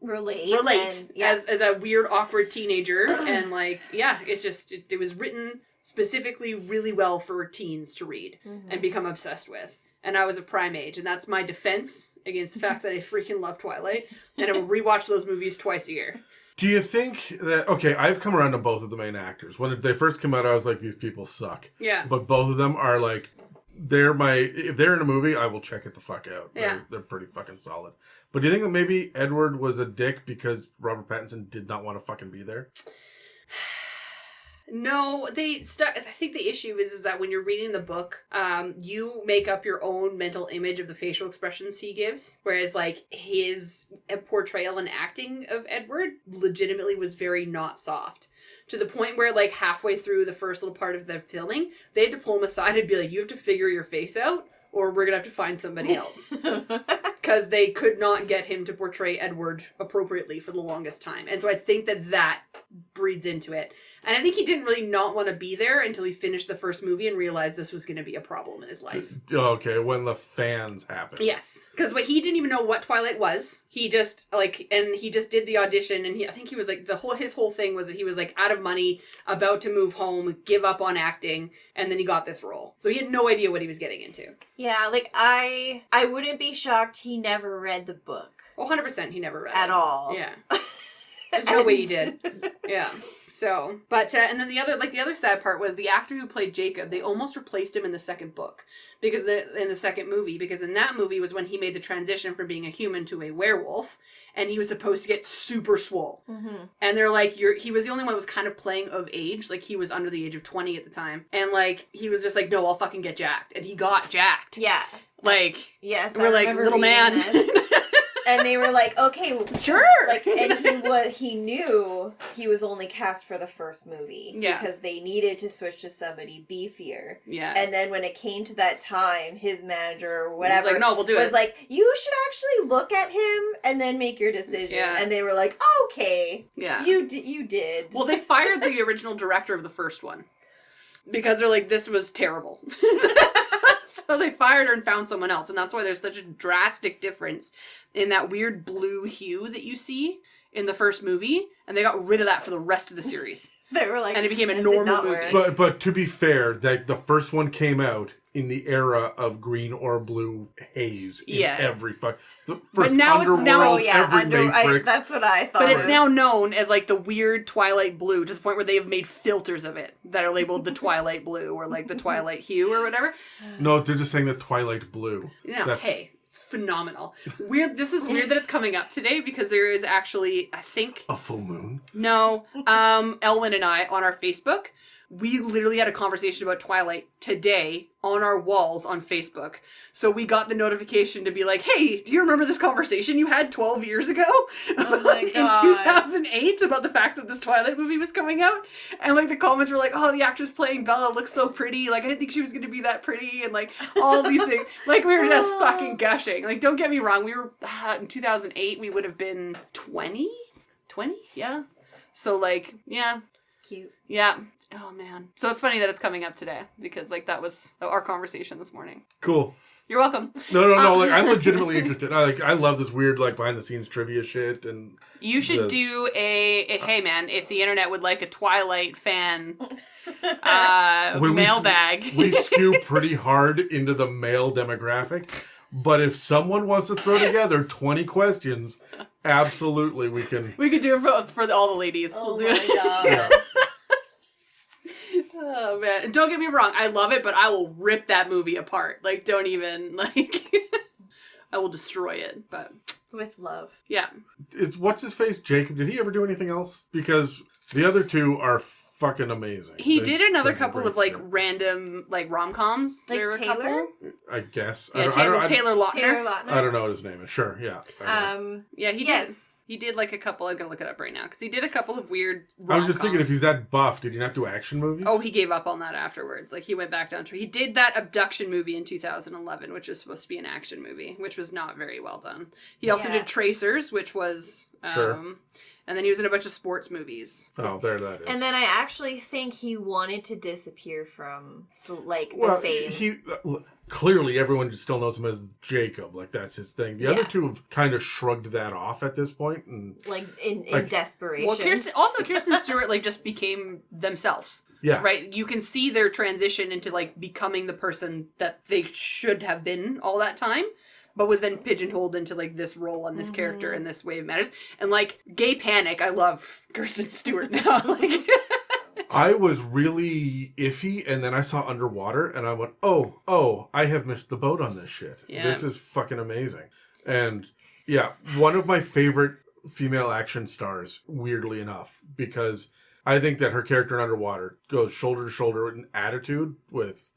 relate and, as a weird, awkward teenager. And, like, yeah, it's just, it was written specifically really well for teens to read and become obsessed with. And I was a prime age, and that's my defense against the fact that I freaking love Twilight, and I will rewatch those movies twice a year. Do you think that, okay, I've come around to both of the main actors. When they first came out, I was like, these people suck. Yeah. But both of them are like, if they're in a movie, I will check it the fuck out. Yeah. They're pretty fucking solid. But do you think that maybe Edward was a dick because Robert Pattinson did not want to fucking be there? No, I think the issue is that when you're reading the book, you make up your own mental image of the facial expressions he gives. Whereas, like, his portrayal and acting of Edward legitimately was very not soft. To the point where, like, halfway through the first little part of the filming, they had to pull him aside and be like, you have to figure your face out, or we're gonna have to find somebody else. Because they could not get him to portray Edward appropriately for the longest time. And so I think that breeds into it. And I think he didn't really not want to be there until he finished the first movie and realized this was going to be a problem in his life. Okay, when the fans happened. Yes. Because he didn't even know what Twilight was. He just, like, and he just did the audition, and I think he was, like, his whole thing was that he was, like, out of money, about to move home, give up on acting, and then he got this role. So he had no idea what he was getting into. Yeah, like, I wouldn't be shocked he never read the book. Oh, 100% he never read at it. all. Yeah. There's no way he did. Yeah. So, but, and then the other sad part was the actor who played Jacob, they almost replaced him in the second book. In the second movie, because in that movie was when he made the transition from being a human to a werewolf, and he was supposed to get super swole. Mm-hmm. And they're like, he was the only one who was kind of playing of age, like he was under the age of 20 at the time. And like, he was just like, no, I'll fucking get jacked. And he got jacked. Yeah. Like, yes, we're like, little man. And they were like, okay, sure. Like, and he knew he was only cast for the first movie. Yeah. Because they needed to switch to somebody beefier. Yeah. And then when it came to that time, his manager or whatever was like, no, we'll do it. Was like, you should actually look at him and then make your decision. Yeah. And they were like, okay. Yeah. You did. Well, they fired the original director of the first one. Because they're like, this was terrible. So they fired her and found someone else. And that's why there's such a drastic difference in that weird blue hue that you see in the first movie. And they got rid of that for the rest of the series. They were like, and it became a normal movie. But to be fair, that the first one came out in the era of green or blue haze in every fuck. The first Underworld, every Matrix. That's what I thought. But it's now known as like the weird Twilight blue, to the point where they have made filters of it that are labeled the Twilight blue or like the Twilight hue or whatever. No, they're just saying the Twilight blue. No, hey. It's phenomenal. Weird. This is weird that it's coming up today because there is actually, I think... A full moon? No. Elwyn and I, on our Facebook, we literally had a conversation about Twilight today on our walls on Facebook. So we got the notification to be like, hey, do you remember this conversation you had 12 years ago? Oh my God. In 2008 about the fact that this Twilight movie was coming out? And like the comments were like, oh, the actress playing Bella looks so pretty. Like, I didn't think she was going to be that pretty. And like all these things. Like, we were just fucking gushing. Like, don't get me wrong. We were, in 2008, we would have been 20? 20? Yeah. So like, yeah. Cute. Yeah. Oh, man. So it's funny that it's coming up today because, like, that was our conversation this morning. Cool. You're welcome. No. Like, I'm legitimately interested. I love this weird, like, behind-the-scenes trivia shit. And you should do hey, man, if the internet would like a Twilight fan mailbag. We skew pretty hard into the male demographic. But if someone wants to throw together 20 questions, absolutely we can. We could do it for all the ladies. Oh, we'll do it. God. Yeah. Oh, man. And don't get me wrong. I love it, but I will rip that movie apart. Like, don't even, like... I will destroy it, but... With love. Yeah. What's his face, Jacob? Did he ever do anything else? Because the other two are fucking amazing. He did another done some couple great of like shit. random like rom-coms. Like there were a Taylor? couple. I guess. Yeah, I Taylor Lautner. Taylor Lautner. I don't know what his name is. Sure, yeah. Yeah, he did. Yes. He did like a couple. I'm gonna look it up right now because he did a couple of weird. I was just thinking, if rom-coms. he's that buff, did he not do action movies? Oh, he gave up on that afterwards. Like, he went back down to... He did that abduction movie in 2011, which was supposed to be an action movie, which was not very well done. He also Yeah. did Tracers, which was... Sure. And then he was in a bunch of sports movies. Oh, there that is. And then I actually think he wanted to disappear from, the well, fame. he clearly everyone just still knows him as Jacob. Like, that's his thing. The other Yeah. two have kind of shrugged that off at this point, and Like, in like- desperation. Well, Kirsten Stewart, like, just became themselves. yeah, Right? You can see their transition into, like, becoming the person that they should have been all that time. But was then pigeonholed into, like, this role and this character and this way of matters. And, like, gay panic, I love Kirsten Stewart now. Like, I was really iffy, and then I saw Underwater, and I went, oh, I have missed the boat on this shit. Yeah. This is fucking amazing. And yeah, one of my favorite female action stars, weirdly enough, because I think that her character in Underwater goes shoulder to shoulder in attitude with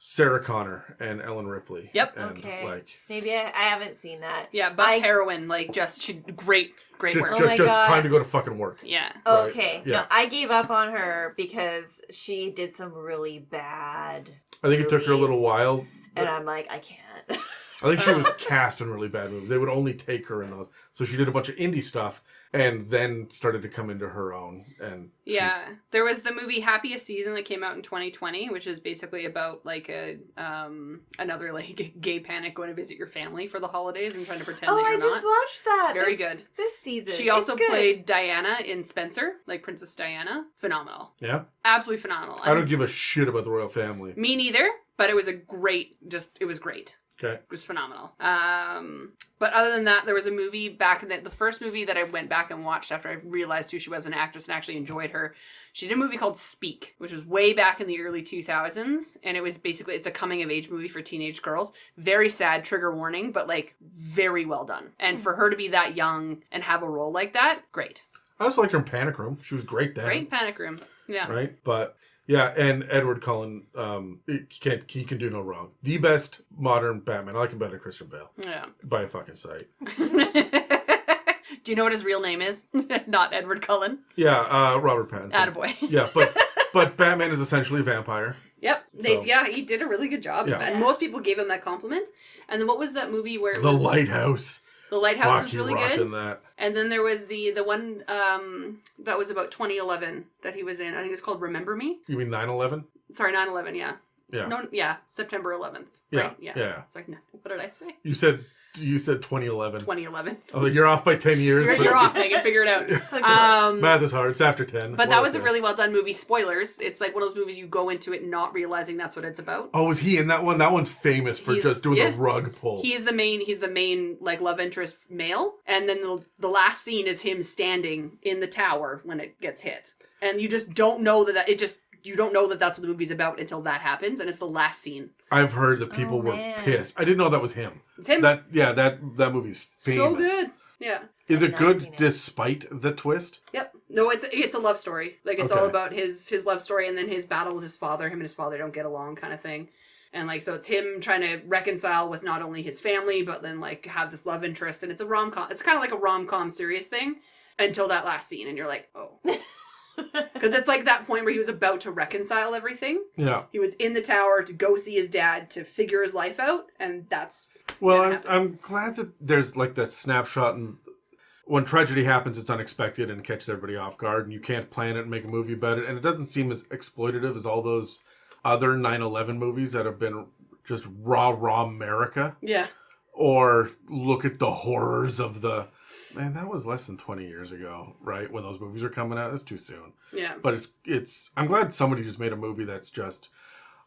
Sarah Connor and Ellen Ripley. Yep. And Okay. like, Maybe I haven't seen that. yeah, buff heroine, like, just, she, great work. Oh my just God. time to go to fucking work. Yeah. Right. Okay. Yeah. No, I gave up on her because she did some really bad, I think it took her a little movies. while. and I'm like, I can't. I think she was cast in really bad movies. They would only take her in those. So she did a bunch of indie stuff and then started to come into her own. And Yeah, she's- there was the movie Happiest Season that came out in 2020, which is basically about like a another like gay panic going to visit your family for the holidays and trying to pretend that I you're just not. watched that. Very this, good. This season. She also It's good. played Diana in Spencer, like Princess Diana. Phenomenal, yeah. absolutely phenomenal. I don't give a shit about the royal family. Me neither, but it was it was great. Okay. It was phenomenal. But other than that, there was a movie back in the first movie that I went back and watched after I realized who she was an actress and actually enjoyed her. She did a movie called Speak, which was way back in the early 2000s. And it was basically, it's a coming of age movie for teenage girls. Very sad, trigger warning, but like very well done. And for her to be that young and have a role like that, great. I also liked her in Panic Room. She was great then. Great Panic Room. Yeah. Right? But yeah, and Edward Cullen, he can do no wrong. The best modern Batman. I like him better than Christian Bale. Yeah. By a fucking sight. Do you know what his real name is? Not Edward Cullen. Yeah, Robert Pattinson. Attaboy. Yeah, but Batman is essentially a vampire. Yep. So- He did a really good job. Yeah. And most people gave him that compliment. And then what was that movie where it The was... Lighthouse. The Lighthouse Fuck, was he really rocked good. in that. And then there was the one that was about 2011 that he was in. I think it's called Remember Me. You mean 9/11? Sorry, 9/11, yeah. Yeah. No, yeah, September 11th. Yeah, Right? yeah. Sorry, no, what did I say? You said 2011. 2011. Oh, you're off by 10 years. You're off, Megan. Figure it out. Math is hard. It's after 10. But We're that was a okay. really well done movie. Spoilers. It's like one of those movies you go into it not realizing that's what it's about. Oh, was he in that one? That one's famous for He's- just doing yeah. the rug pull. He's the main like love interest male, and then the last scene is him standing in the tower when it gets hit, and you just don't know you don't know that that's what the movie's about until that happens, and it's the last scene. I've heard that people Oh, were man. pissed. I didn't know that was him. It's him. That movie's famous. So good. Yeah. Is I've it not good seen it. despite the twist? Yep. No, it's a love story. Like it's Okay. all about his love story and then his battle with his father. Him and his father don't get along, kind of thing. And like so, it's him trying to reconcile with not only his family but then like have this love interest. And it's a rom-com. It's kind of like a rom-com serious thing until that last scene, and you're like, oh, because it's like that point where he was about to reconcile everything. Yeah. He was in the tower to go see his dad to figure his life out, and that's Well, Yeah. I'm glad that there's like that snapshot, and when tragedy happens, it's unexpected and catches everybody off guard, and you can't plan it and make a movie about it, and it doesn't seem as exploitative as all those other 9/11 movies that have been just raw America, yeah. or look at the horrors of the. Man, that was less than 20 years ago, right? When those movies are coming out, that's too soon. Yeah. But it's. I'm glad somebody just made a movie that's just.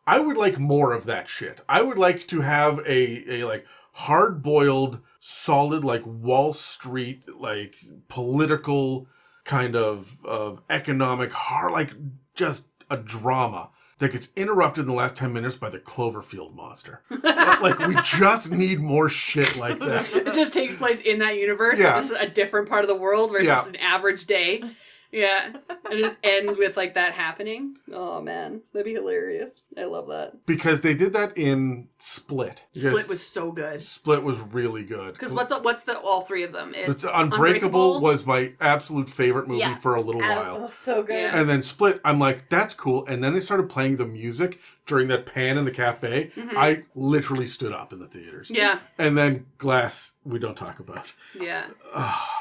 I would like more of that shit. I would like to have a like hard-boiled, solid like Wall Street like political kind of economic like just a drama that gets interrupted in the last 10 minutes by the Cloverfield monster. Like we just need more shit like that. It just takes place in that universe. Yeah. It's just a different part of the world where it's Yeah. just an average day. Yeah. And it just ends with, like, that happening. Oh, man. That'd be hilarious. I love that. Because they did that in Split. Split was so good. Split was really good. Because what's the all three of them? It's Unbreakable was my absolute favorite movie for a little while. Oh, so good. Yeah. And then Split, I'm like, that's cool. And then they started playing the music during that pan in the cafe. Mm-hmm. I literally stood up in the theaters. Yeah. And then Glass, we don't talk about. Yeah.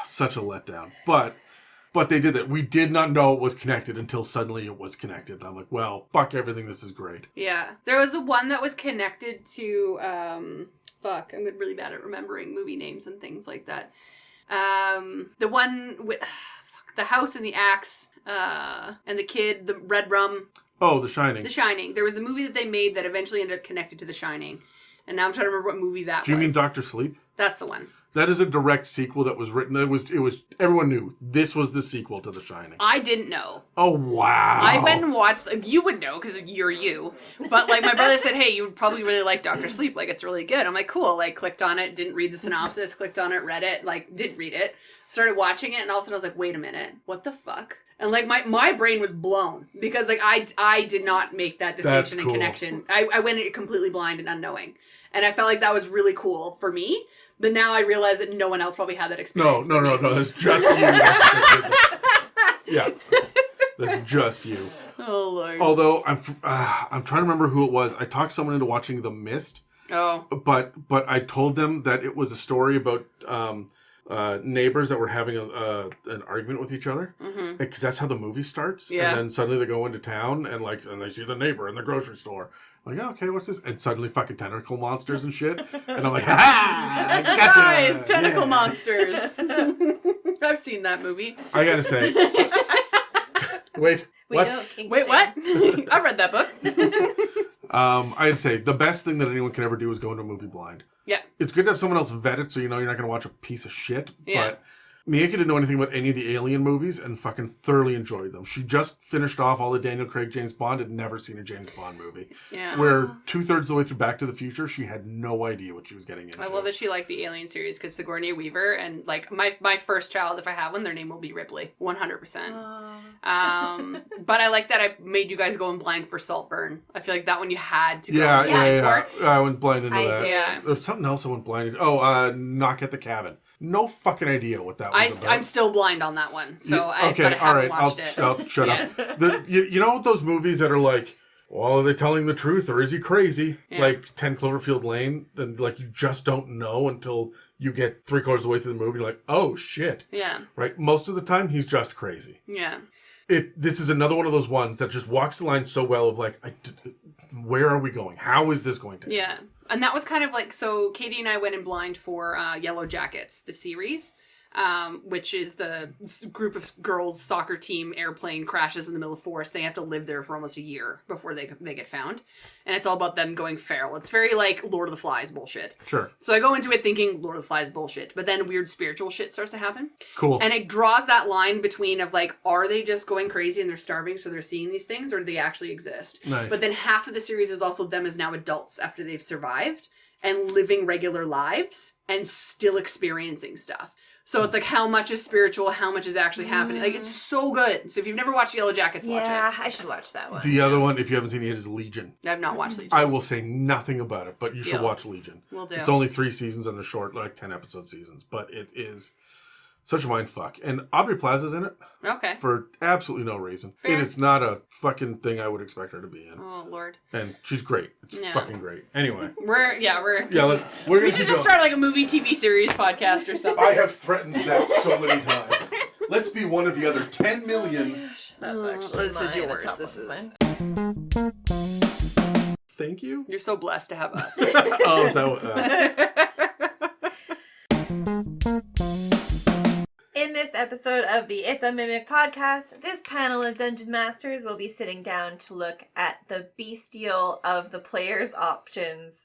Such a letdown. But they did that. We did not know it was connected until suddenly it was connected. And I'm like, well, fuck everything. This is great. Yeah. There was the one that was connected to, fuck, I'm really bad at remembering movie names and things like that. The one with, the house and the axe, and the kid, the red rum. Oh, The Shining. The Shining. There was the movie that they made that eventually ended up connected to The Shining. And now I'm trying to remember what movie that was. Do you mean Dr. Sleep? That's the one. That is a direct sequel that was written. It was everyone knew this was the sequel to The Shining. I didn't know. Oh, wow. I went and watched, like, you would know because you're you. But, like, my brother said, hey, you would probably really like Dr. Sleep. Like, it's really good. I'm like, cool. Like, clicked on it, didn't read the synopsis, clicked on it, read it, like, didn't read it. Started watching it, and all of a sudden I was like, wait a minute. What the fuck? And, like, my brain was blown because, like, I did not make that distinction and connection. I went in completely blind and unknowing. And I felt like that was really cool for me. But now I realize that no one else probably had that experience. No. That's just you. Yeah. That's just you. Oh, Lord. Although, I'm trying to remember who it was. I talked someone into watching The Mist. Oh. But I told them that it was a story about neighbors that were having an argument with each other. Mm-hmm. Because that's how the movie starts. Yeah. And then suddenly they go into town and they see the neighbor in the grocery store. I'm like, oh, okay, what's this? And suddenly fucking tentacle monsters and shit. And I'm like, ha! Surprise! Tentacle monsters. I've seen that movie. I gotta say. Wait, what? Wait, what? I've read that book. I'd say the best thing that anyone can ever do is go into a movie blind. Yeah. It's good to have someone else vet it so you know you're not going to watch a piece of shit. Yeah. But Mieke didn't know anything about any of the Alien movies and fucking thoroughly enjoyed them. She just finished off all the Daniel Craig James Bond, had never seen a James Bond movie. Yeah. Where 2/3 of the way through Back to the Future, she had no idea what she was getting into. I love that she liked the Alien series because Sigourney Weaver and, like, my first child, if I have one, their name will be Ripley. 100%. But I like that I made you guys go in blind for Saltburn. I feel like that one you had to go in blind for. I went blind into that. Yeah. There was something else I went blind into. Oh, Knock at the Cabin. No fucking idea what that was about. I'm still blind on that one, so I haven't watched it. I'll shut up. You know those movies that are like, well, are they telling the truth or is he crazy? Yeah. Like 10 Cloverfield Lane, and like you just don't know until you get 3/4 of the way through the movie. You're like, oh shit. Yeah. Right? Most of the time, he's just crazy. Yeah. This is another one of those ones that just walks the line so well of like, where are we going? How is this going to? Yeah. And that was kind of like, so Katie and I went in blind for Yellow Jackets, the series, which is the group of girls soccer team airplane crashes in the middle of the forest. They have to live there for almost a year before they get found. And it's all about them going feral. It's very like Lord of the Flies bullshit. Sure. So I go into it thinking Lord of the Flies bullshit, but then weird spiritual shit starts to happen. Cool. And it draws that line between of like, are they just going crazy and they're starving so they're seeing these things, or do they actually exist? Nice. But then half of the series is also them as now adults after they've survived and living regular lives and still experiencing stuff. So it's like, how much is spiritual? How much is actually happening? Like, it's so good. So if you've never watched Yellow Jackets, watch it. Yeah, I should watch that one. The other one, if you haven't seen it, is Legion. I've not watched Legion. I will say nothing about it, but you should watch Legion. Will do. It's only 3 seasons and they're short, like 10 episode seasons, but it is such a mindfuck. And Aubrey Plaza's in it. Okay. For absolutely no reason. Fair. It is not a fucking thing I would expect her to be in. Oh, Lord. And she's great. It's fucking great. Anyway. We should just start like a movie TV series podcast or something. I have threatened that so many times. Let's be one of the other 10 million. That's actually this is yours. This is mine. Thank you. You're so blessed to have us. Oh, is that In this episode of the It's a Mimic podcast, this panel of Dungeon Masters will be sitting down to look at the bestial of the player's options.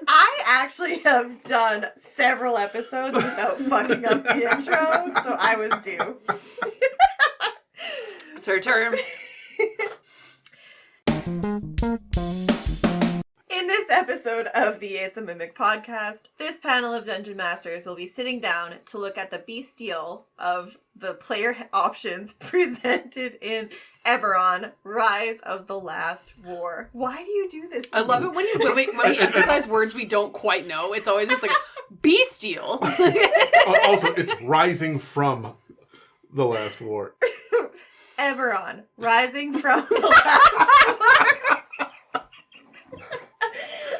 I actually have done several episodes without fucking up the intro, so I was due. It's her turn. In this episode of the It's a Mimic podcast, this panel of Dungeon Masters will be sitting down to look at the bestial of the player options presented in Eberron, Rise of the Last War. Why do you do this to I love me? it when we emphasize words we don't quite know. It's always just like, bestial. Also, it's rising from the last war. Eberron, rising from the last war.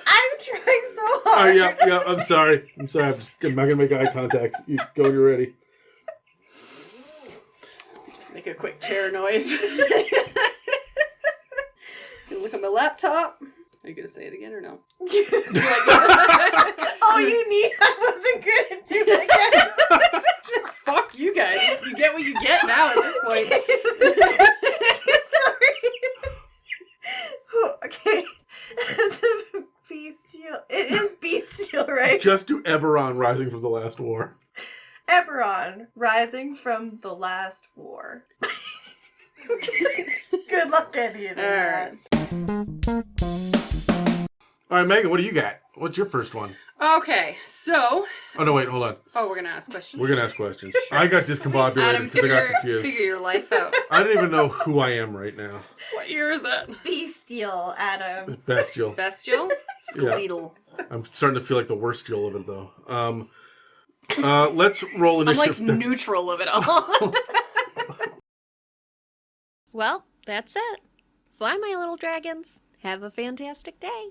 I'm trying so hard. Yeah, I'm sorry. I'm not going to make eye contact. You go when you're ready. Just make a quick chair noise. Gonna look at my laptop. Are you gonna say it again or no? Oh, you need. I wasn't gonna do it again. Fuck you guys. You get what you get now at this point. Sorry. Okay. The bestial. It is bestial, right? Just do Eberron rising from the last war. Eberron, rising from the last war. Good luck editing that. All right, Megan, what do you got? What's your first one? Okay, so... Oh, no, wait, hold on. Oh, we're gonna ask questions? We're going to ask questions. I got discombobulated Adam, because I got confused. figure your life out. I don't even know who I am right now. What year is that? Bestial, Adam. Bestial. Bestial? Skeletal. I'm starting to feel like the worst deal of it, though. Let's roll I'm initiative. like neutral of it all. Well, that's it. Fly, my little dragons. Have a fantastic day.